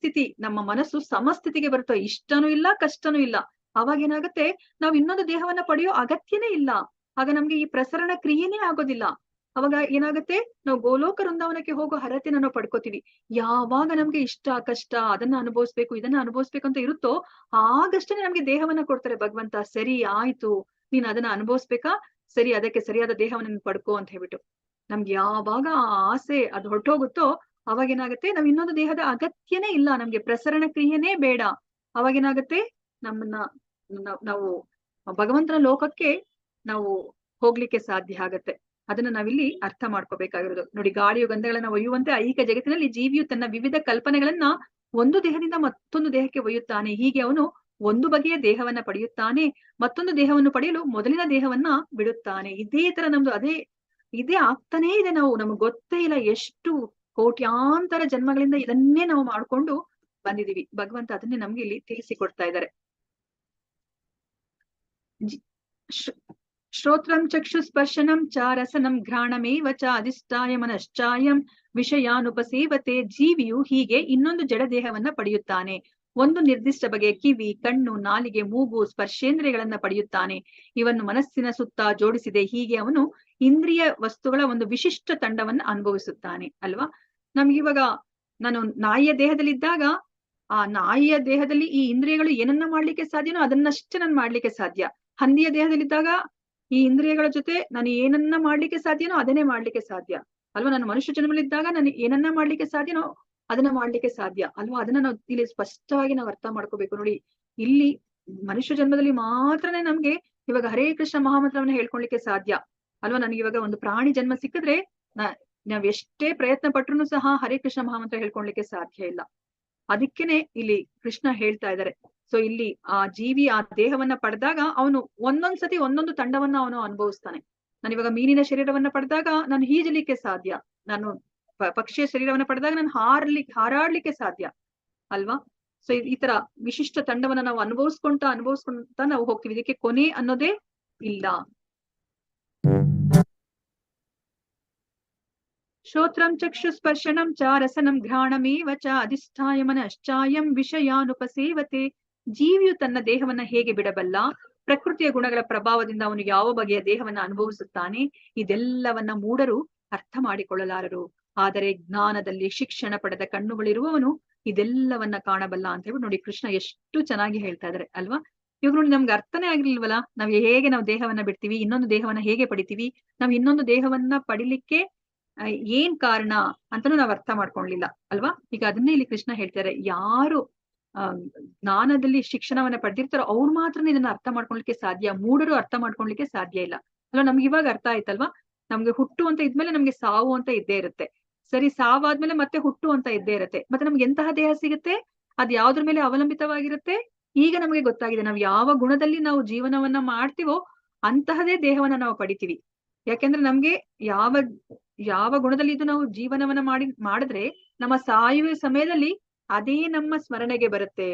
Speaker 1: ಮನಸ್ಸು ಸಮಸ್ಥಿತಿಗೆ ಬರುತ್ತೋ, ಇಷ್ಟನೂ ಇಲ್ಲ ಕಷ್ಟನೂ ಇಲ್ಲ, ಅವಾಗ ಏನಾಗುತ್ತೆ, ನಾವ್ ಇನ್ನೊಂದು ದೇಹವನ್ನ ಪಡೆಯೋ ಅಗತ್ಯನೇ ಇಲ್ಲ. ಆಗ ನಮ್ಗೆ ಈ ಪ್ರಸರಣ ಕ್ರಿಯೆನೇ ಆಗೋದಿಲ್ಲ. ಅವಾಗ ಏನಾಗುತ್ತೆ, ನಾವು ಗೋಲೋಕ ವೃಂದಾವನಕ್ಕೆ ಹೋಗೋ ಹರತೆನ ನಾವು ಪಡ್ಕೋತೀವಿ. ಯಾವಾಗ ನಮ್ಗೆ ಇಷ್ಟ ಕಷ್ಟ ಅದನ್ನ ಅನುಭವಿಸ್ಬೇಕು ಇದನ್ನ ಅನುಭವಿಸ್ಬೇಕು ಅಂತ ಇರುತ್ತೋ ಆಗಷ್ಟೇ ನಮ್ಗೆ ದೇಹವನ್ನ ಕೊಡ್ತಾರೆ ಭಗವಂತ. ಸರಿ ಆಯ್ತು, ನೀನ್ ಅದನ್ನ ಅನುಭವಿಸ್ಬೇಕಾ, ಸರಿ ಅದಕ್ಕೆ ಸರಿಯಾದ ದೇಹವನ್ನ ಪಡ್ಕೋ ಅಂತ ಹೇಳ್ಬಿಟ್ಟು. ನಮ್ಗೆ ಯಾವಾಗ ಆ ಆಸೆ ಅದು ಹೊರಟೋಗುತ್ತೋ ಅವಾಗ ಏನಾಗುತ್ತೆ, ನಾವ್ ಇನ್ನೊಂದು ದೇಹದ ಅಗತ್ಯನೇ ಇಲ್ಲ, ನಮ್ಗೆ ಪ್ರಸರಣ ಕ್ರಿಯೆನೇ ಬೇಡ. ಅವಾಗ ಏನಾಗುತ್ತೆ, ನಾವು ಭಗವಂತನ ಲೋಕಕ್ಕೆ ನಾವು ಹೋಗ್ಲಿಕ್ಕೆ ಸಾಧ್ಯ ಆಗತ್ತೆ. ಅದನ್ನ ನಾವಿಲ್ಲಿ ಅರ್ಥ ಮಾಡ್ಕೋಬೇಕಾಗಿರೋದು. ನೋಡಿ, ಗಾಳಿಯು ಗಂಧಗಳನ್ನ ಒಯ್ಯುವಂತೆ ಐಹಿಕ ಜಗತ್ತಿನಲ್ಲಿ ಜೀವಿಯು ತನ್ನ ವಿವಿಧ ಕಲ್ಪನೆಗಳನ್ನ ಒಂದು ದೇಹದಿಂದ ಮತ್ತೊಂದು ದೇಹಕ್ಕೆ ಒಯ್ಯುತ್ತಾನೆ. ಹೀಗೆ ಅವನು ಒಂದು ಬಗೆಯ ದೇಹವನ್ನ ಪಡೆಯುತ್ತಾನೆ, ಮತ್ತೊಂದು ದೇಹವನ್ನು ಪಡೆಯಲು ಮೊದಲಿನ ದೇಹವನ್ನ ಬಿಡುತ್ತಾನೆ. ಇದೇ ತರ ನಮ್ದು ಇದೇ ಆಗ್ತಾನೇ ಇದೆ. ನಮ್ಗೆ ಗೊತ್ತೇ ಇಲ್ಲ ಎಷ್ಟು ಕೋಟ್ಯಾಂತರ ಜನ್ಮಗಳಿಂದ ಇದನ್ನೇ ನಾವು ಮಾಡ್ಕೊಂಡು ಬಂದಿದೀವಿ. ಭಗವಂತ ಅದನ್ನೇ ನಮ್ಗೆ ಇಲ್ಲಿ ತಿಳಿಸಿಕೊಡ್ತಾ ಇದ್ದಾರೆ. ಶ್ರೋತ್ರಂ ಚಕ್ಷುಸ್ಪರ್ಶನಂ ಚ ರಸನಂ ಘ್ರಾಣಮೇವ ಚ ಅಧಿಷ್ಠಾಯ ಮನಶ್ಚಾಯಂ ವಿಷಯಾನುಪಸೇವತೆ. ಜೀವಿಯು ಹೀಗೆ ಇನ್ನೊಂದು ಜಡ ದೇಹವನ್ನ ಪಡೆಯುತ್ತಾನೆ. ಒಂದು ನಿರ್ದಿಷ್ಟ ಬಗೆಯ ಕಿವಿ, ಕಣ್ಣು, ನಾಲಿಗೆ, ಮೂಗು, ಸ್ಪರ್ಶೇಂದ್ರಿಯಗಳನ್ನ ಪಡೆಯುತ್ತಾನೆ. ಇವನ್ನು ಮನಸ್ಸಿನ ಸುತ್ತ ಜೋಡಿಸಿದೆ. ಹೀಗೆ ಅವನು ಇಂದ್ರಿಯ ವಸ್ತುಗಳ ಒಂದು ವಿಶಿಷ್ಟ ತಂಡವನ್ನ ಅನುಭವಿಸುತ್ತಾನೆ ಅಲ್ವಾ. ನಮ್ಗಿವಾಗ ನಾನು ನಾಯಿಯ ದೇಹದಲ್ಲಿದ್ದಾಗ ಆ ನಾಯಿಯ ದೇಹದಲ್ಲಿ ಈ ಇಂದ್ರಿಯಗಳು ಏನನ್ನ ಮಾಡ್ಲಿಕ್ಕೆ ಸಾಧ್ಯನೋ ಅದನ್ನಷ್ಟೇ ನಾನು ಮಾಡ್ಲಿಕ್ಕೆ ಸಾಧ್ಯ. ಹಂದಿಯ ದೇಹದಲ್ಲಿದ್ದಾಗ ಈ ಇಂದ್ರಿಯಗಳ ಜೊತೆ ನಾನು ಏನನ್ನ ಮಾಡ್ಲಿಕ್ಕೆ ಸಾಧ್ಯನೋ ಅದನ್ನೇ ಮಾಡ್ಲಿಕ್ಕೆ ಸಾಧ್ಯ ಅಲ್ವಾ. ನಾನು ಮನುಷ್ಯ ಜನ್ಮದಲ್ಲಿದ್ದಾಗ ನಾನು ಏನನ್ನ ಮಾಡ್ಲಿಕ್ಕೆ ಸಾಧ್ಯನೋ ಅದನ್ನ ಮಾಡ್ಲಿಕ್ಕೆ ಸಾಧ್ಯ ಅಲ್ವಾ. ಅದನ್ನ ನಾವು ಇಲ್ಲಿ ಸ್ಪಷ್ಟವಾಗಿ ನಾವು ಅರ್ಥ ಮಾಡ್ಕೋಬೇಕು. ನೋಡಿ, ಇಲ್ಲಿ ಮನುಷ್ಯ ಜನ್ಮದಲ್ಲಿ ಮಾತ್ರನೇ ನಮ್ಗೆ ಇವಾಗ ಹರೇ ಕೃಷ್ಣ ಮಹಾಮಂತ್ರವನ್ನ ಹೇಳ್ಕೊಳ್ಲಿಕ್ಕೆ ಸಾಧ್ಯ ಅಲ್ವಾ. ನನಗೆ ಇವಾಗ ಒಂದು ಪ್ರಾಣಿ ಜನ್ಮ ಸಿಕ್ಕಿದ್ರೆ ನಾವ್ ಎಷ್ಟೇ ಪ್ರಯತ್ನ ಪಟ್ರು ಸಹ ಹರೇ ಕೃಷ್ಣ ಮಹಾಮಂತ್ರ ಹೇಳ್ಕೊಳ್ಲಿಕ್ಕೆ ಸಾಧ್ಯ ಇಲ್ಲ. ಅದಕ್ಕೇನೆ ಇಲ್ಲಿ ಕೃಷ್ಣ ಹೇಳ್ತಾ ಇದ್ದಾರೆ, ಸೊ ಇಲ್ಲಿ ಆ ಜೀವಿ ಆ ದೇಹವನ್ನ ಪಡೆದಾಗ ಅವನು ಒಂದೊಂದ್ಸತಿ ಒಂದೊಂದು ತಂಡವನ್ನ ಅವನು ಅನುಭವಿಸ್ತಾನೆ. ನಾನು ಇವಾಗ ಮೀನಿನ ಶರೀರವನ್ನ ಪಡೆದಾಗ ನಾನು ಈಜಲಿಕ್ಕೆ ಸಾಧ್ಯ, ನಾನು ಪಕ್ಷಿಯ ಶರೀರವನ್ನ ಪಡೆದಾಗ ನಾನು ಹಾರಾಡ್ಲಿಕ್ಕೆ ಸಾಧ್ಯ ಅಲ್ವಾ. ಸೊ ಈ ತರ ವಿಶಿಷ್ಟ ತಂಡವನ್ನ ನಾವು ಅನುಭವಿಸ್ಕೊಂತ ನಾವು ಹೋಗ್ತೀವಿ. ಇದಕ್ಕೆ ಕೊನೆ ಅನ್ನೋದೇ ಇಲ್ಲ. ಶ್ರೋತ್ರಂ ಚಕ್ಷುಸ್ಪರ್ಶನಂ ಚ ರಸನಂ ಘ್ರಾಣಮೇವ ಚ ಅಧಿಷ್ಠಾಯ ಮನಶ್ಚಾಯಂ ವಿಷಯಾನುಪಸೇವತೆ. ಜೀವಿಯು ತನ್ನ ದೇಹವನ್ನ ಹೇಗೆ ಬಿಡಬಲ್ಲ, ಪ್ರಕೃತಿಯ ಗುಣಗಳ ಪ್ರಭಾವದಿಂದ ಅವನು ಯಾವ ಬಗೆಯ ದೇಹವನ್ನ ಅನುಭವಿಸುತ್ತಾನೆ, ಇದೆಲ್ಲವನ್ನ ಮೂಢರು ಅರ್ಥ ಮಾಡಿಕೊಳ್ಳಲಾರರು. ಆದರೆ ಜ್ಞಾನದಲ್ಲಿ ಶಿಕ್ಷಣ ಪಡೆದ ಕಣ್ಣುಗಳಿರುವವನು ಇದೆಲ್ಲವನ್ನ ಕಾಣಬಲ್ಲ ಅಂತ ಹೇಳ್ಬಿಟ್ಟು ನೋಡಿ ಕೃಷ್ಣ ಎಷ್ಟು ಚೆನ್ನಾಗಿ ಹೇಳ್ತಾ ಇದಾರೆ ಅಲ್ವಾ. ಇವಾಗ ನೋಡಿ ನಮ್ಗೆ ಅರ್ಥನೇ ಆಗಿರ್ಲಿಲ್ವಲ್ಲ, ನಾವು ಹೇಗೆ ನಾವು ದೇಹವನ್ನ ಬಿಡ್ತೀವಿ, ಇನ್ನೊಂದು ದೇಹವನ್ನ ಹೇಗೆ ಪಡಿತೀವಿ, ನಾವು ಇನ್ನೊಂದು ದೇಹವನ್ನ ಪಡಿಲಿಕ್ಕೆ ಏನ್ ಕಾರಣ ಅಂತಾನು ನಾವ್ ಅರ್ಥ ಮಾಡ್ಕೊಳ್ಲಿಲ್ಲ ಅಲ್ವಾ. ಈಗ ಅದನ್ನೇ ಇಲ್ಲಿ ಕೃಷ್ಣ ಹೇಳ್ತಾರೆ, ಯಾರು ಜ್ಞಾನದಲ್ಲಿ ಶಿಕ್ಷಣವನ್ನ ಪಡೆದಿರ್ತಾರೋ ಅವ್ರು ಮಾತ್ರನೇ ಇದನ್ನ ಅರ್ಥ ಮಾಡ್ಕೊಳ್ಲಿಕ್ಕೆ ಸಾಧ್ಯ, ಮೂಢರು ಅರ್ಥ ಮಾಡ್ಕೊಳ್ಲಿಕ್ಕೆ ಸಾಧ್ಯ ಇಲ್ಲ ಅಲ್ವಾ. ನಮ್ಗೆ ಇವಾಗ ಅರ್ಥ ಆಯ್ತಲ್ವಾ, ನಮ್ಗೆ ಹುಟ್ಟು ಅಂತ ಇದ್ಮೇಲೆ ನಮ್ಗೆ ಸಾವು ಅಂತ ಇದ್ದೇ ಇರುತ್ತೆ. ಸರಿ, ಸಾವಾದ್ಮೇಲೆ ಮತ್ತೆ ಹುಟ್ಟು ಅಂತ ಇದ್ದೇ ಇರುತ್ತೆ. ಮತ್ತೆ ನಮ್ಗೆ ಎಂತಹ ದೇಹ ಸಿಗುತ್ತೆ, ಅದ್ ಯಾವ್ದ್ರ ಮೇಲೆ ಅವಲಂಬಿತವಾಗಿರುತ್ತೆ. ಈಗ ನಮ್ಗೆ ಗೊತ್ತಾಗಿದೆ, ನಾವು ಯಾವ ಗುಣದಲ್ಲಿ ನಾವು ಜೀವನವನ್ನ ಮಾಡ್ತೀವೋ ಅಂತಹದೇ ದೇಹವನ್ನ ನಾವು ಪಡಿತೀವಿ. ಯಾಕೆಂದ್ರೆ ನಮ್ಗೆ ಯಾವ ಗುಣದಲ್ಲಿ ಇದು ನಾವು ಜೀವನವನ್ನ ಮಾಡಿದ್ರೆ ನಮ್ಮ ಸಾಯುವ ಸಮಯದಲ್ಲಿ ಅದೇ ನಮ್ಮ ಸ್ಮರಣೆಗೆ ಬರುತ್ತೆ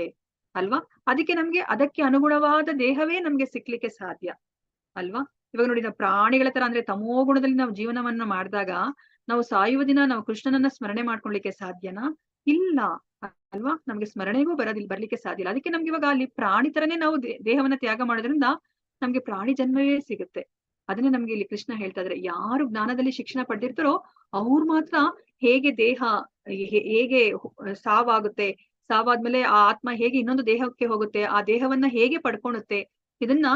Speaker 1: ಅಲ್ವಾ. ಅದಕ್ಕೆ ನಮ್ಗೆ ಅದಕ್ಕೆ ಅನುಗುಣವಾದ ದೇಹವೇ ನಮ್ಗೆ ಸಿಕ್ಲಿಕ್ಕೆ ಸಾಧ್ಯ ಅಲ್ವಾ. ಇವಾಗ ನೋಡಿ, ನಾವು ಪ್ರಾಣಿಗಳ ತರ ಅಂದ್ರೆ ತಮೋ ಗುಣದಲ್ಲಿ ನಾವು ಜೀವನವನ್ನ ಮಾಡಿದಾಗ ನಾವು ಸಾಯುವ ದಿನ ನಾವು ಕೃಷ್ಣನನ್ನ ಸ್ಮರಣೆ ಮಾಡ್ಕೊಳ್ಲಿಕ್ಕೆ ಸಾಧ್ಯನಾ? ಇಲ್ಲ ಅಲ್ವಾ. ನಮ್ಗೆ ಸ್ಮರಣೆಗೂ ಬರ್ಲಿಕ್ಕೆ ಸಾಧ್ಯ ಇಲ್ಲ. ಅದಕ್ಕೆ ನಮ್ಗೆ ಇವಾಗ ಅಲ್ಲಿ ಪ್ರಾಣಿ ತರನೇ ನಾವು ದೇಹವನ್ನ ತ್ಯಾಗ ಮಾಡೋದ್ರಿಂದ ನಮ್ಗೆ ಪ್ರಾಣಿ ಜನ್ಮವೇ ಸಿಗುತ್ತೆ. ಅದನ್ನೇ ನಮ್ಗೆ ಇಲ್ಲಿ ಕೃಷ್ಣ ಹೇಳ್ತಾ ಇದ್ರೆ, ಯಾರು ಜ್ಞಾನದಲ್ಲಿ ಶಿಕ್ಷಣ ಪಡೆದಿರ್ತಾರೋ ಅವ್ರು ಮಾತ್ರ ಹೇಗೆ ದೇಹ ಹೇಗೆ ಸಾವಾಗುತ್ತೆ, ಸಾವಾದ್ಮೇಲೆ ಆ ಆತ್ಮ ಹೇಗೆ ಇನ್ನೊಂದು ದೇಹಕ್ಕೆ ಹೋಗುತ್ತೆ, ಆ ದೇಹವನ್ನ ಹೇಗೆ ಪಡ್ಕೊಳುತ್ತೆ, ಇದನ್ನ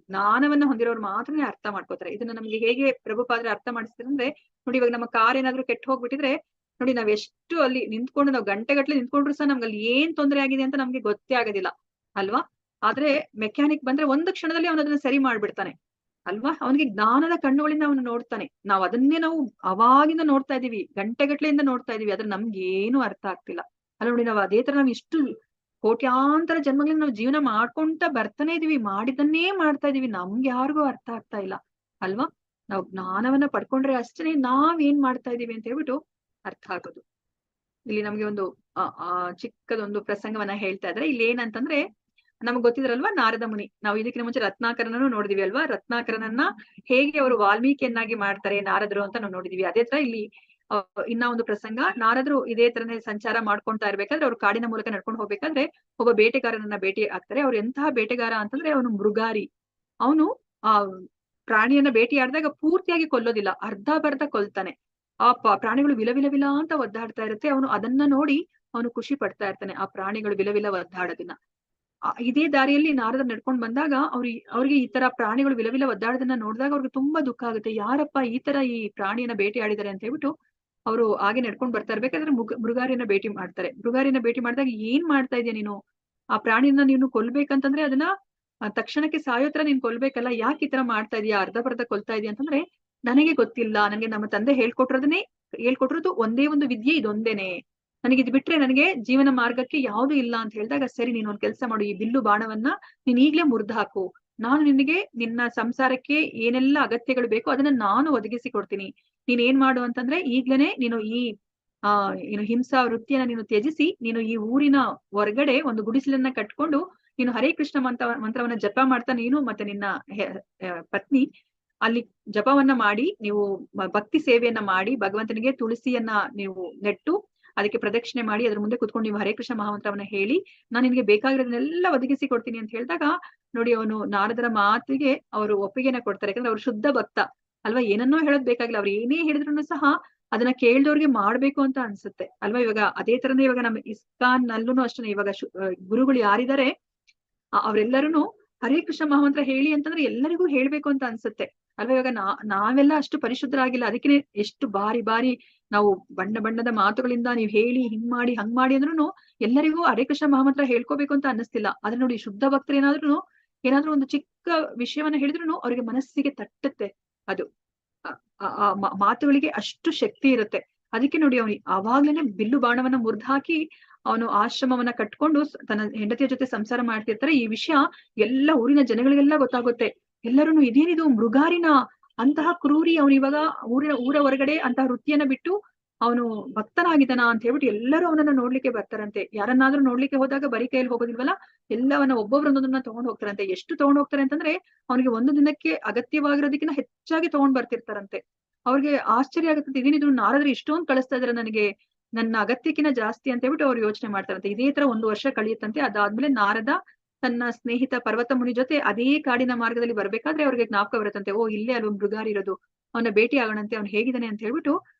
Speaker 1: ಜ್ಞಾನವನ್ನ ಹೊಂದಿರೋರು ಮಾತ್ರನೇ ಅರ್ಥ ಮಾಡ್ಕೋತಾರೆ. ಇದನ್ನ ನಮ್ಗೆ ಹೇಗೆ ಪ್ರಭುಪಾದ್ರೆ ಅರ್ಥ ಮಾಡಿಸ್ತಾರೆ ಅಂದ್ರೆ, ನೋಡಿ ಇವಾಗ ನಮ್ಮ ಕಾರ್ ಏನಾದ್ರು ಕೆಟ್ಟ ಹೋಗ್ಬಿಟ್ಟಿದ್ರೆ ನೋಡಿ, ನಾವ್ ಎಷ್ಟು ಅಲ್ಲಿ ನಿಂತ್ಕೊಂಡು ನಾವು ಗಂಟೆಗಟ್ಲೆ ನಿಂತ್ಕೊಂಡ್ರು ಸಹ ನಮ್ಗೆ ಅಲ್ಲಿ ಏನ್ ತೊಂದರೆ ಆಗಿದೆ ಅಂತ ನಮ್ಗೆ ಗೊತ್ತೇ ಆಗೋದಿಲ್ಲ ಅಲ್ವಾ. ಆದ್ರೆ ಮೆಕ್ಯಾನಿಕ್ ಬಂದ್ರೆ ಒಂದು ಕ್ಷಣದಲ್ಲಿ ಅವನು ಅದನ್ನ ಸರಿ ಮಾಡ್ಬಿಡ್ತಾನೆ ಅಲ್ವಾ. ಅವನಿಗೆ ಜ್ಞಾನದ ಕಣ್ಣುಗಳಿಂದ ಅವನು ನೋಡ್ತಾನೆ. ನಾವು ಅದನ್ನೇ ನಾವು ಅವಾಗಿಂದ ನೋಡ್ತಾ ಇದೀವಿ, ಗಂಟೆಗಟ್ಲೆಯಿಂದ ನೋಡ್ತಾ ಇದೀವಿ, ಆದ್ರೆ ನಮ್ಗೆ ಏನು ಅರ್ಥ ಆಗ್ತಿಲ್ಲ ಅಲ್ಲ. ನೋಡಿ, ನಾವು ಅದೇ ತರ ನಾವು ಇಷ್ಟು ಕೋಟ್ಯಾಂತರ ಜನ್ಮಗಳಿಂದ ನಾವು ಜೀವನ ಮಾಡ್ಕೊಂತ ಬರ್ತಾನೆ ಇದೀವಿ, ಮಾಡಿದನ್ನೇ ಮಾಡ್ತಾ ಇದೀವಿ, ನಮ್ಗೆ ಯಾರಿಗೂ ಅರ್ಥ ಆಗ್ತಾ ಇಲ್ಲ ಅಲ್ವಾ. ನಾವು ಜ್ಞಾನವನ್ನ ಪಡ್ಕೊಂಡ್ರೆ ಅಷ್ಟೇ ನಾವ್ ಏನ್ ಮಾಡ್ತಾ ಇದೀವಿ ಅಂತ ಹೇಳ್ಬಿಟ್ಟು ಅರ್ಥ ಆಗೋದು. ಇಲ್ಲಿ ನಮ್ಗೆ ಒಂದು ಚಿಕ್ಕದೊಂದು ಪ್ರಸಂಗವನ್ನ ಹೇಳ್ತಾ ಇದ್ರೆ, ಇಲ್ಲಿ ಏನಂತಂದ್ರೆ, ನಮ್ಗೆ ಗೊತ್ತಿದ್ರಲ್ವಾ ನಾರದ ಮುನಿ, ನಾವು ಇದಕ್ಕಿಂತ ಮುಂಚೆ ರತ್ನಾಕರನನ್ನು ನೋಡಿದಿವಿ ಅಲ್ವಾ. ರತ್ನಾಕರನನ್ನ ಹೇಗೆ ಅವರು ವಾಲ್ಮೀಕಿಯನ್ನಾಗಿ ಮಾಡ್ತಾರೆ ನಾರದರು ಅಂತ ನಾವು ನೋಡಿದೀವಿ. ಅದೇ ತರ ಇಲ್ಲಿ ಇನ್ನ ಒಂದು ಪ್ರಸಂಗ, ನಾರದರು ಇದೇ ತರನೇ ಸಂಚಾರ ಮಾಡ್ಕೊಂತಾ ಇರ್ಬೇಕಾದ್ರೆ ಅವ್ರು ಕಾಡಿನ ಮೂಲಕ ನಡ್ಕೊಂಡು ಹೋಗ್ಬೇಕಾದ್ರೆ ಒಬ್ಬ ಬೇಟೆಗಾರನನ್ನ ಭೇಟಿ ಆಗ್ತಾರೆ. ಅವ್ರು ಎಂತಹ ಬೇಟೆಗಾರ ಅಂತಂದ್ರೆ ಅವನು ಮೃಗಾರಿ. ಅವನು ಆ ಪ್ರಾಣಿಯನ್ನ ಭೇಟಿ ಆಡಿದಾಗ ಪೂರ್ತಿಯಾಗಿ ಕೊಲ್ಲೋದಿಲ್ಲ, ಅರ್ಧ ಕೊಲ್ತಾನೆ. ಆ ಪ್ರಾಣಿಗಳು ವಿಲವಿಲ ಅಂತ ಒದ್ದಾಡ್ತಾ ಇರುತ್ತೆ. ಅವನು ಅದನ್ನ ನೋಡಿ ಅವನು ಖುಷಿ ಪಡ್ತಾ ಇರ್ತಾನೆ, ಆ ಪ್ರಾಣಿಗಳು ವಿಲವಿಲ ಒದ್ದಾಡೋದನ್ನ. ಇದೇ ದಾರಿಯಲ್ಲಿ ನಾರದ ನಡ್ಕೊಂಡ್ ಬಂದಾಗ ಅವ್ರಿಗೆ ಈ ತರ ಪ್ರಾಣಿಗಳು ವಿಲವಿಲ ಒದ್ದಾಡೋದನ್ನ ನೋಡಿದಾಗ ಅವ್ರಿಗೆ ತುಂಬಾ ದುಃಖ ಆಗುತ್ತೆ. ಯಾರಪ್ಪ ಈ ತರ ಈ ಪ್ರಾಣಿಯನ್ನ ಭೇಟಿ ಆಡಿದಾರೆ ಅಂತ ಹೇಳ್ಬಿಟ್ಟು ಅವರು ಹಾಗೆ ನಡ್ಕೊಂಡ್ ಬರ್ತಾ ಇರ್ಬೇಕಾದ್ರೆ ಮೃಗಾರಿಯನ್ನ ಭೇಟಿ ಮಾಡ್ತಾರೆ. ಮೃಗಾರಿಯನ್ನ ಭೇಟಿ ಮಾಡಿದಾಗ, ಏನ್ ಮಾಡ್ತಾ ಇದೀಯ ನೀನು, ಆ ಪ್ರಾಣಿಯನ್ನ ನೀನು ಕೊಲ್ಬೇಕಂತಂದ್ರೆ ಅದನ್ನ ತಕ್ಷಣಕ್ಕೆ ಸಾಯೋ ತರ ನೀನ್ ಕೊಲ್ಬೇಕಲ್ಲ, ಯಾಕೆ ಈ ತರ ಮಾಡ್ತಾ ಇದೀಯಾ, ಅರ್ಧ ಕೊಲ್ತಾ ಇದೀಯ ಅಂತಂದ್ರೆ, ನನಗೆ ಗೊತ್ತಿಲ್ಲ, ನನಗೆ ನಮ್ಮ ತಂದೆ ಹೇಳ್ಕೊಟ್ಟಿರೋದು ಒಂದೇ ಒಂದು ವಿದ್ಯೆ ಇದೊಂದೇನೆ, ನನಗೆ ಇದು ಬಿಟ್ರೆ ನನಗೆ ಜೀವನ ಮಾರ್ಗಕ್ಕೆ ಯಾವ್ದು ಇಲ್ಲ ಅಂತ ಹೇಳಿದಾಗ, ಸರಿ ನೀನ್ ಒಂದ್ ಕೆಲಸ ಮಾಡು, ಈ ಬಿಲ್ಲು ಬಾಣವನ್ನ ನೀನ್ ಈಗ್ಲೇ ಮುರಿದು ಹಾಕು, ನಾನು ನಿನಗೆ ನಿನ್ನ ಸಂಸಾರಕ್ಕೆ ಏನೆಲ್ಲ ಅಗತ್ಯಗಳು ಬೇಕೋ ಅದನ್ನ ನಾನು ಒದಗಿಸಿ ಕೊಡ್ತೀನಿ. ನೀನ್ ಏನ್ ಮಾಡು ಅಂತಂದ್ರೆ, ಈಗ್ಲೇನೆ ನೀನು ಈ ಹಿಂಸಾ ವೃತ್ತಿಯನ್ನ ನೀನು ತ್ಯಜಿಸಿ, ನೀನು ಈ ಊರಿನ ಹೊರಗಡೆ ಒಂದು ಗುಡಿಸಲನ್ನ ಕಟ್ಕೊಂಡು ನೀನು ಹರೇ ಕೃಷ್ಣ ಮಂತ್ರವನ್ನ ಜಪ ಮಾಡ್ತಾ ನೀನು ಮತ್ತೆ ನಿನ್ನ ಪತ್ನಿ ಅಲ್ಲಿ ಜಪವನ್ನ ಮಾಡಿ, ನೀವು ಭಕ್ತಿ ಸೇವೆಯನ್ನ ಮಾಡಿ, ಭಗವಂತನಿಗೆ ತುಳಸಿಯನ್ನ ನೀವು ನೆಟ್ಟು ಅದಕ್ಕೆ ಪ್ರದಕ್ಷಿಣೆ ಮಾಡಿ ಅದ್ರ ಮುಂದೆ ಕುತ್ಕೊಂಡು ನೀವು ಹರೇ ಕೃಷ್ಣ ಮಹಾಮಂತ್ರವನ್ನ ಹೇಳಿ, ನಾನು ನಿನ್ಗೆ ಬೇಕಾಗಿರೋದನ್ನೆಲ್ಲ ಒದಗಿಸಿ ಕೊಡ್ತೀನಿ ಅಂತ ಹೇಳಿದಾಗ ನೋಡಿ, ಅವನು ನಾರದರ ಮಾತಿಗೆ ಅವರು ಒಪ್ಪಿಗೆನ ಕೊಡ್ತಾರೆ. ಯಾಕಂದ್ರೆ ಅವ್ರು ಶುದ್ಧ ಭಕ್ತ ಅಲ್ವಾ. ಏನನ್ನೋ ಹೇಳೋದ್ ಬೇಕಾಗಿಲ್ಲ, ಅವ್ರು ಏನೇ ಹೇಳಿದ್ರು ಸಹ ಅದನ್ನ ಕೇಳ್ದವ್ರಿಗೆ ಮಾಡ್ಬೇಕು ಅಂತ ಅನ್ಸುತ್ತೆ ಅಲ್ವಾ. ಇವಾಗ ಅದೇ ತರನೇ ಇವಾಗ ನಮ್ಮ ಇಸ್ಕಾನ್ ನಲ್ಲೂ ಅಷ್ಟೇ, ಇವಾಗ ಗುರುಗಳು ಯಾರಿದ್ದಾರೆ ಅವ್ರೆಲ್ಲರೂ ಹರೇ ಕೃಷ್ಣ ಮಹಾಮಂತ್ರ ಹೇಳಿ ಅಂತಂದ್ರೆ ಎಲ್ಲರಿಗೂ ಹೇಳ್ಬೇಕು ಅಂತ ಅನ್ಸುತ್ತೆ ಅಲ್ವಾ. ಇವಾಗ ನಾವೆಲ್ಲ ಅಷ್ಟು ಪರಿಶುದ್ಧರಾಗಿಲ್ಲ, ಅದಕ್ಕೆ ಎಷ್ಟು ಬಾರಿ ನಾವು ಬಣ್ಣದ ಮಾತುಗಳಿಂದ ನೀವು ಹೇಳಿ ಹಿಂಗ್ ಮಾಡಿ ಅಂದ್ರೂ ಎಲ್ಲರಿಗೂ ಹರೇ ಕೃಷ್ಣ ಮಹಾಮಂತ್ರ ಹೇಳ್ಕೋಬೇಕು ಅಂತ ಅನ್ನಿಸ್ತಿಲ್ಲ. ಆದ್ರೆ ನೋಡಿ, ಶುದ್ಧ ಭಕ್ತರು ಏನಾದ್ರೂ ಒಂದು ಚಿಕ್ಕ ವಿಷಯವನ್ನ ಹೇಳಿದ್ರು ಅವ್ರಿಗೆ ಮನಸ್ಸಿಗೆ ತಟ್ಟುತ್ತೆ. ಅದು ಆ ಮಾತುಗಳಿಗೆ ಅಷ್ಟು ಶಕ್ತಿ ಇರುತ್ತೆ. ಅದಕ್ಕೆ ನೋಡಿ, ಅವನು ಆವಾಗ್ಲೇನೆ ಬಿಲ್ಲು ಬಾಣವನ್ನ ಮುರಿದು ಹಾಕಿ ಅವನು ಆಶ್ರಮವನ್ನ ಕಟ್ಕೊಂಡು ತನ್ನ ಹೆಂಡತಿಯ ಜೊತೆ ಸಂಸಾರ ಮಾಡ್ತಿರ್ತಾರೆ. ಈ ವಿಷಯ ಎಲ್ಲ ಊರಿನ ಜನಗಳಿಗೆಲ್ಲ ಗೊತ್ತಾಗುತ್ತೆ. ಎಲ್ಲರೂ ಇದೇನಿದು ಮೃಗಾರಿನ ಅಂತಹ ಕ್ರೂರಿ, ಅವನು ಇವಾಗ ಊರ ಹೊರಗಡೆ ಅಂತಹ ವೃತ್ತಿಯನ್ನ ಬಿಟ್ಟು ಅವನು ಭಕ್ತನಾಗಿದ್ದಾನ ಅಂತ ಹೇಳ್ಬಿಟ್ಟು ಎಲ್ಲರೂ ಅವನನ್ನ ನೋಡ್ಲಿಕ್ಕೆ ಬರ್ತಾರಂತೆ. ಯಾರನ್ನಾದ್ರೂ ನೋಡ್ಲಿಕ್ಕೆ ಹೋದಾಗ ಬರೀ ಕೈಯಲ್ಲಿ ಹೋಗೋದಿಲ್ವಲ್ಲ, ಎಲ್ಲವನ್ನ ಒಬ್ಬೊಬ್ರೊಂದನ್ನ ತಗೊಂಡ್ ಹೋಗ್ತಾರಂತೆ. ಎಷ್ಟು ತಗೊಂಡ್ ಹೋಗ್ತಾರೆ ಅಂತಂದ್ರೆ ಅವನಿಗೆ ಒಂದು ದಿನಕ್ಕೆ ಅಗತ್ಯವಾಗಿರೋದಕ್ಕಿಂತ ಹೆಚ್ಚಾಗಿ ತಗೊಂಡ್ ಬರ್ತಿರ್ತಾರಂತೆ. ಅವ್ರಿಗೆ ಆಶ್ಚರ್ಯ ಆಗುತ್ತೆ, ಇದೇನಿದ್ರು ನಾರದ್ರು ಇಷ್ಟೊಂದು ಕಳಿಸ್ತಾ ಇದಾರೆ ನನಗೆ, ನನ್ನ ಅಗತ್ಯಕ್ಕಿಂತ ಜಾಸ್ತಿ ಅಂತ ಹೇಳ್ಬಿಟ್ಟು ಅವ್ರು ಯೋಚನೆ ಮಾಡ್ತಾರಂತೆ. ಇದೇ ತರ 1 ವರ್ಷ ಕಳಿಯುತ್ತಂತೆ. ಅದಾದ್ಮೇಲೆ ನಾರದ ತನ್ನ ಸ್ನೇಹಿತ ಪರ್ವತ ಮುನಿ ಜೊತೆ ಅದೇ ಕಾಡಿನ ಮಾರ್ಗದಲ್ಲಿ ಬರ್ಬೇಕಾದ್ರೆ ಅವ್ರಿಗೆ ಜ್ಞಾಪಕ ಬರುತ್ತಂತೆ, ಓ ಇಲ್ಲೇ ಅಲ್ವ ಮೃಗಾರಿ ಇರೋದು, ಅವನ ಭೇಟಿ ಆಗೋಣಂತೆ, ಅವ್ನು ಹೇಗಿದ್ದಾನೆ ಅಂತ ಹೇಳ್ಬಿಟ್ಟು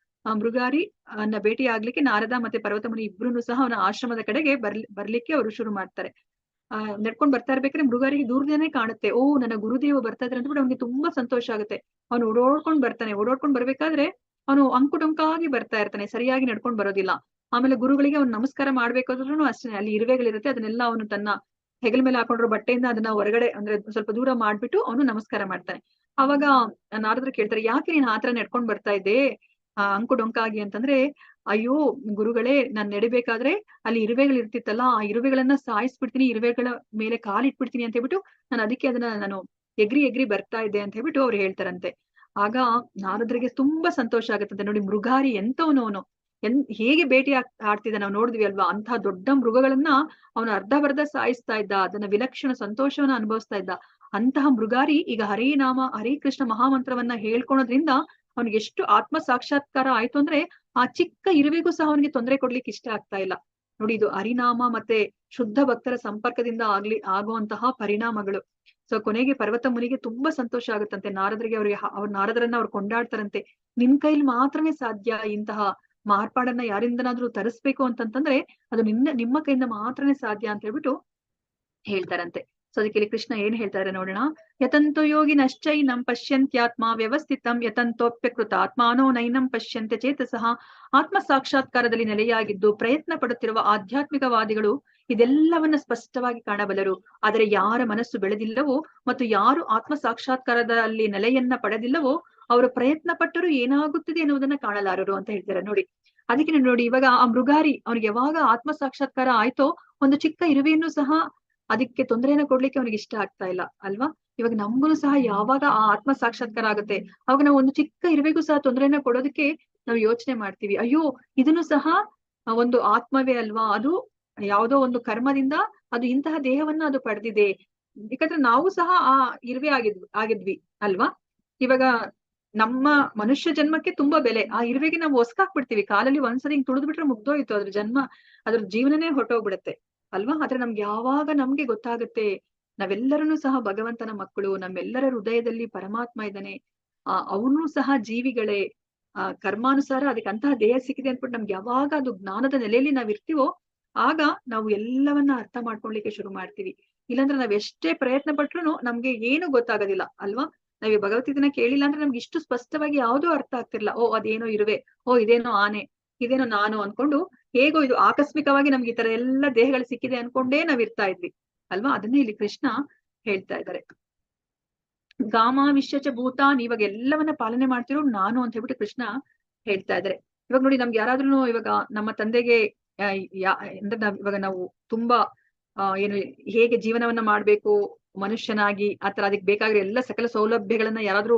Speaker 1: ಆ ಮೃಗಾರಿ ಅನ್ನ ಭೇಟಿ ಆಗ್ಲಿಕ್ಕೆ ನಾರದ ಮತ್ತೆ ಪರ್ವತ ಮುನಿ ಇಬ್ರು ಸಹ ಅವನ ಆಶ್ರಮದ ಕಡೆಗೆ ಬರ್ಲಿಕ್ಕೆ ಅವರು ಶುರು ಮಾಡ್ತಾರೆ. ನಡ್ಕೊಂಡ್ ಬರ್ತಾ ಇರ್ಬೇಕಾದ್ರೆ ಮೃಗಾರಿಗೆ ದೂರದೇನೆ ಕಾಣುತ್ತೆ, ಓ ನನ್ನ ಗುರುದೇವ ಬರ್ತಾ ಇದ್ರೆ ಅಂತ ಅವ್ನಿಗೆ ತುಂಬಾ ಸಂತೋಷ ಆಗುತ್ತೆ. ಅವನು ಓಡಾಡ್ಕೊಂಡ್ ಬರ್ತಾನೆ. ಓಡಾಡ್ಕೊಂಡ್ ಬರ್ಬೇಕಾದ್ರೆ ಅವನು ಅಂಕುಡೊಂಕಾಗಿ ಬರ್ತಾ ಇರ್ತಾನೆ, ಸರಿಯಾಗಿ ನಡ್ಕೊಂಡ್ ಬರೋದಿಲ್ಲ. ಆಮೇಲೆ ಗುರುಗಳಿಗೆ ಅವ್ನು ನಮಸ್ಕಾರ ಮಾಡ್ಬೇಕಾದ್ರೂ ಅಷ್ಟೇ, ಅಲ್ಲಿ ಇರುವೆಗಳಿರುತ್ತೆ, ಅದನ್ನೆಲ್ಲ ಅವನು ತನ್ನ ಹೆಗಲ ಮೇಲೆ ಹಾಕೊಂಡ್ರು ಬಟ್ಟೆಯಿಂದ ಅದನ್ನ ಹೊರಗಡೆ ಅಂದ್ರೆ ಸ್ವಲ್ಪ ದೂರ ಮಾಡ್ಬಿಟ್ಟು ಅವನು ನಮಸ್ಕಾರ ಮಾಡ್ತಾನೆ. ಅವಾಗ ನಾರದ್ರು ಕೇಳ್ತಾರೆ, ಯಾಕೆ ನೀನ್ ಆತರ ನಡ್ಕೊಂಡ್ ಬರ್ತಾ ಇದ್ದೆ ಅಂಕುಡೊಂಕಾಗಿ ಅಂತಂದ್ರೆ, ಅಯ್ಯೋ ಗುರುಗಳೇ, ನಾನ್ ನಡಿಬೇಕಾದ್ರೆ ಅಲ್ಲಿ ಇರುವೆಗಳು ಇರ್ತಿತ್ತಲ್ಲ, ಆ ಇರುವೆಗಳನ್ನ ಸಾಯಿಸ್ಬಿಡ್ತೀನಿ, ಇರುವೆಗಳ ಮೇಲೆ ಕಾಲಿಟ್ಬಿಡ್ತೀನಿ ಅಂತ ಹೇಳ್ಬಿಟ್ಟು ನಾನು ಅದಕ್ಕೆ ಅದನ್ನ ನಾನು ಎಗ್ರಿ ಬರ್ತಾ ಇದ್ದೆ ಅಂತ ಹೇಳ್ಬಿಟ್ಟು ಅವ್ರು ಹೇಳ್ತಾರಂತೆ. ಆಗ ನಾರದ್ರಿಗೆ ತುಂಬಾ ಸಂತೋಷ ಆಗತ್ತಂತೆ. ನೋಡಿ ಮೃಗಾರಿ ಎಂತವನು, ಅವನು ಹೇಗೆ ಭೇಟಿ ಆಡ್ತಿದ್ದ, ನಾವು ನೋಡಿದ್ವಿ ಅಲ್ವಾ, ಅಂತಹ ದೊಡ್ಡ ಮೃಗಗಳನ್ನ ಅವನು ಅರ್ಧಬರ್ಧ ಸಾಯಿಸ್ತಾ ಇದ್ದ, ಅದನ್ನ ವಿಲಕ್ಷಣ ಸಂತೋಷವನ್ನ ಅನುಭವಿಸ್ತಾ ಇದ್ದ. ಅಂತಹ ಮೃಗಾರಿ ಈಗ ಹರಿನಾಮ ಹರಿ ಕೃಷ್ಣ ಮಹಾಮಂತ್ರವನ್ನ ಹೇಳ್ಕೊಳೋದ್ರಿಂದ ಅವನಿಗೆ ಎಷ್ಟು ಆತ್ಮ ಸಾಕ್ಷಾತ್ಕಾರ ಆಯ್ತು ಅಂದ್ರೆ ಆ ಚಿಕ್ಕ ಇರುವೆಗೂ ಸಹ ಅವನಿಗೆ ತೊಂದರೆ ಕೊಡ್ಲಿಕ್ಕೆ ಇಷ್ಟ ಆಗ್ತಾ ಇಲ್ಲ. ನೋಡಿ, ಇದು ಹರಿನಾಮ ಮತ್ತೆ ಶುದ್ಧ ಭಕ್ತರ ಸಂಪರ್ಕದಿಂದ ಆಗುವಂತಹ ಪರಿಣಾಮಗಳು. ಸೊ ಕೊನೆಗೆ ಪರ್ವತ ಮುನಿಗೆ ತುಂಬಾ ಸಂತೋಷ ಆಗುತ್ತಂತೆ. ನಾರದರಿಗೆ ನಾರದರನ್ನ ಅವ್ರು ಕೊಂಡಾಡ್ತಾರಂತೆ, ನಿನ್ ಕೈಲಿ ಮಾತ್ರನೇ ಸಾಧ್ಯ ಇಂತಹ ಮಾರ್ಪಾಡನ್ನ ಯಾರಿಂದನಾದ್ರೂ ತರಿಸ್ಬೇಕು ಅಂತಂತಂದ್ರೆ ಅದು ನಿಮ್ಮ ಕೈಯಿಂದ ಮಾತ್ರನೇ ಸಾಧ್ಯ ಅಂತ ಹೇಳ್ಬಿಟ್ಟು ಹೇಳ್ತಾರಂತೆ. ಸೊ ಅದಕ್ಕೆ ಇಲ್ಲಿ ಕೃಷ್ಣ ಏನ್ ಹೇಳ್ತಾರೆ ನೋಡೋಣ. ಯತಂತೋ ಯೋಗಿನಶ್ಚೈನಂ ಪಶ್ಯಂತ್ಯಾತ್ಮ ವ್ಯವಸ್ಥಿತಂ ಯತಂತೋಪ್ಯಕೃತ ಆತ್ಮಾನೋ ನೈನಂ ಪಶ್ಯಂತ್ಯ ಚೇತಸಃ. ಆತ್ಮ ಸಾಕ್ಷಾತ್ಕಾರದಲ್ಲಿ ನೆಲೆಯಾಗಿದ್ದು ಪ್ರಯತ್ನ ಪಡುತ್ತಿರುವ ಆಧ್ಯಾತ್ಮಿಕವಾದಿಗಳು ಇದೆಲ್ಲವನ್ನ ಸ್ಪಷ್ಟವಾಗಿ ಕಾಣಬಲ್ಲರು. ಆದರೆ ಯಾರ ಮನಸ್ಸು ಬೆಳೆದಿಲ್ಲವೋ ಮತ್ತು ಯಾರು ಆತ್ಮ ಸಾಕ್ಷಾತ್ಕಾರದಲ್ಲಿ ನೆಲೆಯನ್ನ ಪಡೆದಿಲ್ಲವೋ ಅವರು ಪ್ರಯತ್ನ ಪಟ್ಟರು ಏನಾಗುತ್ತಿದೆ ಎನ್ನುವುದನ್ನ ಕಾಣಲಾರರು ಅಂತ ಹೇಳ್ತಾರೆ. ನೋಡಿ, ಅದಕ್ಕೆ ನೋಡಿ, ಇವಾಗ ಆ ಮೃಗಾರಿ ಅವ್ನಿಗೆ ಯಾವಾಗ ಆತ್ಮ ಸಾಕ್ಷಾತ್ಕಾರ ಆಯ್ತೋ ಒಂದು ಚಿಕ್ಕ ಇರುವೆಯನ್ನು ಸಹ ಅದಕ್ಕೆ ತೊಂದರೆಯನ್ನ ಕೊಡ್ಲಿಕ್ಕೆ ಅವನಿಗೆ ಇಷ್ಟ ಆಗ್ತಾ ಇಲ್ಲ ಅಲ್ವಾ. ಇವಾಗ ನಮ್ಗೂ ಸಹ ಯಾವಾಗ ಆ ಆತ್ಮ ಸಾಕ್ಷಾತ್ಕಾರ ಆಗುತ್ತೆ ಅವಾಗ ನಾವು ಒಂದು ಚಿಕ್ಕ ಇರುವೆಗೂ ಸಹ ತೊಂದರೆಯನ್ನ ಕೊಡೋದಕ್ಕೆ ನಾವು ಯೋಚನೆ ಮಾಡ್ತೀವಿ. ಅಯ್ಯೋ, ಇದನ್ನು ಸಹ ಒಂದು ಆತ್ಮವೇ ಅಲ್ವಾ, ಅದು ಯಾವುದೋ ಒಂದು ಕರ್ಮದಿಂದ ಅದು ಇಂತಹ ದೇಹವನ್ನ ಅದು ಪಡೆದಿದೆ. ಯಾಕಂದ್ರೆ ನಾವು ಸಹ ಆ ಇರುವೆ ಆಗಿದ್ವಿ ಅಲ್ವಾ. ಇವಾಗ ನಮ್ಮ ಮನುಷ್ಯ ಜನ್ಮಕ್ಕೆ ತುಂಬಾ ಬೆಲೆ, ಆ ಇರುವೆಗೆ ನಾವು ಹೊಸ್ಕಾಕ್ಬಿಡ್ತೀವಿ, ಕಾಲಲ್ಲಿ ಒಂದ್ಸರಿ ಹಿಂಗ್ ತುಳಿದ್ಬಿಟ್ರೆ ಮುಗ್ದೋಯ್ತು, ಅದ್ರ ಜನ್ಮ, ಅದ್ರ ಜೀವನನೇ ಹೊರಟೋಗ್ಬಿಡತ್ತೆ ಅಲ್ವಾ. ಆದ್ರೆ ನಮ್ಗೆ ಯಾವಾಗ ನಮ್ಗೆ ಗೊತ್ತಾಗುತ್ತೆ ನಾವೆಲ್ಲರೂ ಸಹ ಭಗವಂತನ ಮಕ್ಕಳು, ನಮ್ಮೆಲ್ಲರ ಹೃದಯದಲ್ಲಿ ಪರಮಾತ್ಮ ಇದ್ದಾನೆ, ಅವನು ಸಹ ಜೀವಿಗಳೇ, ಕರ್ಮಾನುಸಾರ ಅದಕ್ಕೆ ಅಂತಹ ದೇಹ ಸಿಕ್ಕಿದೆ ಅಂದ್ಬಿಟ್ಟು ನಮ್ಗೆ ಯಾವಾಗ ಅದು ಜ್ಞಾನದ ನೆಲೆಯಲ್ಲಿ ನಾವ್ ಇರ್ತೀವೋ ಆಗ ನಾವು ಎಲ್ಲವನ್ನ ಅರ್ಥ ಮಾಡ್ಕೊಳ್ಲಿಕ್ಕೆ ಶುರು ಮಾಡ್ತೀವಿ. ಇಲ್ಲಾಂದ್ರೆ ನಾವ್ ಎಷ್ಟೇ ಪ್ರಯತ್ನ ಪಟ್ರು ನಮ್ಗೆ ಏನು ಗೊತ್ತಾಗೋದಿಲ್ಲ ಅಲ್ವಾ. ನಾವ್ ಭಗವದ್ಗೀತೆನ ಕೇಳಿಲ್ಲ ಅಂದ್ರೆ ನಮ್ಗೆ ಇಷ್ಟು ಸ್ಪಷ್ಟವಾಗಿ ಯಾವುದೂ ಅರ್ಥ ಆಗ್ತಿರ್ಲಿಲ್ಲ. ಓ ಅದೇನೋ ಇರುವೆ, ಓ ಇದೇನೋ ಆನೆ, ಇದೇನೋ ನಾನು ಅನ್ಕೊಂಡು ಹೇಗೋ ಇದು ಆಕಸ್ಮಿಕವಾಗಿ ನಮ್ಗೆ ಈ ತರ ಎಲ್ಲ ದೇಹಗಳು ಸಿಕ್ಕಿದೆ ಅನ್ಕೊಂಡೇ ನಾವ್ ಇರ್ತಾ ಇದ್ವಿ ಅಲ್ವಾ. ಅದನ್ನೇ ಇಲ್ಲಿ ಕೃಷ್ಣ ಹೇಳ್ತಾ ಇದ್ದಾರೆ. ಗಾಮಾವಿಶ್ಯಚ ಭೂತಾನ್, ಇವಾಗ ಎಲ್ಲವನ್ನ ಪಾಲನೆ ಮಾಡ್ತಿರೋ ನಾನು ಅಂತ ಹೇಳ್ಬಿಟ್ಟು ಕೃಷ್ಣ ಹೇಳ್ತಾ ಇದ್ದಾರೆ. ಇವಾಗ ನೋಡಿ, ನಮ್ಗೆ ಯಾರಾದ್ರೂ ಇವಾಗ ನಮ್ಮ ತಂದೆಗೆ ಅಂದ್ರೆ ಇವಾಗ ನಾವು ತುಂಬಾ ಏನು ಹೇಗೆ ಜೀವನವನ್ನ ಮಾಡ್ಬೇಕು ಮನುಷ್ಯನಾಗಿ ಆತರ ಅದಕ್ಕೆ ಬೇಕಾಗಿರೋ ಎಲ್ಲ ಸಕಲ ಸೌಲಭ್ಯಗಳನ್ನ ಯಾರಾದ್ರೂ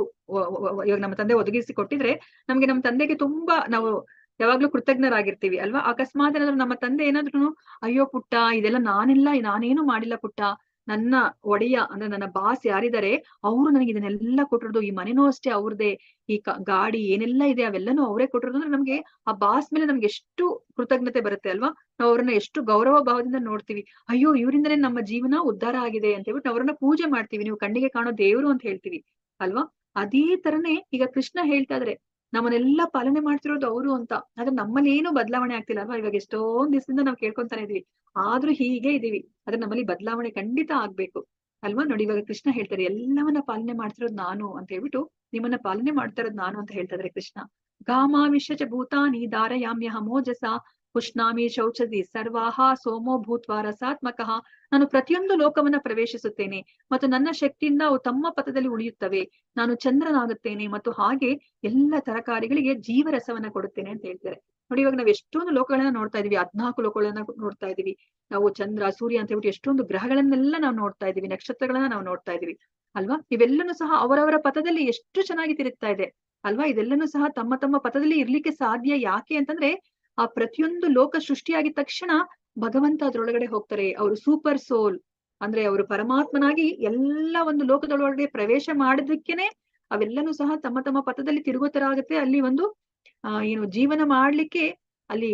Speaker 1: ಇವಾಗ ನಮ್ಮ ತಂದೆ ಒದಗಿಸಿ ಕೊಟ್ಟಿದ್ರೆ ನಮ್ಗೆ ನಮ್ಮ ತಂದೆಗೆ ತುಂಬಾ ನಾವು ಯಾವಾಗ್ಲೂ ಕೃತಜ್ಞರಾಗಿರ್ತೀವಿ ಅಲ್ವಾ. ಅಕಸ್ಮಾತ್ ಏನಾದ್ರು ನಮ್ಮ ತಂದೆ ಏನಾದ್ರು ಅಯ್ಯೋ ಪುಟ್ಟ ಇದೆಲ್ಲ ನಾನೇನು ಮಾಡಿಲ್ಲ ಪುಟ್ಟ, ನನ್ನ ಒಡೆಯ ಅಂದ್ರೆ ನನ್ನ ಬಾಸ್ ಯಾರಿದ್ದಾರೆ ಅವ್ರು ನನಗೆ ಇದನ್ನೆಲ್ಲ ಕೊಟ್ಟಿರೋದು, ಈ ಮನೆನೂ ಅಷ್ಟೇ ಅವ್ರದೇ, ಈ ಗಾಡಿ ಏನೆಲ್ಲ ಇದೆ ಅವೆಲ್ಲನೂ ಅವರೇ ಕೊಟ್ಟಿರೋದು ಅಂದ್ರೆ ನಮ್ಗೆ ಆ ಬಾಸ್ ಮೇಲೆ ನಮ್ಗೆ ಎಷ್ಟು ಕೃತಜ್ಞತೆ ಬರುತ್ತೆ ಅಲ್ವಾ. ನಾವು ಅವ್ರನ್ನ ಎಷ್ಟು ಗೌರವ ಭಾವದಿಂದ ನೋಡ್ತೀವಿ. ಅಯ್ಯೋ ಇವರಿಂದನೇ ನಮ್ಮ ಜೀವನ ಉದ್ಧಾರ ಆಗಿದೆ ಅಂತ ಹೇಳ್ಬಿಟ್ಟು ಅವ್ರನ್ನ ಪೂಜೆ ಮಾಡ್ತೀವಿ, ನೀವು ಕಣ್ಣಿಗೆ ಕಾಣೋ ದೇವ್ರು ಅಂತ ಹೇಳ್ತೀವಿ ಅಲ್ವಾ. ಅದೇ ತರನೇ ಈಗ ಕೃಷ್ಣ ಹೇಳ್ತಾ ಇದ್ರೆ ನಮ್ಮನ್ನೆಲ್ಲ ಪಾಲನೆ ಮಾಡ್ತಿರೋದು ಅವರು ಅಂತ. ಆದ್ರೆ ನಮ್ಮಲ್ಲಿ ಏನು ಬದಲಾವಣೆ ಆಗ್ತಿಲ್ಲ ಅಲ್ವಾ. ಇವಾಗ ಎಷ್ಟೊಂದ್ ದಿವಸದಿಂದ ನಾವು ಕೇಳ್ಕೊಂತಾನೆ ಇದೀವಿ, ಆದ್ರೂ ಹೀಗೆ ಇದೀವಿ. ಆದ್ರೆ ನಮ್ಮಲ್ಲಿ ಬದಲಾವಣೆ ಖಂಡಿತ ಆಗ್ಬೇಕು ಅಲ್ವಾ. ನೋಡಿ, ಇವಾಗ ಕೃಷ್ಣ ಹೇಳ್ತಾರೆ ಎಲ್ಲವನ್ನ ಪಾಲನೆ ಮಾಡ್ತಿರೋದು ನಾನು ಅಂತ ಹೇಳ್ಬಿಟ್ಟು, ನಿಮ್ಮನ್ನ ಪಾಲನೆ ಮಾಡ್ತಾ ಇರೋದು ನಾನು ಅಂತ ಹೇಳ್ತಾ ಇದ್ರೆ ಕೃಷ್ಣ. ಗಾಮಾವಿಶ್ಯಚ ಭೂತಾನಿ ಧಾರಯಾಮ್ಯಹ ಮೋಜಸ ಪುಷ್ಣಾಮಿ ಶೌಚದಿ ಸರ್ವಾಹ ಸೋಮೋ ಭೂತ್ವಾ ರಸಾತ್ಮಕಃ. ನಾನು ಪ್ರತಿಯೊಂದು ಲೋಕವನ್ನ ಪ್ರವೇಶಿಸುತ್ತೇನೆ ಮತ್ತು ನನ್ನ ಶಕ್ತಿಯಿಂದ ಅವು ತಮ್ಮ ಪಥದಲ್ಲಿ ಉಳಿಯುತ್ತವೆ. ನಾನು ಚಂದ್ರನಾಗುತ್ತೇನೆ ಮತ್ತು ಹಾಗೆ ಎಲ್ಲ ತರಕಾರಿಗಳಿಗೆ ಜೀವರಸವನ್ನ ಕೊಡುತ್ತೇನೆ ಅಂತ ಹೇಳ್ತಾರೆ. ನೋಡಿ ಇವಾಗ ನಾವು ಎಷ್ಟೊಂದು ಲೋಕಗಳನ್ನ ನೋಡ್ತಾ ಇದೀವಿ, 14 ಲೋಕಗಳನ್ನ ನೋಡ್ತಾ ಇದೀವಿ ನಾವು. ಚಂದ್ರ ಸೂರ್ಯ ಅಂತ ಹೇಳ್ಬಿಟ್ಟು ಎಷ್ಟೊಂದು ಗ್ರಹಗಳನ್ನೆಲ್ಲ ನಾವು ನೋಡ್ತಾ ಇದೀವಿ, ನಕ್ಷತ್ರಗಳನ್ನ ನಾವು ನೋಡ್ತಾ ಇದೀವಿ ಅಲ್ವಾ. ಇವೆಲ್ಲನೂ ಸಹ ಅವರವರ ಪಥದಲ್ಲಿ ಎಷ್ಟು ಚೆನ್ನಾಗಿ ತಿರುಗ್ತಾ ಇದೆ ಅಲ್ವಾ. ಇದೆಲ್ಲನೂ ಸಹ ತಮ್ಮ ತಮ್ಮ ಪಥದಲ್ಲಿ ಇರ್ಲಿಕ್ಕೆ ಸಾಧ್ಯ. ಯಾಕೆ ಅಂತಂದ್ರೆ ಆ ಪ್ರತಿಯೊಂದು ಲೋಕ ಸೃಷ್ಟಿಯಾಗಿದ ತಕ್ಷಣ ಭಗವಂತ ಅದ್ರೊಳಗಡೆ ಹೋಗ್ತಾರೆ. ಅವರು ಸೂಪರ್ ಸೋಲ್ ಅಂದ್ರೆ ಅವರು ಪರಮಾತ್ಮನಾಗಿ ಎಲ್ಲ ಒಂದು ಲೋಕದೊಳಗಡೆ ಪ್ರವೇಶ ಮಾಡಿದಕ್ಕೇನೆ ಅವೆಲ್ಲನೂ ಸಹ ತಮ್ಮ ತಮ್ಮ ಪಥದಲ್ಲಿ ತಿರುಗೋ ತರ ಆಗುತ್ತೆ. ಅಲ್ಲಿ ಒಂದು ಏನು ಜೀವನ ಮಾಡ್ಲಿಕ್ಕೆ ಅಲ್ಲಿ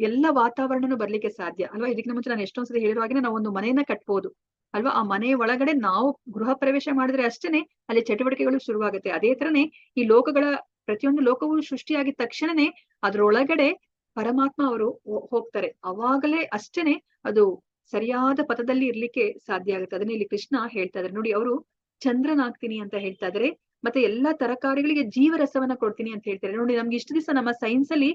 Speaker 1: ಎಲ್ಲ ವಾತಾವರಣನೂ ಬರ್ಲಿಕ್ಕೆ ಸಾಧ್ಯ ಅಲ್ವಾ. ಇದಕ್ಕಿಂತ ಮುಂಚೆ ನಾನು ಎಷ್ಟೊಂದ್ಸತಿ ಹೇಳಿರೋ ಹಾಗೆ ನಾವು ಒಂದು ಮನೆಯನ್ನ ಕಟ್ಬೋದು ಅಲ್ವಾ. ಆ ಮನೆಯ ಒಳಗಡೆ ನಾವು ಗೃಹ ಪ್ರವೇಶ ಮಾಡಿದ್ರೆ ಅಷ್ಟೇನೆ ಅಲ್ಲಿ ಚಟುವಟಿಕೆಗಳು ಶುರುವಾಗುತ್ತೆ. ಅದೇ ತರನೇ ಈ ಲೋಕಗಳ ಪ್ರತಿಯೊಂದು ಲೋಕವು ಸೃಷ್ಟಿಯಾಗಿದ ತಕ್ಷಣನೇ ಅದ್ರೊಳಗಡೆ ಪರಮಾತ್ಮ ಅವರು ಹೋಗ್ತಾರೆ. ಅವಾಗಲೇ ಅಷ್ಟೇನೆ ಅದು ಸರಿಯಾದ ಪಥದಲ್ಲಿ ಇರ್ಲಿಕ್ಕೆ ಸಾಧ್ಯ ಆಗುತ್ತೆ. ಅದನ್ನ ಇಲ್ಲಿ ಕೃಷ್ಣ ಹೇಳ್ತಾ ಇದಾರೆ ನೋಡಿ. ಅವರು ಚಂದ್ರನಾಗ್ತೀನಿ ಅಂತ ಹೇಳ್ತಾ ಇದಾರೆ. ಮತ್ತೆ ಎಲ್ಲಾ ತರಕಾರಿಗಳಿಗೆ ಜೀವರಸವನ್ನ ಕೊಡ್ತೀನಿ ಅಂತ ಹೇಳ್ತಾರೆ ನೋಡಿ. ನಮ್ಗೆ ಇಷ್ಟು ದಿವಸ ನಮ್ಮ ಸೈನ್ಸ್ ಅಲ್ಲಿ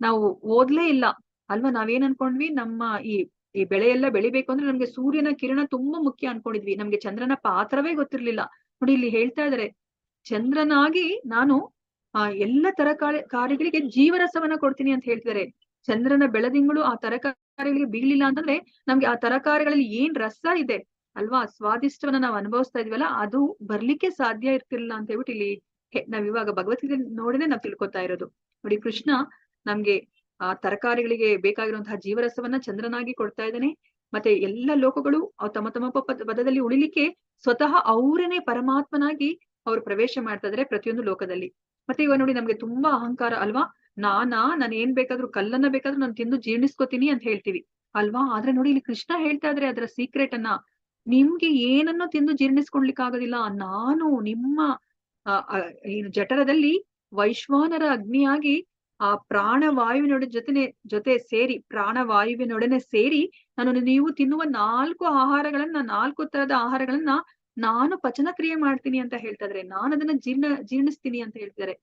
Speaker 1: ನಾವು ಓದ್ಲೇ ಇಲ್ಲ ಅಲ್ವಾ. ನಾವೇನ್ ಅನ್ಕೊಂಡ್ವಿ, ನಮ್ಮ ಈ ಬೆಳೆ ಎಲ್ಲ ಬೆಳಿಬೇಕು ಅಂದ್ರೆ ನಮ್ಗೆ ಸೂರ್ಯನ ಕಿರಣ ತುಂಬಾ ಮುಖ್ಯ ಅನ್ಕೊಂಡಿದ್ವಿ. ನಮ್ಗೆ ಚಂದ್ರನ ಪಾತ್ರವೇ ಗೊತ್ತಿರ್ಲಿಲ್ಲ ನೋಡಿ. ಇಲ್ಲಿ ಹೇಳ್ತಾ ಇದಾರೆ ಚಂದ್ರನಾಗಿ ನಾನು ಎಲ್ಲ ತರಕಾರಿಗಳಿಗೆ ಜೀವರಸವನ್ನ ಕೊಡ್ತೀನಿ ಅಂತ ಹೇಳ್ತಿದ್ದಾರೆ. ಚಂದ್ರನ ಬೆಳದಿಂಗಳು ಆ ತರಕಾರಿಗಳಿಗೆ ಬೀಳಿಲ್ಲ ಅಂತಂದ್ರೆ ನಮ್ಗೆ ಆ ತರಕಾರಿಗಳಲ್ಲಿ ಏನ್ ರಸ ಇದೆ ಅಲ್ವಾ, ಸ್ವಾದಿಷ್ಟವನ್ನ ನಾವು ಅನುಭವಿಸ್ತಾ ಇದೀವಲ್ಲ, ಅದು ಬರ್ಲಿಕ್ಕೆ ಸಾಧ್ಯ ಇರ್ತಿರ್ಲಿಲ್ಲ ಅಂತ ಹೇಳ್ಬಿಟ್ಟು ಇಲ್ಲಿ ನಾವ್ ಇವಾಗ ಭಗವದ್ಗೀತೆ ನೋಡಿನೇ ನಾವ್ ತಿಳ್ಕೊತಾ ಇರೋದು ನೋಡಿ. ಕೃಷ್ಣ ನಮ್ಗೆ ಆ ತರಕಾರಿಗಳಿಗೆ ಬೇಕಾಗಿರುವಂತಹ ಜೀವರಸವನ್ನ ಚಂದ್ರನಾಗಿ ಕೊಡ್ತಾ ಇದ್ದಾನೆ. ಮತ್ತೆ ಎಲ್ಲ ಲೋಕಗಳು ತಮ್ಮ ತಮ್ಮ ಪದದಲ್ಲಿ ಉಳಿಲಿಕ್ಕೆ ಸ್ವತಃ ಅವರೇನೆ ಪರಮಾತ್ಮನಾಗಿ ಅವ್ರು ಪ್ರವೇಶ ಮಾಡ್ತಾ ಇದಾರೆ ಪ್ರತಿಯೊಂದು ಲೋಕದಲ್ಲಿ. ಮತ್ತೆ ಇವಾಗ ನೋಡಿ ನಮ್ಗೆ ತುಂಬಾ ಅಹಂಕಾರ ಅಲ್ವಾ. ನಾನು ಏನ್ ಬೇಕಾದ್ರೂ ಕಲ್ಲನ್ನ ಬೇಕಾದ್ರೂ ನಾನು ತಿಂದು ಜೀರ್ಣಿಸ್ಕೋತೀನಿ ಅಂತ ಹೇಳ್ತೀವಿ ಅಲ್ವಾ. ಆದ್ರೆ ನೋಡಿ ಇಲ್ಲಿ ಕೃಷ್ಣ ಹೇಳ್ತಾ ಇದ್ರೆ ಅದರ ಸೀಕ್ರೆಟ್ ಅನ್ನ, ನಿಮ್ಗೆ ಏನನ್ನೋ ತಿಂದು ಜೀರ್ಣಿಸ್ಕೊಳ್ಲಿಕ್ಕೆ ಆಗೋದಿಲ್ಲ. ನಾನು ನಿಮ್ಮ ಏನು ಜಠರದಲ್ಲಿ ವೈಶ್ವಾನರ ಅಗ್ನಿಯಾಗಿ ಆ ಪ್ರಾಣವಾಯುವಿನೊಡ ಜೊತೆ ಸೇರಿ ಪ್ರಾಣವಾಯುವಿನೊಡನೆ ಸೇರಿ ನೀವು ತಿನ್ನುವ 4 ಆಹಾರಗಳನ್ನ 4 ತರದ ಆಹಾರಗಳನ್ನ ನಾನು ಪಚನ ಕ್ರಿಯೆ ಮಾಡ್ತೀನಿ ಅಂತ ಹೇಳ್ತಾ ಇದ್ರೆ, ನಾನು ಅದನ್ನ ಜೀರ್ಣಿಸ್ತೀನಿ ಅಂತ ಹೇಳ್ತಾರೆ.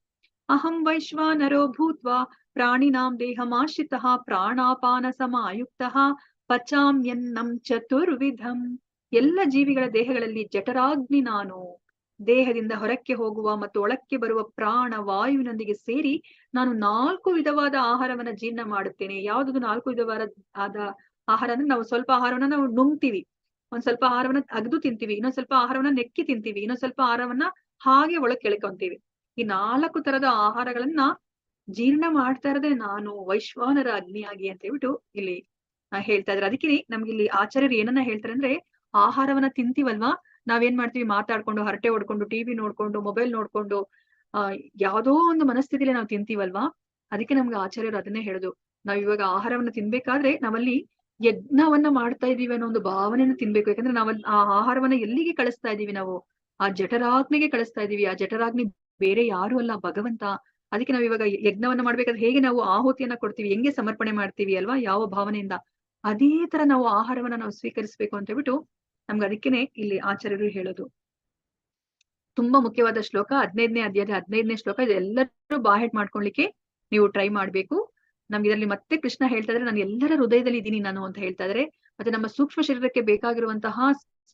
Speaker 1: ಅಹಂ ವೈಶ್ವಾನರೋ ಭೂತ್ವಾ ಪ್ರಾಣಿನಾಂ ದೇಹಮಾಶ್ರಿತಃ ಪ್ರಾಣಾಪಾನ ಸಮಾಯುಕ್ತಃ ಪಚಾಮ್ಯನ್ನಂ ಚತುರ್ವಿಧಂ. ಎಲ್ಲ ಜೀವಿಗಳ ದೇಹಗಳಲ್ಲಿ ಜಠರಾಗ್ನಿ ನಾನು. ದೇಹದಿಂದ ಹೊರಕ್ಕೆ ಹೋಗುವ ಮತ್ತು ಒಳಕ್ಕೆ ಬರುವ ಪ್ರಾಣ ವಾಯುವಿನೊಂದಿಗೆ ಸೇರಿ ನಾನು 4 ವಿಧವಾದ ಆಹಾರವನ್ನ ಜೀರ್ಣ ಮಾಡುತ್ತೇನೆ. ಯಾವ್ದು 4 ವಿಧವಾದ ಆಹಾರ ಅಂದ್ರೆ, ನಾವು ಸ್ವಲ್ಪ ಆಹಾರವನ್ನ ನಾವು ನುಂಗ್ತೀವಿ, ಒಂದ್ ಸ್ವಲ್ಪ ಆಹಾರವನ್ನ ಅಗದು ತಿಂತೀವಿ, ಇನ್ನೊಂದ್ ಸ್ವಲ್ಪ ಆಹಾರವನ್ನ ನೆಕ್ಕಿ ತಿಂತೀವಿ, ಇನ್ನೊಂದ್ ಸ್ವಲ್ಪ ಆಹಾರವನ್ನ ಹಾಗೆ ಒಳಗ್ ಕೆಳ್ಕೊಂತೀವಿ. ಈ 4 ತರದ ಆಹಾರಗಳನ್ನ ಜೀರ್ಣ ಮಾಡ್ತಾ ಇರೋದೇ ನಾನು ವೈಶ್ವಾನರ ಅಗ್ನಿಯಾಗಿ ಅಂತ ಹೇಳ್ಬಿಟ್ಟು ಇಲ್ಲಿ ಹೇಳ್ತಾ ಇದ್ರೆ. ಅದಕ್ಕೆ ನಮ್ಗೆ ಇಲ್ಲಿ ಆಚಾರ್ಯರು ಏನನ್ನ ಹೇಳ್ತಾರೆ ಅಂದ್ರೆ, ಆಹಾರವನ್ನ ತಿಂತೀವಲ್ವಾ, ನಾವೇನ್ ಮಾಡ್ತೀವಿ, ಮಾತಾಡ್ಕೊಂಡು ಹರಟೆ ಹೊಡ್ಕೊಂಡು ಟಿವಿ ನೋಡ್ಕೊಂಡು ಮೊಬೈಲ್ ನೋಡ್ಕೊಂಡು ಯಾವ್ದೋ ಒಂದು ಮನಸ್ಥಿತಿಲಿ ನಾವು ತಿಂತೀವಲ್ವಾ. ಅದಕ್ಕೆ ನಮ್ಗೆ ಆಚಾರ್ಯರು ಅದನ್ನೇ ಹೇಳುದು, ನಾವ್ ಇವಾಗ ಆಹಾರವನ್ನ ತಿನ್ಬೇಕಾದ್ರೆ ನಾವಲ್ಲಿ ಯಜ್ಞವನ್ನ ಮಾಡ್ತಾ ಇದೀವಿ ಅನ್ನೋ ಒಂದು ಭಾವನೆಯನ್ನು ತಿನ್ಬೇಕು. ಯಾಕಂದ್ರೆ ನಾವಲ್ಲಿ ಆ ಆಹಾರವನ್ನ ಎಲ್ಲಿಗೆ ಕಳಿಸ್ತಾ ಇದೀವಿ, ನಾವು ಆ ಜಠರಾಗ್ನಿಗೆ ಕಳಿಸ್ತಾ ಇದೀವಿ. ಆ ಜಠರಾಗ್ನಿ ಬೇರೆ ಯಾರು ಅಲ್ಲ, ಭಗವಂತ. ಅದಕ್ಕೆ ನಾವ್ ಇವಾಗ ಯಜ್ಞವನ್ನ ಮಾಡ್ಬೇಕಾದ್ರೆ ಹೇಗೆ ನಾವು ಆಹುತಿಯನ್ನ ಕೊಡ್ತೀವಿ, ಹೆಂಗೆ ಸಮರ್ಪಣೆ ಮಾಡ್ತೀವಿ ಅಲ್ವಾ, ಯಾವ ಭಾವನೆಯಿಂದ, ಅದೇ ತರ ನಾವು ಆಹಾರವನ್ನ ನಾವು ಸ್ವೀಕರಿಸ್ಬೇಕು ಅಂತ ಹೇಳ್ಬಿಟ್ಟು ನಮ್ಗೆ ಅದಕ್ಕೇನೆ ಇಲ್ಲಿ ಆಚಾರ್ಯರು ಹೇಳೋದು. ತುಂಬಾ ಮುಖ್ಯವಾದ ಶ್ಲೋಕ 15ನೇ ಅಧ್ಯಾಯದ 15ನೇ ಶ್ಲೋಕ. ಇದೆಲ್ಲರೂ ಬಾಹೆಟ್ ಮಾಡ್ಕೊಳ್ಲಿಕ್ಕೆ ನೀವು ಟ್ರೈ ಮಾಡ್ಬೇಕು. ನಮ್ಗೆ ಇದರಲ್ಲಿ ಮತ್ತೆ ಕೃಷ್ಣ ಹೇಳ್ತಾ ಇದ್ರೆ, ನಾನು ಎಲ್ಲರ ಹೃದಯದಲ್ಲಿ ಇದ್ದೀನಿ ನಾನು ಅಂತ ಹೇಳ್ತಾ ಇದ್ರೆ. ಮತ್ತೆ ನಮ್ಮ ಸೂಕ್ಷ್ಮ ಶರೀರಕ್ಕೆ ಬೇಕಾಗಿರುವಂತಹ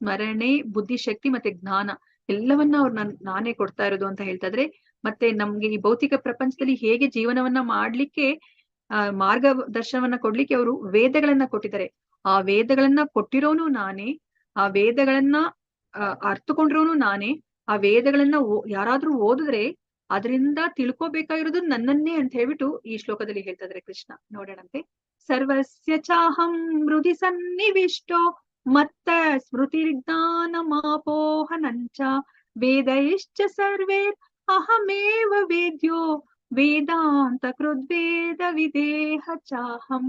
Speaker 1: ಸ್ಮರಣೆ, ಬುದ್ಧಿಶಕ್ತಿ ಮತ್ತೆ ಜ್ಞಾನ ಎಲ್ಲವನ್ನ ಅವ್ರು ನಾನೇ ಕೊಡ್ತಾ ಇರೋದು ಅಂತ ಹೇಳ್ತಾ ಇದ್ರೆ. ಮತ್ತೆ ನಮ್ಗೆ ಈ ಭೌತಿಕ ಪ್ರಪಂಚದಲ್ಲಿ ಹೇಗೆ ಜೀವನವನ್ನ ಮಾಡ್ಲಿಕ್ಕೆ ಮಾರ್ಗದರ್ಶನವನ್ನ ಕೊಡ್ಲಿಕ್ಕೆ ಅವರು ವೇದಗಳನ್ನ ಕೊಟ್ಟಿದ್ದಾರೆ. ಆ ವೇದಗಳನ್ನ ಕೊಟ್ಟಿರೋನು ನಾನೇ, ಆ ವೇದಗಳನ್ನ ಅರ್ಥಕೊಂಡಿರೋನು ನಾನೇ. ಆ ವೇದಗಳನ್ನ ಯಾರಾದ್ರೂ ಓದಿದ್ರೆ ಅದರಿಂದ ತಿಳ್ಕೊಬೇಕಾಗಿರೋದು ನನ್ನನ್ನೇ ಅಂತ ಹೇಳ್ಬಿಟ್ಟು ಈ ಶ್ಲೋಕದಲ್ಲಿ ಹೇಳ್ತಾ ಇದಾರೆ ಕೃಷ್ಣ. ನೋಡೋಣಂತೆ. ಸರ್ವಸ್ಯ ಚಾಹಂ ಹೃದಿ ಸನ್ನಿವಿಷ್ಟೋ ಮತ್ತ ಸ್ಮೃತಿರ್ಜ್ಞಾನ ಮಾಪೋಹನಂಚ ವೇದೈಶ್ಚ ಸರ್ವೇರ್ ಅಹಮೇವ ವೇದ್ಯೋ ವೇದಾಂತ ಕೃದ್ವೇದ ವಿದೇಹ ಚಾಹಂ.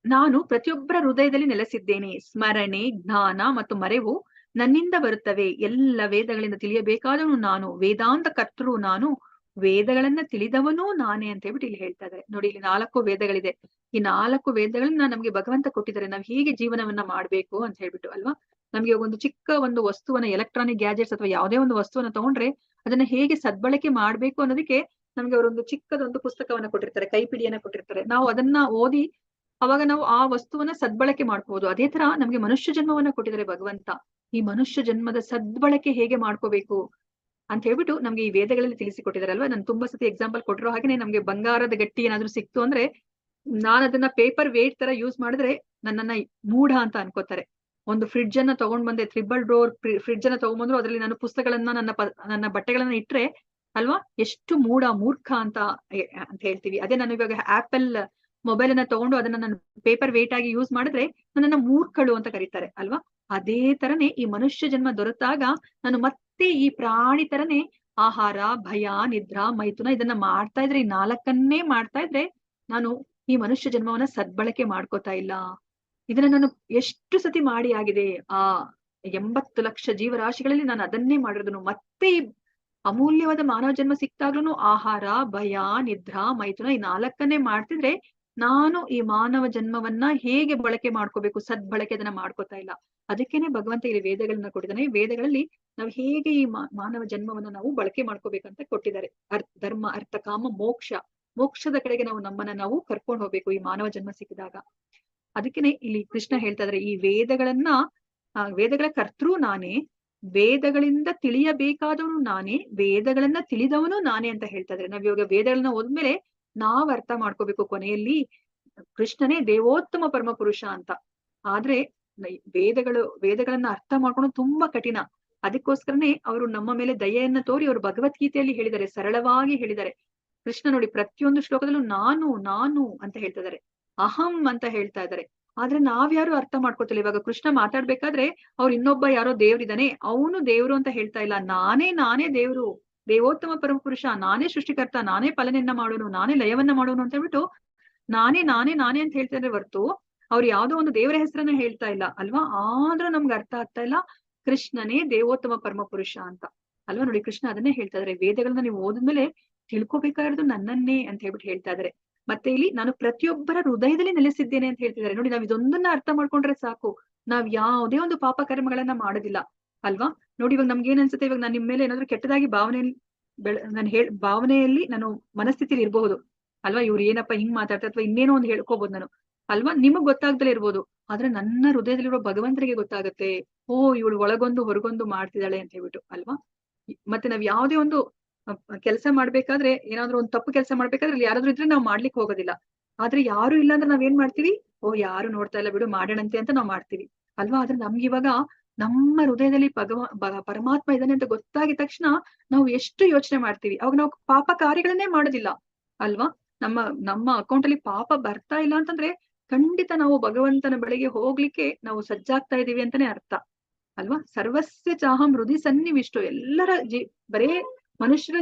Speaker 1: ನಾನು ಪ್ರತಿಯೊಬ್ಬರ ಹೃದಯದಲ್ಲಿ ನೆಲೆಸಿದ್ದೇನೆ. ಸ್ಮರಣೆ, ಜ್ಞಾನ ಮತ್ತು ಮರೆವು ನನ್ನಿಂದ ಬರುತ್ತವೆ. ಎಲ್ಲ ವೇದಗಳಿಂದ ತಿಳಿಯಬೇಕಾದವನು ನಾನು, ವೇದಾಂತ ಕರ್ತೃ ನಾನು, ವೇದಗಳನ್ನ ತಿಳಿದವನೂ ನಾನೇ ಅಂತ ಹೇಳ್ಬಿಟ್ಟು ಇಲ್ಲಿ ಹೇಳ್ತಾ ಇದ್ದಾರೆ. ನೋಡಿ, ಇಲ್ಲಿ 4 ವೇದಗಳಿದೆ. ಈ 4 ವೇದಗಳನ್ನ ನಮ್ಗೆ ಭಗವಂತ ಕೊಟ್ಟಿದ್ದಾರೆ, ನಾವ್ ಹೇಗೆ ಜೀವನವನ್ನ ಮಾಡ್ಬೇಕು ಅಂತ ಹೇಳ್ಬಿಟ್ಟು ಅಲ್ವಾ. ನಮ್ಗೆ ಒಂದು ಚಿಕ್ಕ ಒಂದು ವಸ್ತುವನ್ನ, ಎಲೆಕ್ಟ್ರಾನಿಕ್ ಗ್ಯಾಜೆಟ್ಸ್ ಅಥವಾ ಯಾವುದೇ ಒಂದು ವಸ್ತುವನ್ನ ತಗೊಂಡ್ರೆ ಅದನ್ನ ಹೇಗೆ ಸದ್ಬಳಕೆ ಮಾಡ್ಬೇಕು ಅನ್ನೋದಕ್ಕೆ ನಮ್ಗೆ ಅವರೊಂದು ಚಿಕ್ಕದೊಂದು ಪುಸ್ತಕವನ್ನ ಕೊಟ್ಟಿರ್ತಾರೆ, ಕೈಪಿಡಿಯನ್ನ ಕೊಟ್ಟಿರ್ತಾರೆ. ನಾವು ಅದನ್ನ ಓದಿ ಅವಾಗ ನಾವು ಆ ವಸ್ತುವನ್ನ ಸದ್ಬಳಕೆ ಮಾಡ್ಕೋಬಹುದು. ಅದೇ ತರ ನಮ್ಗೆ ಮನುಷ್ಯ ಜನ್ಮವನ್ನ ಕೊಟ್ಟಿದ್ದಾರೆ ಭಗವಂತ. ಈ ಮನುಷ್ಯ ಜನ್ಮದ ಸದ್ಬಳಕೆ ಹೇಗೆ ಮಾಡ್ಕೋಬೇಕು, ಅಂತ ಹೇಳ್ಬಿಟ್ಟು ನಮ್ಗೆ ಈ ವೇದಗಳಲ್ಲಿ ತಿಳಿಸಿಕೊಟ್ಟಿದ್ದಾರೆ ಅಲ್ವಾ. ನಾನು ತುಂಬಾ ಸತಿ ಎಕ್ಸಾಂಪಲ್ ಕೊಟ್ಟಿರೋ ಹಾಗೇನೆ ನಮ್ಗೆ ಬಂಗಾರದ ಗಟ್ಟಿ ಏನಾದ್ರು ಸಿಕ್ತು ಅಂದ್ರೆ ನಾನು ಅದನ್ನ ಪೇಪರ್ ವೇಟ್ ತರ ಯೂಸ್ ಮಾಡಿದ್ರೆ ನನ್ನನ್ನ ಮೂಢ ಅಂತ ಅನ್ಕೋತಾರೆ. ಒಂದು ಫ್ರಿಡ್ಜ್ ಅನ್ನ ತಗೊಂಡ್ ಬಂದೆ, ಟ್ರಿಬಲ್ ಡೋರ್ ಫ್ರಿಡ್ಜ್ ಅನ್ನ ತಗೊಂಡ್ಬಂದ್ರು ಅದ್ರಲ್ಲಿ ನಾನು ಪುಸ್ತಕಗಳನ್ನ ನನ್ನ ಬಟ್ಟೆಗಳನ್ನ ಇಟ್ರೆ ಅಲ್ವಾ ಎಷ್ಟು ಮೂರ್ಖ ಅಂತ ಹೇಳ್ತೀವಿ. ಅದೇ ನಾನು ಇವಾಗ ಆಪಲ್ ಮೊಬೈಲ್ ಅನ್ನ ತಗೊಂಡು ಅದನ್ನ ನಾನು ಪೇಪರ್ ವೇಟ್ ಆಗಿ ಯೂಸ್ ಮಾಡಿದ್ರೆ ನನ್ನನ್ನ ಮೂರ್ಖಳು ಅಂತ ಕರೀತಾರೆ ಅಲ್ವಾ. ಅದೇ ತರನೇ ಈ ಮನುಷ್ಯ ಜನ್ಮ ದೊರೆತಾಗ ನಾನು ಮತ್ತೆ ಈ ಪ್ರಾಣಿ ತರನೇ ಆಹಾರ, ಭಯ, ನಿದ್ರಾ, ಮೈಥುನ ಇದನ್ನ ಮಾಡ್ತಾ ಇದ್ರೆ, ಈ 4 ಮಾಡ್ತಾ ಇದ್ರೆ ನಾನು ಈ ಮನುಷ್ಯ ಜನ್ಮವನ್ನ ಸದ್ಬಳಕೆ ಮಾಡ್ಕೋತಾ ಇಲ್ಲ. ಇದನ್ನ ನಾನು ಎಷ್ಟು ಸತಿ ಮಾಡಿ ಆಗಿದೆ. ಆ 80 ಲಕ್ಷ ಜೀವರಾಶಿಗಳಲ್ಲಿ ನಾನು ಅದನ್ನೇ ಮಾಡಿರೋದನ್ನು. ಮತ್ತೆ ಈ ಅಮೂಲ್ಯವಾದ ಮಾನವ ಜನ್ಮ ಸಿಕ್ತಾಗ್ಲೂ ಆಹಾರ, ಭಯ, ನಿದ್ರಾ, ಮೈಥುನ ಈ 4 ಮಾಡ್ತಿದ್ರೆ ನಾನು ಈ ಮಾನವ ಜನ್ಮವನ್ನ ಹೇಗೆ ಬಳಕೆ ಮಾಡ್ಕೋಬೇಕು, ಸದ್ಬಳಕೆ ಅದನ್ನ ಮಾಡ್ಕೋತಾ ಇಲ್ಲ. ಅದಕ್ಕೇನೆ ಭಗವಂತ ಇಲ್ಲಿ ವೇದಗಳನ್ನ ಕೊಟ್ಟಿದ್ದಾನೆ. ವೇದಗಳಲ್ಲಿ ನಾವು ಹೇಗೆ ಈ ಮಾನವ ಜನ್ಮವನ್ನ ನಾವು ಬಳಕೆ ಮಾಡ್ಕೋಬೇಕಂತ ಕೊಟ್ಟಿದ್ದಾರೆ. ಧರ್ಮ, ಅರ್ಥ, ಕಾಮ, ಮೋಕ್ಷದ ಕಡೆಗೆ ನಮ್ಮನ್ನ ನಾವು ಕರ್ಕೊಂಡು ಹೋಗ್ಬೇಕು ಈ ಮಾನವ ಜನ್ಮ ಸಿಕ್ಕಿದಾಗ. ಅದಕ್ಕೇನೆ ಇಲ್ಲಿ ಕೃಷ್ಣ ಹೇಳ್ತಾ ಇದ್ರೆ ಈ ವೇದಗಳ ಕರ್ತೃ ನಾನೇ, ವೇದಗಳಿಂದ ತಿಳಿಯಬೇಕಾದವನು ನಾನೇ, ವೇದಗಳನ್ನ ತಿಳಿದವನು ನಾನೇ ಅಂತ ಹೇಳ್ತಾ ಇದ್ರೆ. ನಾವ್ ಇವಾಗ ವೇದಗಳನ್ನ ಹೋದ್ಮೇಲೆ ನಾವ್ ಅರ್ಥ ಮಾಡ್ಕೋಬೇಕು ಕೊನೆಯಲ್ಲಿ ಕೃಷ್ಣನೇ ದೇವೋತ್ತಮ ಪರಮ ಪುರುಷ ಅಂತ. ಆದ್ರೆ ವೇದಗಳನ್ನ ಅರ್ಥ ಮಾಡ್ಕೊಂಡು ತುಂಬಾ ಕಠಿಣ. ಅದಕ್ಕೋಸ್ಕರನೇ ಅವರು ನಮ್ಮ ಮೇಲೆ ದಯೆಯನ್ನ ತೋರಿ ಅವರು ಭಗವದ್ಗೀತೆಯಲ್ಲಿ ಹೇಳಿದ್ದಾರೆ, ಸರಳವಾಗಿ ಹೇಳಿದ್ದಾರೆ. ಕೃಷ್ಣ ನೋಡಿ ಪ್ರತಿಯೊಂದು ಶ್ಲೋಕದಲ್ಲೂ ನಾನು ಅಂತ ಹೇಳ್ತಾ ಇದಾರೆ, ಅಹಂ ಅಂತ ಹೇಳ್ತಾ ಇದ್ದಾರೆ. ಆದ್ರೆ ನಾವ್ಯಾರು ಅರ್ಥ ಮಾಡ್ಕೊತಿಲ್ಲ. ಇವಾಗ ಕೃಷ್ಣ ಮಾತಾಡ್ಬೇಕಾದ್ರೆ ಅವ್ರು ಇನ್ನೊಬ್ಬ ಯಾರೋ ದೇವ್ರಿದಾನೆ, ಅವನು ದೇವ್ರು ಅಂತ ಹೇಳ್ತಾ ಇಲ್ಲ. ನಾನೇ ದೇವ್ರು, ದೇವೋತ್ತಮ ಪರಮ ಪುರುಷ, ನಾನೇ ಸೃಷ್ಟಿಕರ್ತ, ನಾನೇ ಪಾಲನೆಯನ್ನ ಮಾಡೋನು, ನಾನೇ ಲಯವನ್ನ ಮಾಡೋನು ಅಂತ ಹೇಳ್ಬಿಟ್ಟು ನಾನೇ ಅಂತ ಹೇಳ್ತಾ ಇದ್ರೆ ಹೊರ್ತು ಅವ್ರು ಯಾವ್ದೋ ಒಂದು ದೇವರ ಹೆಸರನ್ನ ಹೇಳ್ತಾ ಇಲ್ಲ ಅಲ್ವಾ. ಆದ್ರೂ ನಮ್ಗೆ ಅರ್ಥ ಆಗ್ತಾ ಇಲ್ಲ ಕೃಷ್ಣನೇ ದೇವೋತ್ತಮ ಪರಮ ಪುರುಷ ಅಂತ ಅಲ್ವಾ. ನೋಡಿ ಕೃಷ್ಣ ಅದನ್ನೇ ಹೇಳ್ತಾ ಇದಾರೆ, ವೇದಗಳನ್ನ ನೀವು ಓದಿದ್ಮೇಲೆ ತಿಳ್ಕೊಬೇಕಾಗಿರೋದು ನನ್ನನ್ನೇ ಅಂತ ಹೇಳ್ಬಿಟ್ಟು ಹೇಳ್ತಾ ಇದಾರೆ. ಮತ್ತೆ ಇಲ್ಲಿ ನಾನು ಪ್ರತಿಯೊಬ್ಬರ ಹೃದಯದಲ್ಲಿ ನೆಲೆಸಿದ್ದೇನೆ ಅಂತ ಹೇಳ್ತಿದ್ದಾರೆ. ನೋಡಿ ನಾವ್ ಇದೊಂದನ್ನ ಅರ್ಥ ಮಾಡ್ಕೊಂಡ್ರೆ ಸಾಕು, ನಾವ್ ಯಾವುದೇ ಒಂದು ಪಾಪ ಕರ್ಮಗಳನ್ನ ಮಾಡೋದಿಲ್ಲ ಅಲ್ವಾ. ನೋಡಿ ಇವಾಗ ನಮ್ಗೆ ಏನ್ ಅನ್ಸುತ್ತೆ, ಇವಾಗ ನಾನು ನಿಮ್ ಮೇಲೆ ಏನಾದ್ರು ಕೆಟ್ಟದಾಗಿ ಭಾವನೆಯಲ್ಲಿ ನಾನು ಮನಸ್ಥಿತಿಲಿ ಇರಬಹುದು ಅಲ್ವಾ. ಇವ್ರು ಏನಪ್ಪಾ ಹಿಂಗ್ ಮಾತಾಡ್ತಾರೆ ಅಥವಾ ಇನ್ನೇನೋ ಒಂದು ಹೇಳ್ಕೋಬಹುದು ನಾನು ಅಲ್ವಾ, ನಿಮಗ್ ಗೊತ್ತಾಗ್ದಲೇ ಇರ್ಬೋದು. ಆದ್ರೆ ನನ್ನ ಹೃದಯದಲ್ಲಿರೋ ಭಗವಂತನಿಗೆ ಗೊತ್ತಾಗತ್ತೆ, ಓ ಇವಳು ಒಳಗೊಂದು ಹೊರಗೊಂದು ಮಾಡ್ತಿದ್ದಾಳೆ ಅಂತ ಹೇಳ್ಬಿಟ್ಟು ಅಲ್ವಾ. ಮತ್ತೆ ನಾವ್ ಯಾವ್ದೇ ಒಂದು ಕೆಲಸ ಮಾಡ್ಬೇಕಾದ್ರೆ, ಏನಾದ್ರು ಒಂದು ತಪ್ಪು ಕೆಲಸ ಮಾಡ್ಬೇಕಾದ್ರೆ ಅಲ್ಲಿ ಯಾರಾದ್ರೂ ಇದ್ರೆ ನಾವ್ ಮಾಡ್ಲಿಕ್ಕೆ ಹೋಗೋದಿಲ್ಲ. ಆದ್ರೆ ಯಾರು ಇಲ್ಲ ಅಂದ್ರೆ ನಾವ್ ಏನ್ ಮಾಡ್ತೀವಿ, ಓ ಯಾರು ನೋಡ್ತಾ ಇಲ್ಲ ಬಿಡು ಮಾಡೋಣಂತೆ ಅಂತ ನಾವ್ ಮಾಡ್ತೀವಿ ಅಲ್ವಾ. ಆದ್ರೆ ನಮ್ಗೆ ಇವಾಗ ನಮ್ಮ ಹೃದಯದಲ್ಲಿ ಪರಮಾತ್ಮ ಇದ್ದಾನೆ ಅಂತ ಗೊತ್ತಾಗಿದ ತಕ್ಷಣ ನಾವು ಎಷ್ಟು ಯೋಚನೆ ಮಾಡ್ತೀವಿ. ಅವಾಗ ನಾವು ಪಾಪ ಕಾರ್ಯಗಳನ್ನೇ ಮಾಡೋದಿಲ್ಲ ಅಲ್ವಾ. ನಮ್ಮ ಅಕೌಂಟ್ ಅಲ್ಲಿ ಪಾಪ ಬರ್ತಾ ಇಲ್ಲ ಅಂತಂದ್ರೆ ಖಂಡಿತ ನಾವು ಭಗವಂತನ ಬಳಿಗೆ ಹೋಗ್ಲಿಕ್ಕೆ ನಾವು ಸಜ್ಜಾಗ್ತಾ ಇದೀವಿ ಅಂತಾನೆ ಅರ್ಥ ಅಲ್ವಾ. ಸರ್ವಸ್ಯ ಚಾಹಂ ಹೃದಯ ಸನ್ನಿವಿಷ್ಟು, ಎಲ್ಲರ ಬರೇ ಮನುಷ್ಯರ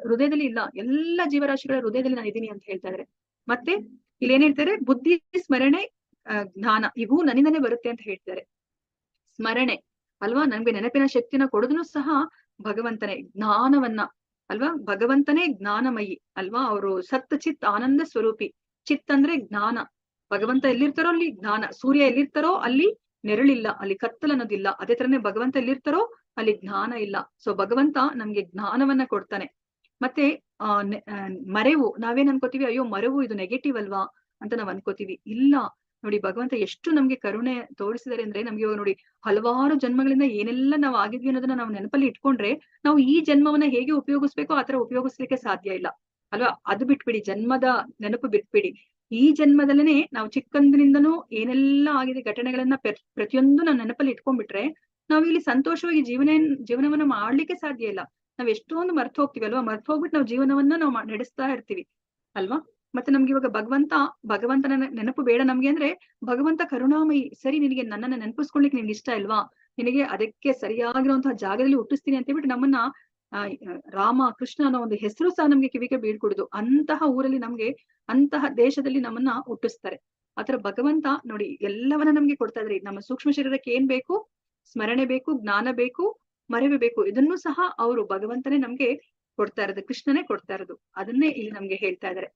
Speaker 1: ಹೃದಯದಲ್ಲಿ ಇಲ್ಲ, ಎಲ್ಲ ಜೀವರಾಶಿಗಳ ಹೃದಯದಲ್ಲಿ ನಾನು ಇದೀನಿ ಅಂತ ಹೇಳ್ತಾ ಇದಾರೆ. ಮತ್ತೆ ಇಲ್ಲಿ ಏನ್ ಹೇಳ್ತಾರೆ, ಬುದ್ಧಿ, ಸ್ಮರಣೆ, ಜ್ಞಾನ ಇವು ನನ್ನಿಂದನೇ ಬರುತ್ತೆ ಅಂತ ಹೇಳ್ತಾರೆ. ಸ್ಮರಣೆ ಅಲ್ವಾ, ನಮ್ಗೆ ನೆನಪಿನ ಶಕ್ತಿನ ಕೊಡೋದನ್ನು ಸಹ ಭಗವಂತನೇ. ಜ್ಞಾನವನ್ನ ಅಲ್ವಾ, ಭಗವಂತನೇ ಜ್ಞಾನಮಯಿ ಅಲ್ವಾ. ಅವರು ಸತ್ ಚಿತ್ ಆನಂದ ಸ್ವರೂಪಿ. ಚಿತ್ ಅಂದ್ರೆ ಜ್ಞಾನ, ಭಗವಂತ ಎಲ್ಲಿರ್ತಾರೋ ಅಲ್ಲಿ ಜ್ಞಾನ. ಸೂರ್ಯ ಎಲ್ಲಿರ್ತಾರೋ ಅಲ್ಲಿ ನೆರಳಿಲ್ಲ, ಅಲ್ಲಿ ಕತ್ತಲ್ ಅನ್ನೋದಿಲ್ಲ. ಅದೇ ತರನೇ ಭಗವಂತ ಎಲ್ಲಿರ್ತಾರೋ ಅಲ್ಲಿ ಜ್ಞಾನ ಇಲ್ಲ. ಸೊ ಭಗವಂತ ನಮ್ಗೆ ಜ್ಞಾನವನ್ನ ಕೊಡ್ತಾನೆ. ಮತ್ತೆ ಮರೆವು, ನಾವೇನ್ ಅನ್ಕೋತೀವಿ, ಅಯ್ಯೋ ಮರೆವು ಇದು ನೆಗೆಟಿವ್ ಅಲ್ವಾ ಅಂತ ನಾವ್ ಅನ್ಕೋತೀವಿ. ಇಲ್ಲ ನೋಡಿ, ಭಗವಂತ ಎಷ್ಟು ನಮ್ಗೆ ಕರುಣೆ ತೋರಿಸಿದಾರೆ ಅಂದ್ರೆ, ನಮ್ಗೆ ಇವಾಗ ನೋಡಿ ಹಲವಾರು ಜನ್ಮಗಳಿಂದ ಏನೆಲ್ಲ ನಾವ್ ಆಗಿದ್ವಿ ಅನ್ನೋದನ್ನ ನಾವು ನೆನಪಲ್ಲಿ ಇಟ್ಕೊಂಡ್ರೆ ನಾವು ಈ ಜನ್ಮವನ್ನ ಹೇಗೆ ಉಪಯೋಗಿಸ್ಬೇಕೋ ಆತರ ಉಪಯೋಗಿಸ್ಲಿಕ್ಕೆ ಸಾಧ್ಯ ಇಲ್ಲ ಅಲ್ವಾ. ಅದು ಬಿಟ್ಬಿಡಿ, ಜನ್ಮದ ನೆನಪು ಬಿಟ್ಬಿಡಿ. ಈ ಜನ್ಮದಲ್ಲೇನೆ ನಾವು ಚಿಕ್ಕಂದಿನಿಂದನೂ ಏನೆಲ್ಲ ಆಗಿದೆ ಘಟನೆಗಳನ್ನ ಪ್ರತಿಯೊಂದು ನಾವು ನೆನಪಲ್ಲಿ ಇಟ್ಕೊಂಡ್ಬಿಟ್ರೆ ನಾವ್ ಇಲ್ಲಿ ಸಂತೋಷವಾಗಿ ಜೀವನವನ್ನ ಮಾಡ್ಲಿಕ್ಕೆ ಸಾಧ್ಯ ಇಲ್ಲ. ನಾವ್ ಎಷ್ಟೊಂದು ಮರ್ತು ಹೋಗ್ತೀವಿ ಅಲ್ವಾ. ಮರ್ತು ಹೋಗ್ಬಿಟ್ಟು ನಾವು ಜೀವನವನ್ನ ನಾವು ನಡೆಸ್ತಾ ಇರ್ತೀವಿ ಅಲ್ವಾ. ಮತ್ತೆ ನಮ್ಗೆ ಇವಾಗ ಭಗವಂತನ ನೆನಪು ಬೇಡ ನಮ್ಗೆ ಅಂದ್ರೆ, ಭಗವಂತ ಕರುಣಾಮಯಿ. ಸರಿ, ನಿನಗೆ ನನ್ನನ್ನ ನೆನಪಿಸ್ಕೊಳ್ಲಿಕ್ಕೆ ನಿನ್ಗೆ ಇಷ್ಟ ಇಲ್ವಾ, ನಿನಗೆ ಅದಕ್ಕೆ ಸರಿಯಾಗಿರುವಂತಹ ಜಾಗದಲ್ಲಿ ಹುಟ್ಟಿಸ್ತೀನಿ ಅಂತ ಹೇಳ್ಬಿಟ್ಟು ನಮ್ಮನ್ನ ರಾಮ, ಕೃಷ್ಣ ಅನ್ನೋ ಒಂದು ಹೆಸರು ಸಹ ನಮ್ಗೆ ಕಿವಿಗೆ ಬೀಳ್ಕೊಡುದು. ಅಂತಹ ಊರಲ್ಲಿ ನಮ್ಗೆ, ಅಂತಹ ದೇಶದಲ್ಲಿ ನಮ್ಮನ್ನ ಹುಟ್ಟಿಸ್ತಾರೆ. ಆತರ ಭಗವಂತ ನೋಡಿ ಎಲ್ಲವನ್ನ ನಮ್ಗೆ ಕೊಡ್ತಾ ಇದ್ರಿ. ನಮ್ಮ ಸೂಕ್ಷ್ಮ ಶರೀರಕ್ಕೆ ಏನ್ ಬೇಕು, ಸ್ಮರಣೆ ಬೇಕು, ಜ್ಞಾನ ಬೇಕು, ಮರೆವು ಬೇಕು. ಇದನ್ನು ಸಹ ಅವರು ಭಗವಂತನೇ ನಮ್ಗೆ ಕೊಡ್ತಾ ಇರೋದು, ಕೃಷ್ಣನೇ ಕೊಡ್ತಾ ಇರೋದು. ಅದನ್ನೇ ಇಲ್ಲಿ ನಮ್ಗೆ ಹೇಳ್ತಾ ಇದಾರೆ.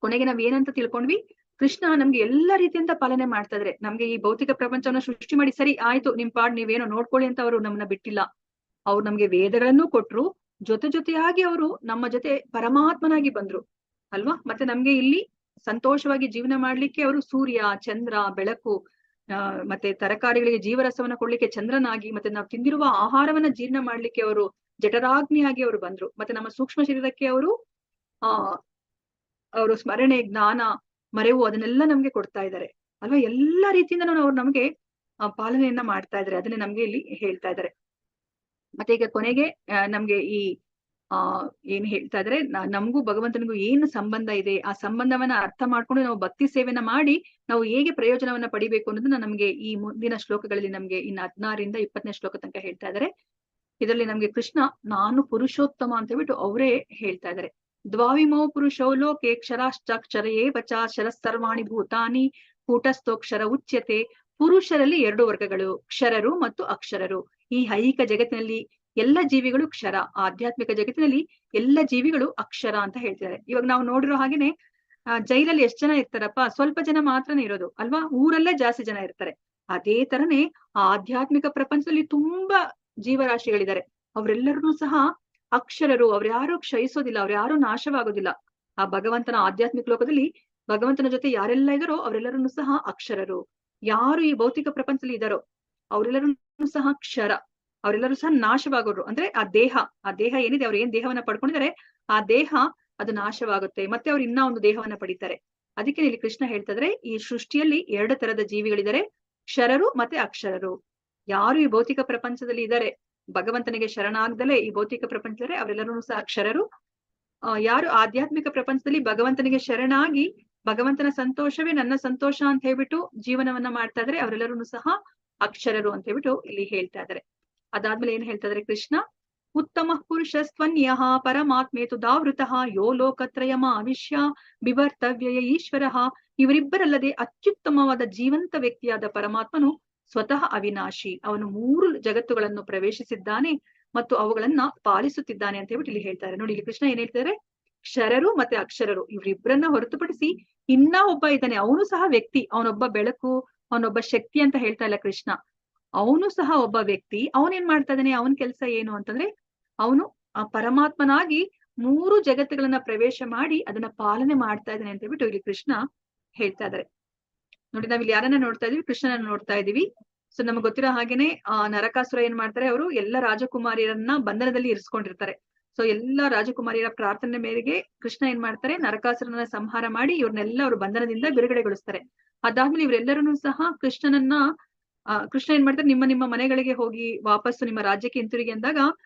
Speaker 1: ಕೊನೆಗೆ ನಾವ್ ಏನಂತ ತಿಳ್ಕೊಂಡ್ವಿ, ಕೃಷ್ಣ ನಮ್ಗೆ ಎಲ್ಲಾ ರೀತಿಯಿಂದ ಪಾಲನೆ ಮಾಡ್ತಾ ಇದ್ರೆ. ನಮ್ಗೆ ಈ ಭೌತಿಕ ಪ್ರಪಂಚವನ್ನ ಸೃಷ್ಟಿ ಮಾಡಿ ಸರಿ ಆಯ್ತು ನಿಮ್ ಪಾಡ್ ನೀವೇನೋ ನೋಡ್ಕೊಳ್ಳಿ ಅಂತ ಅವರು ನಮ್ಮನ್ನ ಬಿಟ್ಟಿಲ್ಲ. ಅವ್ರು ನಮ್ಗೆ ವೇದಗಳನ್ನು ಕೊಟ್ರು, ಜೊತೆಯಾಗಿ ಅವರು ನಮ್ಮ ಜೊತೆ ಪರಮಾತ್ಮನಾಗಿ ಬಂದ್ರು ಅಲ್ವಾ. ಮತ್ತೆ ನಮ್ಗೆ ಇಲ್ಲಿ ಸಂತೋಷವಾಗಿ ಜೀವನ ಮಾಡ್ಲಿಕ್ಕೆ ಅವರು ಸೂರ್ಯ, ಚಂದ್ರ, ಬೆಳಕು, ಮತ್ತೆ ತರಕಾರಿಗಳಿಗೆ ಜೀವರಸವನ್ನ ಕೊಡ್ಲಿಕ್ಕೆ ಚಂದ್ರನಾಗಿ, ಮತ್ತೆ ನಾವು ತಿಂದಿರುವ ಆಹಾರವನ್ನ ಜೀರ್ಣ ಮಾಡ್ಲಿಕ್ಕೆ ಅವರು ಜಠರಾಗ್ನಿಯಾಗಿ ಅವರು ಬಂದ್ರು. ಮತ್ತೆ ನಮ್ಮ ಸೂಕ್ಷ್ಮ ಶರೀರಕ್ಕೆ ಅವರು ಅವರು ಸ್ಮರಣೆ, ಜ್ಞಾನ, ಮರೆವು ಅದನ್ನೆಲ್ಲ ನಮ್ಗೆ ಕೊಡ್ತಾ ಇದ್ದಾರೆ ಅಲ್ವಾ. ಎಲ್ಲಾ ರೀತಿಯಿಂದನೂ ಅವ್ರು ನಮ್ಗೆ ಪಾಲನೆಯನ್ನ ಮಾಡ್ತಾ ಇದ್ದಾರೆ. ಅದನ್ನೇ ನಮ್ಗೆ ಇಲ್ಲಿ ಹೇಳ್ತಾ ಇದ್ದಾರೆ. ಮತ್ತೆ ಈಗ ಕೊನೆಗೆ ನಮ್ಗೆ ಈ ಏನ್ ಹೇಳ್ತಾ ಇದ್ರೆ, ನಮಗೂ ಭಗವಂತನಿಗೂ ಏನು ಸಂಬಂಧ ಇದೆ, ಆ ಸಂಬಂಧವನ್ನ ಅರ್ಥ ಮಾಡ್ಕೊಂಡು ನಾವು ಭಕ್ತಿ ಸೇವೆನ ಮಾಡಿ ನಾವು ಹೇಗೆ ಪ್ರಯೋಜನವನ್ನ ಪಡಿಬೇಕು ಅನ್ನೋದನ್ನ ನಮ್ಗೆ ಈ ಮುಂದಿನ ಶ್ಲೋಕಗಳಲ್ಲಿ ನಮ್ಗೆ ಇನ್ನು 16ರಿಂದ 20ನೇ ಶ್ಲೋಕ ತನಕ ಹೇಳ್ತಾ ಇದ್ದಾರೆ. ಇದರಲ್ಲಿ ನಮ್ಗೆ ಕೃಷ್ಣ ನಾನು ಪುರುಷೋತ್ತಮ ಅಂತ ಹೇಳ್ಬಿಟ್ಟು ಅವರೇ ಹೇಳ್ತಾ ಇದ್ದಾರೆ. ದ್ವಾವಿಮೋ ಪುರುಷೋ ಲೋಕೆ ಕ್ಷರಾಶ್ಚಾಕ್ಷರಯೇ ವಚ ಶರಸ್ಸರ್ವಾಣಿ ಭೂತಾನಿ ಕೂಟಸ್ಥೋಕ್ಷರ ಉಚ್ಯತೆ. ಪುರುಷರಲ್ಲಿ 2 ವರ್ಗಗಳು, ಕ್ಷರರು ಮತ್ತು ಅಕ್ಷರರು. ಈ ಐಹಿಕ ಜಗತ್ತಿನಲ್ಲಿ ಎಲ್ಲ ಜೀವಿಗಳು ಕ್ಷರ, ಆಧ್ಯಾತ್ಮಿಕ ಜಗತ್ತಿನಲ್ಲಿ ಎಲ್ಲ ಜೀವಿಗಳು ಅಕ್ಷರ ಅಂತ ಹೇಳ್ತಿದ್ದಾರೆ. ಇವಾಗ ನಾವು ನೋಡಿರೋ ಹಾಗೇನೆ ಜೈಲಲ್ಲಿ ಎಷ್ಟ್ ಜನ ಇರ್ತಾರಪ್ಪ, ಸ್ವಲ್ಪ ಜನ ಮಾತ್ರನೇ ಇರೋದು ಅಲ್ವಾ, ಊರಲ್ಲೇ ಜಾಸ್ತಿ ಜನ ಇರ್ತಾರೆ. ಅದೇ ತರನೇ ಆಧ್ಯಾತ್ಮಿಕ ಪ್ರಪಂಚದಲ್ಲಿ ತುಂಬಾ ಜೀವರಾಶಿಗಳಿದ್ದಾರೆ. ಅವರೆಲ್ಲರೂ ಸಹ ಅಕ್ಷರರು, ಅವ್ರ್ಯಾರು ಕ್ಷಯಿಸೋದಿಲ್ಲ, ಅವ್ರ್ಯಾರು ನಾಶವಾಗೋದಿಲ್ಲ. ಆ ಭಗವಂತನ ಆಧ್ಯಾತ್ಮಿಕ ಲೋಕದಲ್ಲಿ ಭಗವಂತನ ಜೊತೆ ಯಾರೆಲ್ಲ ಇದಾರೋ ಅವರೆಲ್ಲರೂ ಸಹ ಅಕ್ಷರರು. ಯಾರು ಈ ಭೌತಿಕ ಪ್ರಪಂಚದಲ್ಲಿ ಇದಾರೋ ಅವರೆಲ್ಲರೂ ಸಹ ಕ್ಷರ, ಅವರೆಲ್ಲರೂ ಸಹ ನಾಶವಾಗೋರು. ಅಂದ್ರೆ ಆ ದೇಹ ಏನಿದೆ, ಅವ್ರು ಏನ್ ದೇಹವನ್ನ ಪಡ್ಕೊಂಡಿದ್ದಾರೆ ಆ ದೇಹ ಅದು ನಾಶವಾಗುತ್ತೆ, ಮತ್ತೆ ಅವ್ರು ಇನ್ನ ಒಂದು ದೇಹವನ್ನ ಪಡಿತಾರೆ. ಅದಕ್ಕೆ ಇಲ್ಲಿ ಕೃಷ್ಣ ಹೇಳ್ತಾ ಇದ್ರೆ, ಈ ಸೃಷ್ಟಿಯಲ್ಲಿ 2 ತರದ ಜೀವಿಗಳಿದ್ದಾರೆ, ಕ್ಷರರು ಮತ್ತೆ ಅಕ್ಷರರು. ಯಾರು ಈ ಭೌತಿಕ ಪ್ರಪಂಚದಲ್ಲಿ ಇದ್ದಾರೆ, ಭಗವಂತನಿಗೆ ಶರಣಾಗ್ದಲೇ ಈ ಭೌತಿಕ ಪ್ರಪಂಚದಲ್ಲಿ ಅವರೆಲ್ಲರೂ ಸಹ ಅಕ್ಷರರು. ಯಾರು ಆಧ್ಯಾತ್ಮಿಕ ಪ್ರಪಂಚದಲ್ಲಿ ಭಗವಂತನಿಗೆ ಶರಣಾಗಿ ಭಗವಂತನ ಸಂತೋಷವೇ ನನ್ನ ಸಂತೋಷ ಅಂತ ಹೇಳ್ಬಿಟ್ಟು ಜೀವನವನ್ನ ಮಾಡ್ತಾ ಇದ್ರೆ ಅವರೆಲ್ಲರೂ ಸಹ ಅಕ್ಷರರು ಅಂತ ಹೇಳ್ಬಿಟ್ಟು ಇಲ್ಲಿ ಹೇಳ್ತಾ ಇದ್ದಾರೆ. ಅದಾದ್ಮೇಲೆ ಏನ್ ಹೇಳ್ತಾ ಇದ್ದಾರೆ ಕೃಷ್ಣ, ಉತ್ತಮ ಪುರುಷಸ್ತ್ವನ್ಯ ಪರಮಾತ್ಮೇತು ದಾವೃತಃ ಯೋ ಲೋಕತ್ರಯಮ ಅವಿಶ್ಯ ಬಿಭರ್ತವ್ಯಯ ಈಶ್ವರಃ. ಇವರಿಬ್ಬರಲ್ಲದೆ ಅತ್ಯುತ್ತಮವಾದ ಜೀವಂತ ವ್ಯಕ್ತಿಯಾದ ಪರಮಾತ್ಮನು ಸ್ವತಃ ಅವಿನಾಶಿ, ಅವನು 3 ಜಗತ್ತುಗಳನ್ನು ಪ್ರವೇಶಿಸಿದ್ದಾನೆ ಮತ್ತು ಅವುಗಳನ್ನ ಪಾಲಿಸುತ್ತಿದ್ದಾನೆ ಅಂತ ಹೇಳ್ಬಿಟ್ಟು ಇಲ್ಲಿ ಹೇಳ್ತಾರೆ. ನೋಡಿ, ಇಲ್ಲಿ ಕೃಷ್ಣ ಏನ್ ಹೇಳ್ತಾರೆ, ಕ್ಷರರು ಮತ್ತೆ ಅಕ್ಷರರು ಇವರಿಬ್ಬರನ್ನ ಹೊರತುಪಡಿಸಿ ಇನ್ನ ಒಬ್ಬ ಇದ್ದಾನೆ, ಅವನು ಸಹ ವ್ಯಕ್ತಿ, ಅವನೊಬ್ಬ ಬೆಳಕು, ಅವನೊಬ್ಬ ಶಕ್ತಿ ಅಂತ ಹೇಳ್ತಾ ಇಲ್ಲ ಕೃಷ್ಣ, ಅವನು ಸಹ ಒಬ್ಬ ವ್ಯಕ್ತಿ. ಅವನೇನ್ ಮಾಡ್ತಾ ಇದ್ದಾನೆ, ಅವನ ಕೆಲಸ ಏನು ಅಂತಂದ್ರೆ ಅವನು ಆ ಪರಮಾತ್ಮನಾಗಿ 3 ಜಗತ್ತುಗಳನ್ನ ಪ್ರವೇಶ ಮಾಡಿ ಅದನ್ನ ಪಾಲನೆ ಮಾಡ್ತಾ ಇದ್ದಾನೆ ಅಂತ ಹೇಳ್ಬಿಟ್ಟು ಇಲ್ಲಿ ಕೃಷ್ಣ ಹೇಳ್ತಾ ಇದ್ದಾರೆ. ನೋಡಿ, ನಾವಿಲ್ಲಿ ಯಾರನ್ನ ನೋಡ್ತಾ ಇದೀವಿ, ಕೃಷ್ಣನನ್ನ ನೋಡ್ತಾ ಇದೀವಿ. ಸೊ ನಮ್ಗೆ ಗೊತ್ತಿರೋ ಹಾಗೇನೆ ನರಕಾಸುರ ಏನ್ ಮಾಡ್ತಾರೆ, ಅವರು ಎಲ್ಲ ರಾಜಕುಮಾರಿಯರನ್ನ ಬಂಧನದಲ್ಲಿ ಇರಿಸ್ಕೊಂಡಿರ್ತಾರೆ. ಸೊ ಎಲ್ಲಾ ರಾಜಕುಮಾರಿಯರ ಪ್ರಾರ್ಥನೆ ಮೇರೆಗೆ ಕೃಷ್ಣ ಏನ್ ಮಾಡ್ತಾರೆ, ನರಕಾಸುರನ ಸಂಹಾರ ಮಾಡಿ ಇವ್ರನ್ನೆಲ್ಲ ಅವರು ಬಂಧನದಿಂದ ಬಿಡುಗಡೆಗೊಳಿಸ್ತಾರೆ. ಅದಾದ್ಮೇಲೆ ಇವರೆಲ್ಲರೂ ಸಹ ಕೃಷ್ಣ ಏನ್ ಮಾಡ್ತಾರೆ, ನಿಮ್ಮ ಮನೆಗಳಿಗೆ ಹೋಗಿ ವಾಪಸ್ಸು ನಿಮ್ಮ ರಾಜ್ಯಕ್ಕೆ ಹಿಂತಿರುಗಿ ಅಂದಾಗ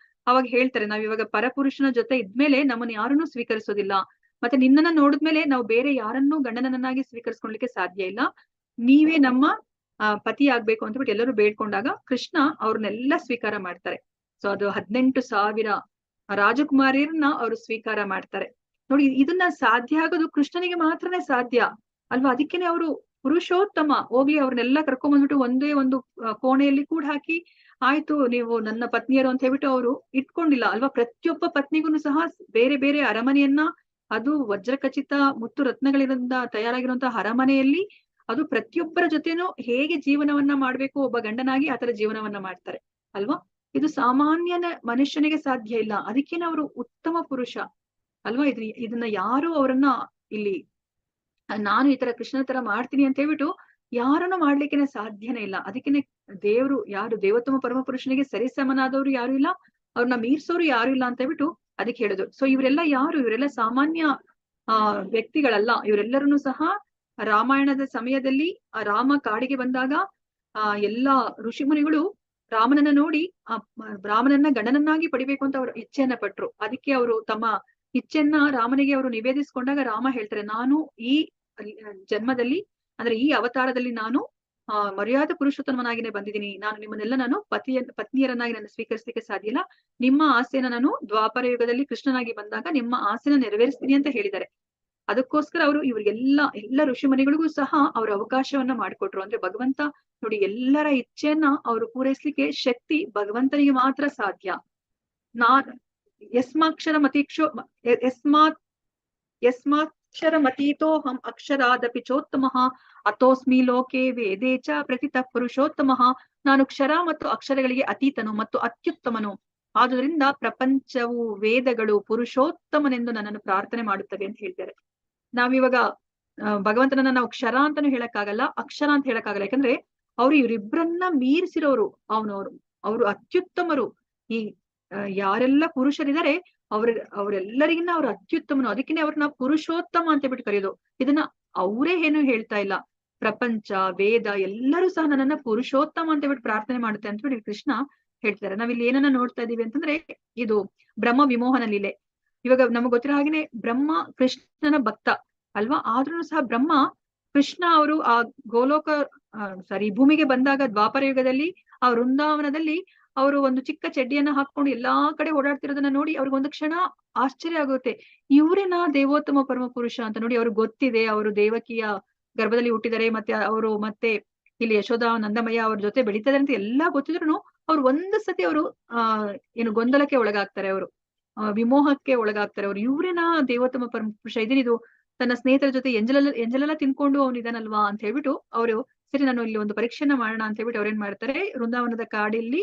Speaker 1: ಅವಾಗ ಹೇಳ್ತಾರೆ, ನಾವ್ ಇವಾಗ ಪರಪುರುಷನ ಜೊತೆ ಇದ್ಮೇಲೆ ನಮ್ಮನ್ನ ಯಾರನ್ನೂ ಸ್ವೀಕರಿಸೋದಿಲ್ಲ, ಮತ್ತೆ ನಿನ್ನನ್ನ ನೋಡಿದ್ಮೇಲೆ ನಾವು ಬೇರೆ ಯಾರನ್ನೂ ಗಂಡನನ್ನಾಗಿ ಸ್ವೀಕರಿಸ್ಕೊಳ್ಲಿಕ್ಕೆ ಸಾಧ್ಯ ಇಲ್ಲ, ನೀವೇ ನಮ್ಮ ಪತಿ ಆಗ್ಬೇಕು ಅಂತ ಬಿಟ್ಟು ಎಲ್ಲರೂ ಬೇಡ್ಕೊಂಡಾಗ ಕೃಷ್ಣ ಅವ್ರನ್ನೆಲ್ಲ ಸ್ವೀಕಾರ ಮಾಡ್ತಾರೆ. ಸೊ ಅದು 18,000 ರಾಜಕುಮಾರಿಯರನ್ನ ಅವರು ಸ್ವೀಕಾರ ಮಾಡ್ತಾರೆ. ನೋಡಿ, ಇದನ್ನ ಸಾಧ್ಯ ಆಗೋದು ಕೃಷ್ಣನಿಗೆ ಮಾತ್ರನೇ ಸಾಧ್ಯ ಅಲ್ವಾ. ಅದಕ್ಕೇನೆ ಅವರು ಪುರುಷೋತ್ತಮ, ಹೋಗ್ಲಿ ಅವ್ರನ್ನೆಲ್ಲ ಕರ್ಕೊಂಡ್ ಬಂದ್ಬಿಟ್ಟು ಒಂದೇ ಒಂದು ಕೋಣೆಯಲ್ಲಿ ಕೂಡ ಹಾಕಿ, ಆಯ್ತು ನೀವು ನನ್ನ ಪತ್ನಿಯರು ಅಂತ ಹೇಳ್ಬಿಟ್ಟು ಅವರು ಇಟ್ಕೊಂಡಿಲ್ಲ ಅಲ್ವಾ. ಪ್ರತಿಯೊಬ್ಬ ಪತ್ನಿಗೂ ಸಹ ಬೇರೆ ಬೇರೆ ಅರಮನೆಯನ್ನ, ಅದು ವಜ್ರಖಚಿತ ಮುತ್ತು ರತ್ನಗಳಿಂದ ತಯಾರಾಗಿರುವಂತಹ ಅರಮನೆಯಲ್ಲಿ ಅದು ಪ್ರತಿಯೊಬ್ಬರ ಜೊತೆನೂ ಹೇಗೆ ಜೀವನವನ್ನ ಮಾಡ್ಬೇಕು ಒಬ್ಬ ಗಂಡನಾಗಿ ಆತರ ಜೀವನವನ್ನ ಮಾಡ್ತಾರೆ ಅಲ್ವಾ. ಇದು ಸಾಮಾನ್ಯ ಮನುಷ್ಯನಿಗೆ ಸಾಧ್ಯ ಇಲ್ಲ, ಅದಕ್ಕೇನೆ ಅವರು ಉತ್ತಮ ಪುರುಷ ಅಲ್ವಾ. ಇದನ್ನ ಯಾರು ಅವರನ್ನ ಇಲ್ಲಿ ನಾನು ಈ ತರ ಕೃಷ್ಣ ತರ ಮಾಡ್ತೀನಿ ಅಂತ ಹೇಳ್ಬಿಟ್ಟು ಯಾರನ್ನು ಮಾಡ್ಲಿಕ್ಕೆನೆ ಸಾಧ್ಯನೇ ಇಲ್ಲ. ಅದಕ್ಕೇನೆ ದೇವ್ರು ಯಾರು ದೇವೋತ್ತಮ ಪರಮ ಪುರುಷನಿಗೆ ಸರಿಸಮನಾದವ್ರು ಯಾರು ಇಲ್ಲ, ಅವ್ರನ್ನ ಮೀರ್ಸೋರು ಯಾರು ಇಲ್ಲ ಅಂತ ಹೇಳ್ಬಿಟ್ಟು ಅದಕ್ಕೆ ಹೇಳುದು. ಸೊ ಇವರೆಲ್ಲ ಯಾರು, ಇವರೆಲ್ಲ ಸಾಮಾನ್ಯ ವ್ಯಕ್ತಿಗಳಲ್ಲ. ಇವರೆಲ್ಲರನ್ನು ಸಹ ರಾಮಾಯಣದ ಸಮಯದಲ್ಲಿ ರಾಮ ಕಾಡಿಗೆ ಬಂದಾಗ ಎಲ್ಲಾ ಋಷಿಮುನಿಗಳು ರಾಮನನ್ನ ನೋಡಿ ರಾಮನನ್ನ ಗಂಡನನ್ನಾಗಿ ಪಡಿಬೇಕು ಅಂತ ಅವರು ಇಚ್ಛೆಯನ್ನ ಪಟ್ರು. ಅದಕ್ಕೆ ಅವರು ತಮ್ಮ ಇಚ್ಛೆಯನ್ನ ರಾಮನಿಗೆ ಅವರು ನಿವೇದಿಸ್ಕೊಂಡಾಗ ರಾಮ ಹೇಳ್ತಾರೆ, ನಾನು ಈ ಜನ್ಮದಲ್ಲಿ ಅಂದ್ರೆ ಈ ಅವತಾರದಲ್ಲಿ ನಾನು ಮರ್ಯಾದಾ ಪುರುಷೋತ್ತಮನಾಗಿನೇ ಬಂದಿದ್ದೀನಿ, ನಾನು ನಿಮ್ಮನ್ನೆಲ್ಲ ನಾನು ಪತ್ನಿಯರನ್ನಾಗಿ ನಾನು ಸ್ವೀಕರಿಸಲಿಕ್ಕೆ ಸಾಧ್ಯ ಇಲ್ಲ, ನಿಮ್ಮ ಆಸೆನ ನಾನು ದ್ವಾಪರ ಯುಗದಲ್ಲಿ ಕೃಷ್ಣನಾಗಿ ಬಂದಾಗ ನಿಮ್ಮ ಆಸೆನ ನೆರವೇರಿಸ್ತೀನಿ ಅಂತ ಹೇಳಿದ್ದಾರೆ. ಅದಕ್ಕೋಸ್ಕರ ಅವರು ಎಲ್ಲ ಋಷಿಮುನಿಗಳಿಗೂ ಸಹ ಅವ್ರ ಅವಕಾಶವನ್ನ ಮಾಡಿಕೊಟ್ರು. ಅಂದ್ರೆ ಭಗವಂತ ನೋಡಿ, ಎಲ್ಲರ ಇಚ್ಛೆಯನ್ನ ಅವರು ಪೂರೈಸ್ಲಿಕ್ಕೆ ಶಕ್ತಿ ಭಗವಂತನಿಗೆ ಮಾತ್ರ ಸಾಧ್ಯ. ಯಸ್ಮಾಕ್ಷರಮತೀತೋಹಂ ಅಕ್ಷರಾದಪಿ ಚೋತ್ತಮಃ ಅತೋಸ್ಮಿ ಲೋಕೆ ವೇದೇ ಚ ಪ್ರತಿತಃ ಪುರುಷೋತ್ತಮಃ. ನಾನು ಕ್ಷರ ಮತ್ತು ಅಕ್ಷರಗಳಿಗೆ ಅತೀತನು ಮತ್ತು ಅತ್ಯುತ್ತಮನು, ಆದುದರಿಂದ ಪ್ರಪಂಚವು ವೇದಗಳು ಪುರುಷೋತ್ತಮನೆಂದು ನನ್ನನ್ನು ಪ್ರಾರ್ಥನೆ ಮಾಡುತ್ತವೆ ಅಂತ ಹೇಳ್ತಾರೆ. ನಾವಿವಾಗ ಭಗವಂತನನ್ನ ನಾವು ಕ್ಷರ ಅಂತಾನು ಹೇಳಕ್ಕಾಗಲ್ಲ, ಅಕ್ಷರ ಅಂತ ಹೇಳಕ್ಕಾಗಲ್ಲ. ಯಾಕಂದ್ರೆ ಅವ್ರು ಇವರಿಬ್ಬರನ್ನ ಮೀರಿಸಿರೋರು ಅವರು ಅತ್ಯುತ್ತಮರು. ಈ ಯಾರೆಲ್ಲ ಪುರುಷರಿದ್ದಾರೆ ಅವರೆಲ್ಲರಿಗಿನ್ನ ಅವ್ರು ಅತ್ಯುತ್ತಮನು. ಅದಕ್ಕೆ ಅವ್ರನ್ನ ಪುರುಷೋತ್ತಮ ಅಂತ ಬಿಟ್ಟು ಕರೆಯೋದು. ಇದನ್ನ ಅವರೇ ಏನು ಹೇಳ್ತಾ ಇಲ್ಲ, ಪ್ರಪಂಚ ವೇದ ಎಲ್ಲರೂ ಸಹ ನನ್ನನ್ನ ಪುರುಷೋತ್ತಮ ಅಂತ ಬಿಟ್ಟು ಪ್ರಾರ್ಥನೆ ಮಾಡುತ್ತೆ ಅಂತ ಬಿಟ್ಟು ಕೃಷ್ಣ ಹೇಳ್ತಾರೆ. ನಾವಿಲ್ಲಿ ಏನನ್ನ ನೋಡ್ತಾ ಇದೀವಿ ಅಂತಂದ್ರೆ ಇದು ಬ್ರಹ್ಮ ವಿಮೋಹನ ಲೀಲೆ. ಇವಾಗ ನಮಗ್ ಗೊತ್ತಿರೋ ಹಾಗೇನೆ ಬ್ರಹ್ಮ ಕೃಷ್ಣನ ಭಕ್ತ ಅಲ್ವಾ. ಆದ್ರೂ ಸಹ ಬ್ರಹ್ಮ ಕೃಷ್ಣ ಅವರು ಆ ಗೋಲೋಕ ಭೂಮಿಗೆ ಬಂದಾಗ ದ್ವಾಪರ ಯುಗದಲ್ಲಿ ಆ ವೃಂದಾವನದಲ್ಲಿ ಅವರು ಒಂದು ಚಿಕ್ಕ ಚಡ್ಡಿಯನ್ನ ಹಾಕೊಂಡು ಎಲ್ಲಾ ಕಡೆ ಓಡಾಡ್ತಿರೋದನ್ನ ನೋಡಿ ಅವ್ರಿಗೊಂದು ಕ್ಷಣ ಆಶ್ಚರ್ಯ ಆಗುತ್ತೆ. ಇವ್ರೇನಾ ದೇವೋತ್ತಮ ಪರಮ ಪುರುಷ ಅಂತ ನೋಡಿ ಅವ್ರಿಗೆ ಗೊತ್ತಿದೆ ಅವರು ದೇವಕಿಯ ಗರ್ಭದಲ್ಲಿ ಹುಟ್ಟಿದ್ದಾರೆ, ಮತ್ತೆ ಇಲ್ಲಿ ಯಶೋಧ ನಂದಮಯ್ಯ ಅವ್ರ ಜೊತೆ ಬೆಳೀತಾರೆ ಅಂತ ಎಲ್ಲಾ ಗೊತ್ತಿದ್ರು ಅವ್ರು ಒಂದು ಸತಿ ಅವರು ಏನು ಗೊಂದಲಕ್ಕೆ ಒಳಗಾಗ್ತಾರೆ, ಅವರು ವಿಮೋಹಕ್ಕೆ ಒಳಗಾಗ್ತಾರೆ. ಅವ್ರು ಇವ್ರೇನಾ ದೇವೋತ್ತಮ ಪರಮ ಪುರುಷ, ಇದೇನಿದು ತನ್ನ ಸ್ನೇಹಿತರ ಜೊತೆ ಎಂಜಲೆಲ್ಲ ತಿನ್ಕೊಂಡು ಅವನಿದಾನಲ್ವಾ ಅಂತ ಹೇಳ್ಬಿಟ್ಟು ಅವರು ಸರಿ ನಾನು ಇಲ್ಲಿ ಒಂದು ಪರೀಕ್ಷೆನ ಮಾಡೋಣ ಅಂತ ಹೇಳ್ಬಿಟ್ಟು ಅವ್ರೇನ್ ಮಾಡ್ತಾರೆ, ವೃಂದಾವನದ ಕಾಡಿಲ್ಲಿ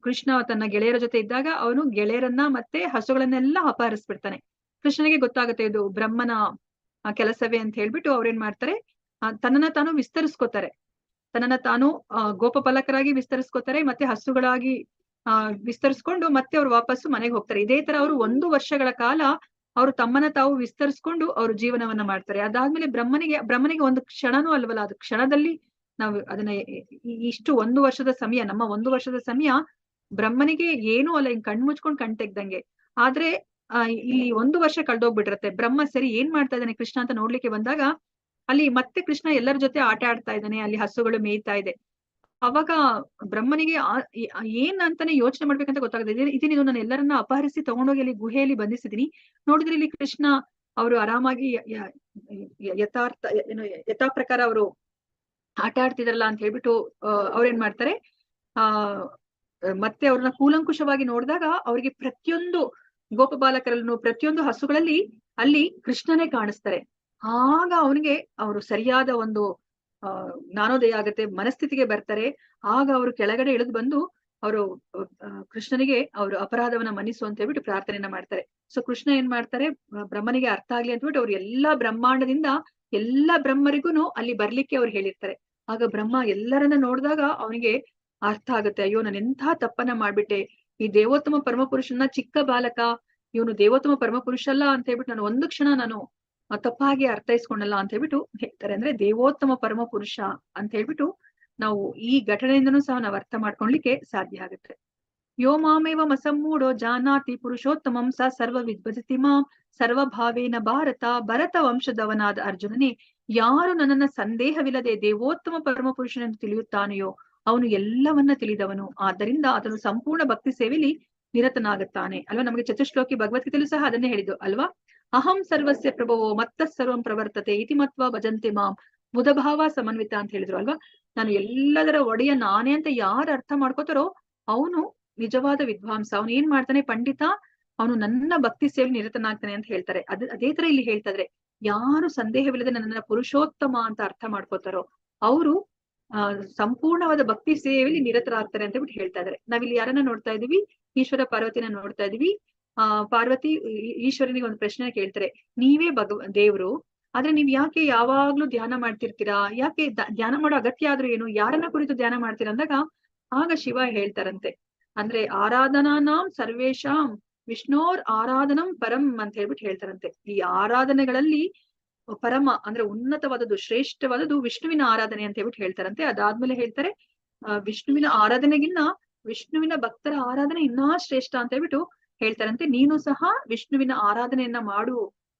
Speaker 1: ಕೃಷ್ಣ ತನ್ನ ಗೆಳೆಯರ ಜೊತೆ ಇದ್ದಾಗ ಅವನು ಗೆಳೆಯರನ್ನ ಮತ್ತೆ ಹಸುಗಳನ್ನೆಲ್ಲ ಅಪಹರಿಸ್ಬಿಡ್ತಾನೆ. ಕೃಷ್ಣನಿಗೆ ಗೊತ್ತಾಗುತ್ತೆ ಇದು ಬ್ರಹ್ಮನ ಕೆಲಸವೇ ಅಂತ ಹೇಳ್ಬಿಟ್ಟು ಅವ್ರೇನ್ ಮಾಡ್ತಾರೆ, ತನ್ನನ್ನ ತಾನು ವಿಸ್ತರಿಸ್ಕೋತಾರೆ. ತನ್ನನ್ನ ತಾನು ಗೋಪಪಾಲಕರಾಗಿ ವಿಸ್ತರಿಸ್ಕೋತಾರೆ, ಮತ್ತೆ ಹಸುಗಳಾಗಿ ವಿಸ್ತರಿಸ್ಕೊಂಡು ಮತ್ತೆ ಅವ್ರು ವಾಪಸ್ಸು ಮನೆಗೆ ಹೋಗ್ತಾರೆ. ಇದೇ ತರ ಅವರು 1 ವರ್ಷಗಳ ಕಾಲ ಅವರು ತಮ್ಮನ್ನ ತಾವು ವಿಸ್ತರಿಸ್ಕೊಂಡು ಅವ್ರ ಜೀವನವನ್ನ ಮಾಡ್ತಾರೆ. ಅದಾದ್ಮೇಲೆ ಬ್ರಹ್ಮನಿಗೆ ಒಂದು ಕ್ಷಣನೂ ಅಲ್ವಲ್ಲ, ಅದು ಕ್ಷಣದಲ್ಲಿ ನಾವು ಅದನ್ನ ಇಷ್ಟು 1 ವರ್ಷದ ಸಮಯ, ನಮ್ಮ 1 ವರ್ಷದ ಸಮಯ ಬ್ರಹ್ಮನಿಗೆ ಏನೂ ಅಲ್ಲ, ಹಿಂಗ್ ಕಣ್ ಮುಚ್ಕೊಂಡ್ ಕಣ್ ತೆಗ್ದಂಗೆ. ಆದ್ರೆ ಇಲ್ಲಿ 1 ವರ್ಷ ಕಳ್ದೋಗ್ಬಿಟ್ಟಿರತ್ತೆ. ಬ್ರಹ್ಮ ಸರಿ ಏನ್ ಮಾಡ್ತಾ ಇದ್ದಾನೆ ಕೃಷ್ಣ ಅಂತ ನೋಡ್ಲಿಕ್ಕೆ ಬಂದಾಗ ಅಲ್ಲಿ ಮತ್ತೆ ಕೃಷ್ಣ ಎಲ್ಲರ ಜೊತೆ ಆಟ ಆಡ್ತಾ ಇದ್ದಾನೆ, ಅಲ್ಲಿ ಹಸುಗಳು ಮೇಯ್ತಾ ಇದೆ. ಅವಾಗ ಬ್ರಹ್ಮನಿಗೆ ಏನ್ ಅಂತಾನೆ ಯೋಚನೆ ಮಾಡ್ಬೇಕಂತ ಗೊತ್ತಾಗುತ್ತೆ. ಇದೇನಿದು, ನಾನು ಎಲ್ಲರನ್ನ ಅಪಹರಿಸಿ ತಗೊಂಡೋಗಿ ಅಲ್ಲಿ ಗುಹೆಯಲ್ಲಿ ಬಂಧಿಸಿದೀನಿ, ನೋಡಿದ್ರೆ ಇಲ್ಲಿ ಕೃಷ್ಣ ಅವರು ಆರಾಮಾಗಿ ಯಥಾ ಪ್ರಕಾರ ಅವರು ಆಟ ಆಡ್ತಿದಾರಲ್ಲ ಅಂತ ಹೇಳ್ಬಿಟ್ಟು ಅವ್ರೇನ್ ಮಾಡ್ತಾರೆ, ಮತ್ತೆ ಅವ್ರನ್ನ ಕೂಲಂಕುಷವಾಗಿ ನೋಡಿದಾಗ ಅವ್ರಿಗೆ ಪ್ರತಿಯೊಂದು ಗೋಪಬಾಲಕರಲ್ಲೂ ಪ್ರತಿಯೊಂದು ಹಸುಗಳಲ್ಲಿ ಅಲ್ಲಿ ಕೃಷ್ಣನೇ ಕಾಣಿಸ್ತಾರೆ. ಆಗ ಅವನಿಗೆ ಅವರು ಸರಿಯಾದ ಒಂದು ಜ್ಞಾನೋದಯ ಆಗತ್ತೆ, ಮನಸ್ಥಿತಿಗೆ ಬರ್ತಾರೆ. ಆಗ ಅವರು ಕೆಳಗಡೆ ಇಳಿದು ಬಂದು ಅವರು ಕೃಷ್ಣನಿಗೆ ಅವರು ಅಪರಾಧವನ್ನ ಮನ್ನಿಸು ಅಂತ ಹೇಳ್ಬಿಟ್ಟು ಪ್ರಾರ್ಥನೆಯನ್ನ ಮಾಡ್ತಾರೆ. ಸೊ ಕೃಷ್ಣ ಏನ್ ಮಾಡ್ತಾರೆ, ಬ್ರಹ್ಮನಿಗೆ ಅರ್ಥ ಆಗ್ಲಿ ಅಂತ ಹೇಳ್ಬಿಟ್ಟು ಅವ್ರು ಎಲ್ಲಾ ಬ್ರಹ್ಮಾಂಡದಿಂದ ಎಲ್ಲಾ ಬ್ರಹ್ಮರಿಗೂನು ಅಲ್ಲಿ ಬರ್ಲಿಕ್ಕೆ ಅವ್ರು ಹೇಳಿರ್ತಾರೆ. ಆಗ ಬ್ರಹ್ಮ ಎಲ್ಲರನ್ನ ನೋಡಿದಾಗ ಅವನಿಗೆ ಅರ್ಥ ಆಗುತ್ತೆ, ಅಯ್ಯೋ ನಾನು ಎಂಥ ತಪ್ಪನ್ನ ಮಾಡ್ಬಿಟ್ಟೆ, ಈ ದೇವೋತ್ತಮ ಪರಮಪುರುಷನ ಚಿಕ್ಕ ಬಾಲಕ ಇವನು ದೇವೋತ್ತಮ ಪರಮಪುರುಷ ಅಲ್ಲ ಅಂತ ಹೇಳ್ಬಿಟ್ಟು ನಾನು ಒಂದು ಕ್ಷಣ ನಾನು ತಪ್ಪಾಗಿ ಅರ್ಥೈಸ್ಕೊಂಡಲ್ಲ ಅಂತ ಹೇಳ್ಬಿಟ್ಟು ಹೇಳ್ತಾರೆ. ಅಂದ್ರೆ ದೇವೋತ್ತಮ ಪರಮ ಪುರುಷ ಅಂತ ಹೇಳ್ಬಿಟ್ಟು ನಾವು ಈ ಘಟನೆಯಿಂದನೂ ಸಹ ನಾವು ಅರ್ಥ ಮಾಡ್ಕೊಳ್ಲಿಕ್ಕೆ ಸಾಧ್ಯ ಆಗುತ್ತೆ. ಯೋ ಮಾಮೇವ ಮಸಮ್ಮೂಢೋ ಜಾನಾತಿ ಪುರುಷೋತ್ತಮಂ ಸ ಸರ್ವ ವಿದ್ಭಜತಿ ಮಾಂ ಸರ್ವಭಾವೇನ ಭರತ ವಂಶದವನಾದ ಅರ್ಜುನನೇ, ಯಾರು ನನ್ನನ್ನ ಸಂದೇಹವಿಲ್ಲದೆ ದೇವೋತ್ತಮ ಪರಮ ಪುರುಷನೆಂದು ತಿಳಿಯುತ್ತಾನೆಯೋ ಅವನು ಎಲ್ಲವನ್ನ ತಿಳಿದವನು. ಆದ್ದರಿಂದ ಆತನು ಸಂಪೂರ್ಣ ಭಕ್ತಿ ಸೇವೆಯಲ್ಲಿ ನಿರತನಾಗುತ್ತಾನೆ ಅಲ್ವಾ. ನಮಗೆ ಚತುಶ್ಲೋಕಿ ಭಗವದ್ಗೀತೆಯಲ್ಲೂ ಸಹ ಅದನ್ನೇ ಹೇಳಿದ್ದು ಅಲ್ವಾ. ಅಹಂ ಸರ್ವಸ್ಯ ಪ್ರಭವೋ ಮತ್ತ ಸರ್ವಂ ಪ್ರವರ್ತತೆ ಇತಿ ಮತ್ವ ಭಜಂತೆ ಮಾಂ ಬುಧಭಾವ ಸಮನ್ವಿತ ಅಂತ ಹೇಳಿದ್ರು ಅಲ್ವಾ. ನಾನು ಎಲ್ಲದರ ಒಡೆಯ ನಾನೇ ಅಂತ ಯಾರು ಅರ್ಥ ಮಾಡ್ಕೋತಾರೋ ಅವನು ನಿಜವಾದ ವಿದ್ವಾಂಸ. ಅವನು ಏನ್ ಮಾಡ್ತಾನೆ, ಪಂಡಿತ, ಅವನು ನನ್ನ ಭಕ್ತಿ ಸೇವೆ ನಿರತನಾಗ್ತಾನೆ ಅಂತ ಹೇಳ್ತಾರೆ. ಅದೇ ತರ ಇಲ್ಲಿ ಹೇಳ್ತಾ ಇದ್ರೆ, ಯಾರು ಸಂದೇಹವಿಲ್ಲದೆ ನನ್ನನ್ನ ಪುರುಷೋತ್ತಮ ಅಂತ ಅರ್ಥ ಮಾಡ್ಕೋತಾರೋ ಅವರು ಸಂಪೂರ್ಣವಾದ ಭಕ್ತಿ ಸೇವೆಯಲ್ಲಿ ನಿರತರಾಗ್ತಾರೆ ಅಂತ ಬಿಟ್ಟು ಹೇಳ್ತಾ ಇದಾರೆ. ನಾವಿಲ್ಲಿ ಯಾರನ್ನ ನೋಡ್ತಾ ಇದೀವಿ, ಈಶ್ವರ ಪಾರ್ವತಿನ ನೋಡ್ತಾ ಇದೀವಿ. ಪಾರ್ವತಿ ಈಶ್ವರನಿಗೆ ಒಂದು ಪ್ರಶ್ನೆ ಕೇಳ್ತಾರೆ, ನೀವೇ ದೇವ್ರು, ಆದ್ರೆ ನೀವ್ ಯಾಕೆ ಯಾವಾಗ್ಲೂ ಧ್ಯಾನ ಮಾಡ್ತಿರ್ತೀರಾ, ಯಾಕೆ ಧ್ಯಾನ ಮಾಡೋ ಅಗತ್ಯ ಆದ್ರೂ ಏನು, ಯಾರನ್ನ ಕುರಿತು ಧ್ಯಾನ ಮಾಡ್ತೀರಾ ಅಂದಾಗ ಆಗ ಶಿವ ಹೇಳ್ತಾರಂತೆ, ಅಂದ್ರೆ ಆರಾಧನಾನಾಂ ಸರ್ವೇಶಾಂ ವಿಷ್ಣೋರ್ ಆರಾಧನಂ ಪರಂ ಅಂತ ಹೇಳ್ಬಿಟ್ಟು ಹೇಳ್ತಾರಂತೆ. ಈ ಆರಾಧನೆಗಳಲ್ಲಿ ಪರಮ ಅಂದ್ರೆ ಉನ್ನತವಾದದ್ದು ಶ್ರೇಷ್ಠವಾದದ್ದು ವಿಷ್ಣುವಿನ ಆರಾಧನೆ ಅಂತ ಹೇಳ್ಬಿಟ್ಟು ಹೇಳ್ತಾರಂತೆ. ಅದಾದ್ಮೇಲೆ ಹೇಳ್ತಾರೆ, ವಿಷ್ಣುವಿನ ಆರಾಧನೆಗಿನ್ನ ವಿಷ್ಣುವಿನ ಭಕ್ತರ ಆರಾಧನೆ ಇನ್ನೂ ಶ್ರೇಷ್ಠ ಅಂತ ಹೇಳ್ಬಿಟ್ಟು ಹೇಳ್ತಾರಂತೆ. ನೀನು ಸಹ ವಿಷ್ಣುವಿನ ಆರಾಧನೆಯನ್ನ ಮಾಡು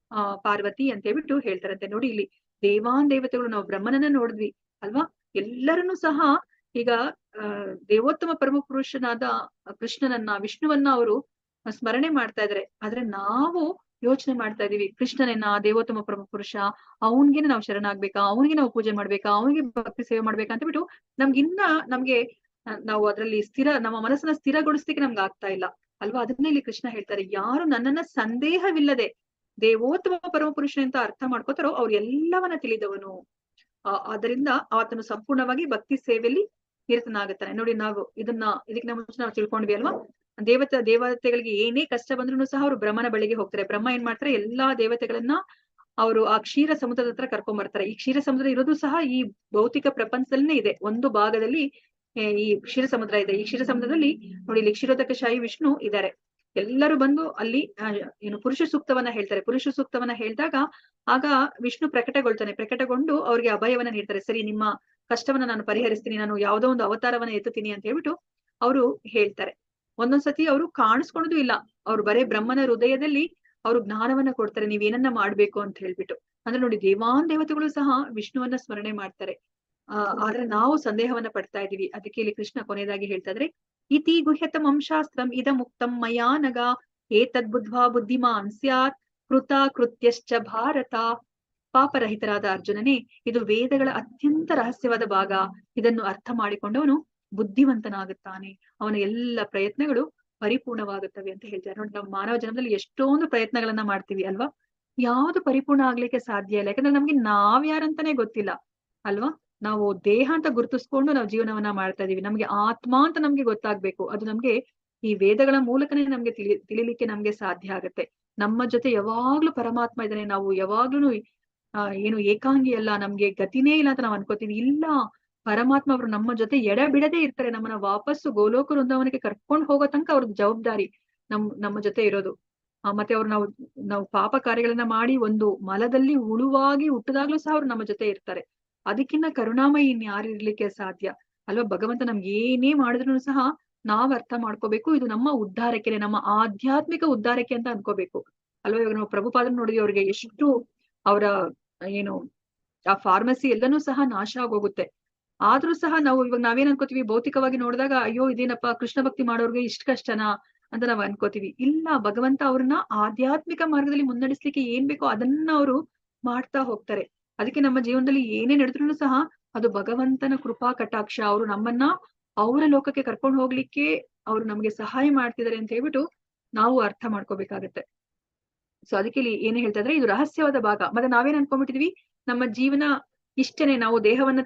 Speaker 1: ಪಾರ್ವತಿ ಅಂತ ಹೇಳ್ಬಿಟ್ಟು ಹೇಳ್ತಾರಂತೆ. ನೋಡಿ ಇಲ್ಲಿ ದೇವಾನ್ ದೇವತೆಗಳು, ನಾವು ಬ್ರಹ್ಮನನ್ನ ನೋಡಿದ್ವಿ ಅಲ್ವಾ, ಎಲ್ಲರನ್ನೂ ಸಹ ಈಗ ದೇವೋತ್ತಮ ಪರಮ ಪುರುಷನಾದ ಕೃಷ್ಣನನ್ನ ವಿಷ್ಣುವನ್ನ ಅವರು ಸ್ಮರಣೆ ಮಾಡ್ತಾ ಇದಾರೆ. ಆದ್ರೆ ನಾವು ಯೋಚನೆ ಮಾಡ್ತಾ ಇದೀವಿ, ಕೃಷ್ಣನನ್ನ ದೇವೋತ್ತಮ ಪರಮ ಪುರುಷ, ಅವನ್ಗೇನೆ ನಾವು ಶರಣಾಗ್ಬೇಕಾ, ಅವನಿಗೆ ನಾವು ಪೂಜೆ ಮಾಡ್ಬೇಕಾ, ಅವನಿಗೆ ಭಕ್ತಿ ಸೇವೆ ಮಾಡ್ಬೇಕಾ ಅಂತ ಬಿಟ್ಟು ನಮ್ಗೆ ನಾವು ಅದ್ರಲ್ಲಿ ನಮ್ಮ ಮನಸ್ಸನ್ನ ಸ್ಥಿರಗೊಳಿಸ್ಲಿಕ್ಕೆ ನಮ್ಗೆ ಆಗ್ತಾ ಇಲ್ಲ ಅಲ್ವಾ. ಅದನ್ನೇ ಇಲ್ಲಿ ಕೃಷ್ಣ ಹೇಳ್ತಾರೆ, ಯಾರು ನನ್ನನ್ನ ಸಂದೇಹವಿಲ್ಲದೆ ದೇವೋತ್ತಮ ಪರಮ ಪುರುಷ ಅಂತ ಅರ್ಥ ಮಾಡ್ಕೋತಾರೋ ಅವ್ರು ಎಲ್ಲವನ್ನ ತಿಳಿದವನು. ಅದರಿಂದ ಆತನು ಸಂಪೂರ್ಣವಾಗಿ ಭಕ್ತಿ ಸೇವೆಯಲ್ಲಿ ನಿರತನಾಗುತ್ತಾನೆ. ನೋಡಿ, ನಾವು ಇದಕ್ಕೆ ಮುಂಚೆ ನಾವು ತಿಳ್ಕೊಂಡ್ವಿ ಅಲ್ವಾ, ದೇವತೆಗಳಿಗೆ ಏನೇ ಕಷ್ಟ ಬಂದ್ರು ಸಹ ಅವ್ರು ಬ್ರಹ್ಮನ ಬಳಿಗೆ ಹೋಗ್ತಾರೆ. ಬ್ರಹ್ಮ ಏನ್ ಮಾಡ್ತಾರೆ, ಎಲ್ಲಾ ದೇವತೆಗಳನ್ನ ಅವರು ಆ ಕ್ಷೀರ ಸಮುದ್ರದ ಹತ್ರ ಕರ್ಕೊಂಡ್ ಬರ್ತಾರೆ. ಈ ಕ್ಷೀರ ಸಮುದ್ರ ಇರೋದು ಸಹ ಈ ಭೌತಿಕ ಪ್ರಪಂಚದಲ್ಲೇ ಇದೆ. ಒಂದು ಭಾಗದಲ್ಲಿ ಈ ಕ್ಷೀರ ಸಮುದ್ರ ಇದೆ. ಈ ಕ್ಷೀರ ಸಮುದ್ರದಲ್ಲಿ ನೋಡಿ, ಇಲ್ಲಿ ಕ್ಷೀರೋದಕಶಾಹಿ ವಿಷ್ಣು ಇದ್ದಾರೆ. ಎಲ್ಲರೂ ಬಂದು ಅಲ್ಲಿ ಏನು ಪುರುಷ ಸೂಕ್ತವನ್ನ ಹೇಳ್ತಾರೆ. ಪುರುಷ ಸೂಕ್ತವನ್ನ ಹೇಳಿದಾಗ ಆಗ ವಿಷ್ಣು ಪ್ರಕಟಗೊಂಡು ಅವ್ರಿಗೆ ಅಭಯವನ್ನ ನೀಡ್ತಾರೆ. ಸರಿ, ನಿಮ್ಮ ಕಷ್ಟವನ್ನ ನಾನು ಪರಿಹರಿಸ್ತೀನಿ, ನಾನು ಯಾವ್ದೋ ಒಂದು ಅವತಾರವನ್ನ ಎತ್ತುತ್ತೀನಿ ಅಂತ ಹೇಳ್ಬಿಟ್ಟು ಅವರು ಹೇಳ್ತಾರೆ. ಒಂದೊಂದ್ಸತಿ ಅವರು ಕಾಣಿಸ್ಕೊಳ್ಳೋದು ಇಲ್ಲ, ಅವ್ರು ಬರೇ ಬ್ರಹ್ಮನ ಹೃದಯದಲ್ಲಿ ಅವರು ಜ್ಞಾನವನ್ನ ಕೊಡ್ತಾರೆ, ನೀವ್ ಏನನ್ನ ಮಾಡ್ಬೇಕು ಅಂತ ಹೇಳ್ಬಿಟ್ಟು. ಅಂದ್ರೆ ನೋಡಿ, ದೇವತೆಗಳು ಸಹ ವಿಷ್ಣುವನ್ನ ಸ್ಮರಣೆ ಮಾಡ್ತಾರೆ. ಆದ್ರೆ ನಾವು ಸಂದೇಹವನ್ನ ಪಡ್ತಾ ಇದೀವಿ. ಅದಕ್ಕೆ ಇಲ್ಲಿ ಕೃಷ್ಣ ಕೊನೆಯದಾಗಿ ಹೇಳ್ತಾ ಇದ್ರೆ, ಇತಿ ಗುಹ್ಯತಮಂ ಶಾಸ್ತ್ರಂ ಇದ ಮುಕ್ತಂ ಮಯಾ ನಗ ಏತದ್ ಬುದ್ಧ್ವಾ ಬುದ್ಧಿಮಾನ್ ಸ್ಯಾತ್ ಕೃತ ಕೃತ್ಯಶ್ಚ ಭಾರತ. ಪಾಪರಹಿತರಾದ ಅರ್ಜುನನೇ, ಇದು ವೇದಗಳ ಅತ್ಯಂತ ರಹಸ್ಯವಾದ ಭಾಗ. ಇದನ್ನು ಅರ್ಥ ಮಾಡಿಕೊಂಡವನು ಬುದ್ಧಿವಂತನಾಗುತ್ತಾನೆ, ಅವನ ಎಲ್ಲ ಪ್ರಯತ್ನಗಳು ಪರಿಪೂರ್ಣವಾಗುತ್ತವೆ ಅಂತ ಹೇಳ್ತಾರೆ. ನೋಡಿ, ನಾವು ಮಾನವ ಜನ್ಮದಲ್ಲಿ ಎಷ್ಟೊಂದು ಪ್ರಯತ್ನಗಳನ್ನ ಮಾಡ್ತೀವಿ ಅಲ್ವಾ, ಯಾವ್ದು ಪರಿಪೂರ್ಣ ಆಗ್ಲಿಕ್ಕೆ ಸಾಧ್ಯ ಇಲ್ಲ. ಯಾಕಂದ್ರೆ ನಮ್ಗೆ ನಾವ್ಯಾರಂತಾನೆ ಗೊತ್ತಿಲ್ಲ ಅಲ್ವಾ. ನಾವು ದೇಹ ಅಂತ ಗುರುತಿಸ್ಕೊಂಡು ನಾವು ಜೀವನವನ್ನ ಮಾಡ್ತಾ ಇದೀವಿ. ನಮ್ಗೆ ಆತ್ಮ ಅಂತ ನಮ್ಗೆ ಗೊತ್ತಾಗ್ಬೇಕು. ಅದು ನಮ್ಗೆ ಈ ವೇದಗಳ ಮೂಲಕನೇ ನಮ್ಗೆ ತಿಳಿಲಿಕ್ಕೆ ನಮ್ಗೆ ಸಾಧ್ಯ ಆಗತ್ತೆ. ನಮ್ಮ ಜೊತೆ ಯಾವಾಗ್ಲೂ ಪರಮಾತ್ಮ ಇದ್ದಾನೆ. ನಾವು ಯಾವಾಗ್ಲೂ ಏನು ಏಕಾಂಗಿ ಅಲ್ಲ, ನಮ್ಗೆ ಗತಿನೇ ಇಲ್ಲ ಅಂತ ನಾವ್ ಅನ್ಕೋತೀವಿ. ಇಲ್ಲ, ಪರಮಾತ್ಮ ಅವರು ನಮ್ಮ ಜೊತೆ ಎಡಬಿಡದೆ ಇರ್ತಾರೆ. ನಮ್ಮನ್ನ ವಾಪಸ್ಸು ಗೋಲೋಕ ವೃಂದಾವನಕ್ಕೆ ಕರ್ಕೊಂಡು ಹೋಗೋ ತನಕ ಅವ್ರದ್ದು ಜವಾಬ್ದಾರಿ ನಮ್ಮ ಜೊತೆ ಇರೋದು. ಮತ್ತೆ ಅವ್ರು ನಾವು ಪಾಪ ಕಾರ್ಯಗಳನ್ನ ಮಾಡಿ ಒಂದು ಮಲದಲ್ಲಿ ಹುಳುವಾಗಿ ಹುಟ್ಟಿದಾಗ್ಲೂ ಸಹ ಅವ್ರು ನಮ್ಮ ಜೊತೆ ಇರ್ತಾರೆ. ಅದಕ್ಕಿಂತ ಕರುಣಾಮಯಿ ಇನ್ಯಾರು ಇರ್ಲಿಕ್ಕೆ ಸಾಧ್ಯ ಅಲ್ವಾ. ಭಗವಂತ ನಮ್ಗೆ ಏನೇ ಮಾಡಿದ್ರು ಸಹ ನಾವ್ ಅರ್ಥ ಮಾಡ್ಕೋಬೇಕು, ಇದು ನಮ್ಮ ಉದ್ಧಾರಕ್ಕೆ, ನಮ್ಮ ಆಧ್ಯಾತ್ಮಿಕ ಉದ್ಧಾರಕ್ಕೆ ಅಂತ ಅನ್ಕೋಬೇಕು ಅಲ್ವಾ. ಇವಾಗ ನಾವು ಪ್ರಭುಪಾದನ ನೋಡಿದ್ವಿ, ಅವ್ರಿಗೆ ಎಷ್ಟು ಅವರ ಏನು ಆ ಫಾರ್ಮಸಿ ಎಲ್ಲನೂ ಸಹ ನಾಶ ಆಗೋಗುತ್ತೆ. ಆದ್ರೂ ಸಹ ನಾವೇನ್ ಅನ್ಕೋತೀವಿ, ಭೌತಿಕವಾಗಿ ನೋಡಿದಾಗ ಅಯ್ಯೋ ಇದೇನಪ್ಪ, ಕೃಷ್ಣ ಭಕ್ತಿ ಮಾಡೋರ್ಗೆ ಇಷ್ಟ ಕಷ್ಟನಾ ಅಂತ ನಾವ್ ಅನ್ಕೋತೀವಿ. ಇಲ್ಲ, ಭಗವಂತ ಅವ್ರನ್ನ ಆಧ್ಯಾತ್ಮಿಕ ಮಾರ್ಗದಲ್ಲಿ ಮುನ್ನಡೆಸ್ಲಿಕ್ಕೆ ಏನ್ ಬೇಕೋ ಅದನ್ನ ಅವರು ಮಾಡ್ತಾ ಹೋಗ್ತಾರೆ. ಅದಕ್ಕೆ ನಮ್ಮ ಜೀವನದಲ್ಲಿ ಏನೇ ನಡೆದ್ರು ಸಹ ಅದು ಭಗವಂತನ ಕೃಪಾ ಕಟಾಕ್ಷ. ಅವರು ನಮ್ಮನ್ನ ಅವರ ಲೋಕಕ್ಕೆ ಕರ್ಕೊಂಡು ಹೋಗ್ಲಿಕ್ಕೆ ಅವ್ರು ನಮ್ಗೆ ಸಹಾಯ ಮಾಡ್ತಿದ್ದಾರೆ ಅಂತ ಹೇಳ್ಬಿಟ್ಟು ನಾವು ಅರ್ಥ ಮಾಡ್ಕೋಬೇಕಾಗತ್ತೆ. ಸೊ ಅದಕ್ಕೆ ಇಲ್ಲಿ ಏನೇ ಹೇಳ್ತಾ ಇದ್ರೆ, ಇದು ರಹಸ್ಯವಾದ ಭಾಗ. ಮತ್ತೆ ನಾವೇನ್ ಅನ್ಕೊಂಡ್ಬಿಟ್ಟಿದ್ವಿ, ನಮ್ಮ ಜೀವನ ಇಷ್ಟನೇ, ನಾವು ದೇಹವನ್ನ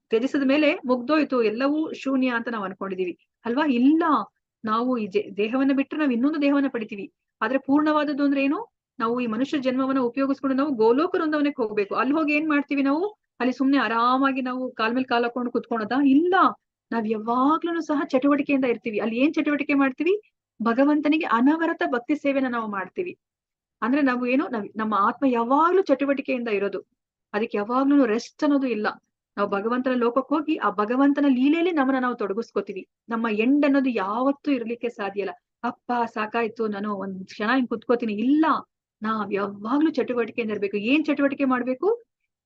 Speaker 1: ತ್ಯಜಿಸಿದ ಮೇಲೆ ಮುಗ್ದೋಯ್ತು, ಎಲ್ಲವೂ ಶೂನ್ಯ ಅಂತ ನಾವು ಅನ್ಕೊಂಡಿದೀವಿ ಅಲ್ವಾ. ಇಲ್ಲ, ನಾವು ಈ ದೇಹವನ್ನ ಬಿಟ್ಟರೆ ನಾವು ಇನ್ನೊಂದು ದೇಹವನ್ನ ಪಡಿತೀವಿ. ಆದ್ರೆ ಪೂರ್ಣವಾದದ್ದು ಅಂದ್ರೆ ಏನು, ನಾವು ಈ ಮನುಷ್ಯ ಜನ್ಮವನ್ನ ಉಪಯೋಗಿಸ್ಕೊಂಡು ನಾವು ಗೋಲೋಕ ವೃಂದಾವನಕ್ಕೆ ಹೋಗ್ಬೇಕು. ಅಲ್ಲಿ ಹೋಗಿ ಏನ್ ಮಾಡ್ತೀವಿ ನಾವು, ಅಲ್ಲಿ ಸುಮ್ನೆ ಆರಾಮಾಗಿ ನಾವು ಕಾಲ್ ಮೇಲೆ ಕಾಲ್ ಹಾಕೊಂಡು ಕುತ್ಕೊಳೋದಾ? ಇಲ್ಲ, ನಾವ್ ಯಾವಾಗ್ಲೂ ಸಹ ಚಟುವಟಿಕೆಯಿಂದ ಇರ್ತೀವಿ. ಅಲ್ಲಿ ಏನ್ ಚಟುವಟಿಕೆ ಮಾಡ್ತೀವಿ, ಭಗವಂತನಿಗೆ ಅನವರತ ಭಕ್ತಿ ಸೇವೆನ ನಾವು ಮಾಡ್ತೀವಿ. ಅಂದ್ರೆ ನಾವು ನಮ್ಮ ಆತ್ಮ ಯಾವಾಗ್ಲೂ ಚಟುವಟಿಕೆಯಿಂದ ಇರೋದು. ಅದಕ್ಕೆ ಯಾವಾಗ್ಲೂ ರೆಸ್ಟ್ ಅನ್ನೋದು ಇಲ್ಲ. ನಾವು ಭಗವಂತನ ಲೋಕಕ್ಕೆ ಹೋಗಿ ಆ ಭಗವಂತನ ಲೀಲೆಯಲ್ಲಿ ನಮ್ಮನ್ನ ನಾವು ತೊಡಗಿಸ್ಕೋತೀವಿ. ನಮ್ಮ ಎಂಡ್ ಅನ್ನೋದು ಯಾವತ್ತೂ ಇರ್ಲಿಕ್ಕೆ ಸಾಧ್ಯ ಇಲ್ಲ. ಅಪ್ಪ ಸಾಕಾಯ್ತು, ನಾನು ಒಂದ್ ಕ್ಷಣ ಹಿಂಗ್ ಕುತ್ಕೋತೀನಿ. ಇಲ್ಲ, ನಾವ್ ಯಾವಾಗ್ಲೂ ಚಟುವಟಿಕೆಯಿಂದ ಇರ್ಬೇಕು. ಏನ್ ಚಟುವಟಿಕೆ ಮಾಡ್ಬೇಕು,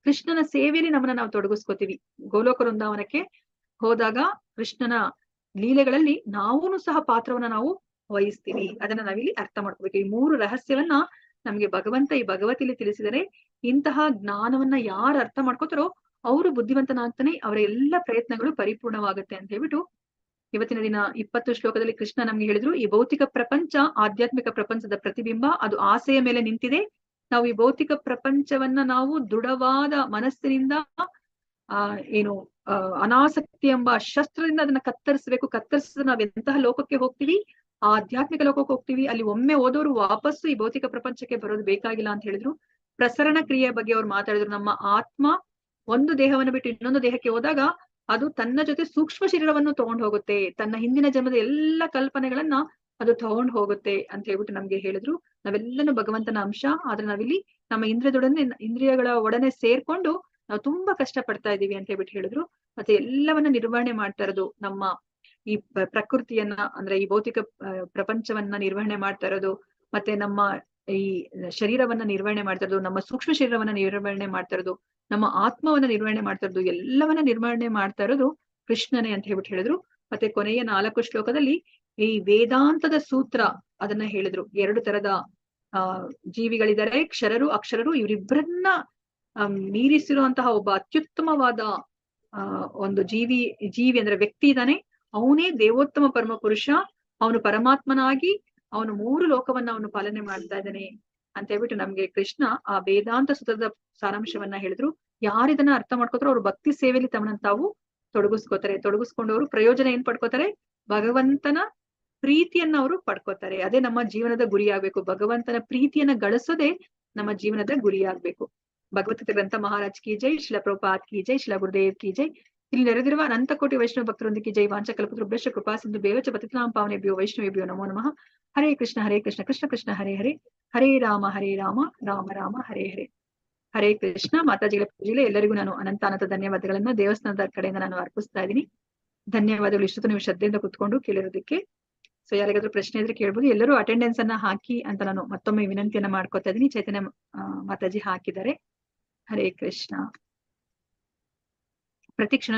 Speaker 1: ಕೃಷ್ಣನ ಸೇವೆಯಲ್ಲಿ ನಮ್ಮನ್ನ ನಾವು ತೊಡಗಿಸ್ಕೋತೀವಿ. ಗೋಲೋಕ ವೃಂದಾವನಕ್ಕೆ ಹೋದಾಗ ಕೃಷ್ಣನ ಲೀಲೆಗಳಲ್ಲಿ ನಾವೂನು ಸಹ ಪಾತ್ರವನ್ನ ನಾವು ವಹಿಸ್ತೀವಿ. ಅದನ್ನ ನಾವಿಲ್ಲಿ ಅರ್ಥ ಮಾಡ್ಕೋಬೇಕು. ಈ ಮೂರು ರಹಸ್ಯವನ್ನ ನಮ್ಗೆ ಭಗವಂತ ಈ ಭಗವತಿಲಿ ತಿಳಿಸಿದರೆ, ಇಂತಹ ಜ್ಞಾನವನ್ನ ಯಾರು ಅರ್ಥ ಮಾಡ್ಕೋತಾರೋ ಅವರು ಬುದ್ಧಿವಂತನಾಗ್ತಾನೆ, ಅವರ ಎಲ್ಲ ಪ್ರಯತ್ನಗಳು ಪರಿಪೂರ್ಣವಾಗುತ್ತೆ ಅಂತ ಹೇಳ್ಬಿಟ್ಟು ಇವತ್ತಿನ ದಿನ 20 ಶ್ಲೋಕದಲ್ಲಿ ಕೃಷ್ಣ ನಮ್ಗೆ ಹೇಳಿದ್ರು, ಈ ಭೌತಿಕ ಪ್ರಪಂಚ ಆಧ್ಯಾತ್ಮಿಕ ಪ್ರಪಂಚದ ಪ್ರತಿಬಿಂಬ, ಅದು ಆಸೆಯ ಮೇಲೆ ನಿಂತಿದೆ. ನಾವು ಈ ಭೌತಿಕ ಪ್ರಪಂಚವನ್ನ ನಾವು ದೃಢವಾದ ಮನಸ್ಸಿನಿಂದ ಅನಾಸಕ್ತಿ ಎಂಬ ಶಸ್ತ್ರದಿಂದ ಅದನ್ನ ಕತ್ತರಿಸಬೇಕು. ಕತ್ತರಿಸಿದ್ರೆ ನಾವ್ ಎಂತಹ ಲೋಕಕ್ಕೆ ಹೋಗ್ತೀವಿ, ಆಧ್ಯಾತ್ಮಿಕ ಲೋಕಕ್ಕೆ ಹೋಗ್ತೀವಿ. ಅಲ್ಲಿ ಒಮ್ಮೆ ಹೋದವರು ವಾಪಸ್ಸು ಈ ಭೌತಿಕ ಪ್ರಪಂಚಕ್ಕೆ ಬರೋದು ಬೇಕಾಗಿಲ್ಲ ಅಂತ ಹೇಳಿದ್ರು. ಪ್ರಸರಣ ಕ್ರಿಯೆಯ ಬಗ್ಗೆ ಅವ್ರು ಮಾತಾಡಿದ್ರು. ನಮ್ಮ ಆತ್ಮ ಒಂದು ದೇಹವನ್ನು ಬಿಟ್ಟು ಇನ್ನೊಂದು ದೇಹಕ್ಕೆ ಹೋದಾಗ ಅದು ತನ್ನ ಜೊತೆ ಸೂಕ್ಷ್ಮ ಶರೀರವನ್ನು ತಗೊಂಡು ಹೋಗುತ್ತೆ, ತನ್ನ ಹಿಂದಿನ ಜನ್ಮದ ಎಲ್ಲ ಕಲ್ಪನೆಗಳನ್ನ ಅದು ತಗೊಂಡು ಹೋಗುತ್ತೆ ಅಂತ ಹೇಳ್ಬಿಟ್ಟು ನಮ್ಗೆ ಹೇಳಿದ್ರು. ನಾವೆಲ್ಲನೂ ಭಗವಂತನ ಅಂಶ, ಆದ್ರೆ ನಾವಿಲ್ಲಿ ನಮ್ಮ ಇಂದ್ರಿಯಗಳ ಒಡನೆ ಸೇರ್ಕೊಂಡು ನಾವು ತುಂಬಾ ಕಷ್ಟ ಪಡ್ತಾ ಇದೀವಿ ಅಂತ ಹೇಳ್ಬಿಟ್ಟು ಹೇಳಿದ್ರು. ಮತ್ತೆ ಎಲ್ಲವನ್ನ ನಿರ್ವಹಣೆ ಮಾಡ್ತಾ ಇರೋದು ನಮ್ಮ ಈ ಪ್ರಕೃತಿಯನ್ನ, ಅಂದ್ರೆ ಈ ಭೌತಿಕ ಪ್ರಪಂಚವನ್ನ ನಿರ್ವಹಣೆ ಮಾಡ್ತಾ ಇರೋದು, ಮತ್ತೆ ನಮ್ಮ ಈ ಶರೀರವನ್ನ ನಿರ್ವಹಣೆ ಮಾಡ್ತಾ ಇರೋದು, ನಮ್ಮ ಸೂಕ್ಷ್ಮ ಶರೀರವನ್ನ ನಿರ್ವಹಣೆ ಮಾಡ್ತಾ ಇರೋದು, ನಮ್ಮ ಆತ್ಮವನ್ನ ನಿರ್ವಹಣೆ ಮಾಡ್ತಾ ಇರೋದು, ಎಲ್ಲವನ್ನ ನಿರ್ವಹಣೆ ಮಾಡ್ತಾ ಇರೋದು ಕೃಷ್ಣನೇ ಅಂತ ಹೇಳ್ಬಿಟ್ಟು ಹೇಳಿದ್ರು. ಮತ್ತೆ ಕೊನೆಯ 4 ಶ್ಲೋಕದಲ್ಲಿ ಈ ವೇದಾಂತದ ಸೂತ್ರ ಅದನ್ನ ಹೇಳಿದ್ರು. 2 ತರದ ಜೀವಿಗಳಿದ್ದಾರೆ, ಕ್ಷರರು ಅಕ್ಷರರು. ಇವರಿಬ್ಬರನ್ನ ಮೀರಿಸಿರುವಂತಹ ಒಬ್ಬ ಅತ್ಯುತ್ತಮವಾದ ಒಂದು ಜೀವಿ ಅಂದ್ರೆ ವ್ಯಕ್ತಿ ಇದ್ದಾನೆ. ಅವನೇ ದೇವೋತ್ತಮ ಪರಮ ಪುರುಷ. ಅವನು ಪರಮಾತ್ಮನಾಗಿ ಅವನು 3 ಲೋಕವನ್ನ ಅವನು ಪಾಲನೆ ಮಾಡ್ತಾ ಇದ್ದಾನೆ ಅಂತ ಹೇಳ್ಬಿಟ್ಟು ನಮ್ಗೆ ಕೃಷ್ಣ ಆ ವೇದಾಂತ ಸೂತ್ರದ ಸಾರಾಂಶವನ್ನ ಹೇಳಿದ್ರು. ಯಾರಿದನ್ನ ಅರ್ಥ ಮಾಡ್ಕೋತಾರೋ ಅವ್ರು ಭಕ್ತಿ ಸೇವೆಯಲ್ಲಿ ತಮ್ಮನ್ನ ತಾವು ತೊಡಗಿಸ್ಕೊಂಡವರು ಪ್ರಯೋಜನ ಏನ್ ಪಡ್ಕೋತಾರೆ, ಭಗವಂತನ ಪ್ರೀತಿಯನ್ನ ಅವರು ಪಡ್ಕೋತಾರೆ. ಅದೇ ನಮ್ಮ ಜೀವನದ ಗುರಿ ಆಗ್ಬೇಕು. ಭಗವಂತನ ಪ್ರೀತಿಯನ್ನ ಗಳಿಸೋದೇ ನಮ್ಮ ಜೀವನದ ಗುರಿಯಾಗ್ಬೇಕು. ಭಗವದ್ಗೀತಾ ಗ್ರಂಥ ಮಹಾರಾಜ್ ಕಿ ಜೈ, ಶಿಲ ಪ್ರಭುಪಾದ್ ಕಿ ಜೈ, ಶಿಲ ಗುರುದೇವ್ ಕಿ ಜೈ. ಇಲ್ಲಿ ನೆರೆದಿರುವ ಅನಂತ ಕೋಟಿ ವೈಷ್ಣವ ಭಕ್ತರೊಂದಿಗೆ ಜೈ. ವಾಂಚ ಕಲ್ಪತರುಭ್ಯಶ್ಚ ಕೃಪಾ ಸಿಂಧು ಬೇವಚ ಪತಿತಾನಾಂ ಪಾವನೇಭ್ಯೋ ವೈಷ್ಣವೇಭ್ಯೋ ನಮೋ ನಮಃ. ಹರೇ ಕೃಷ್ಣ ಕೃಷ್ಣ ಕೃಷ್ಣ ಹರೇ ಹರೇ, ಹರೇ ರಾಮ ರಾಮ ರಾಮ ಹರೇ ಹರೇ. ಹರೇ ಕೃಷ್ಣ. ಮಾತಾಜಿಗಳ ಪೂಜೆಗೆ ಎಲ್ಲರಿಗೂ ನಾನು ಅನಂತ ಧನ್ಯವಾದಗಳನ್ನ ದೇವಸ್ಥಾನದ ಕಡೆಯಿಂದ ನಾನು ಅರ್ಪಿಸ್ತಾ ಇದ್ದೀನಿ. ಧನ್ಯವಾದಗಳು. ಇಷ್ಟೊತ್ತು ನೀವು ಶ್ರದ್ಧೆಯಿಂದ ಕುತ್ಕೊಂಡು ಕೇಳಿರೋದಕ್ಕೆ. ಸೊ ಯಾರಿಗಾದ್ರೂ ಪ್ರಶ್ನೆ ಇದ್ರೆ ಕೇಳ್ಬೋದು. ಎಲ್ಲರೂ ಅಟೆಂಡೆನ್ಸ್ ಅನ್ನ ಹಾಕಿ ಅಂತ ನಾನು ಮತ್ತೊಮ್ಮೆ ವಿನಂತಿಯನ್ನ ಮಾಡ್ಕೊತಾ ಇದ್ದೀನಿ. ಚೈತನ್ಯ ಮಾತಾಜಿ ಹಾಕಿದ್ದಾರೆ. ಹರೇ ಕೃಷ್ಣ. ಪ್ರತಿ ಕ್ಷಣ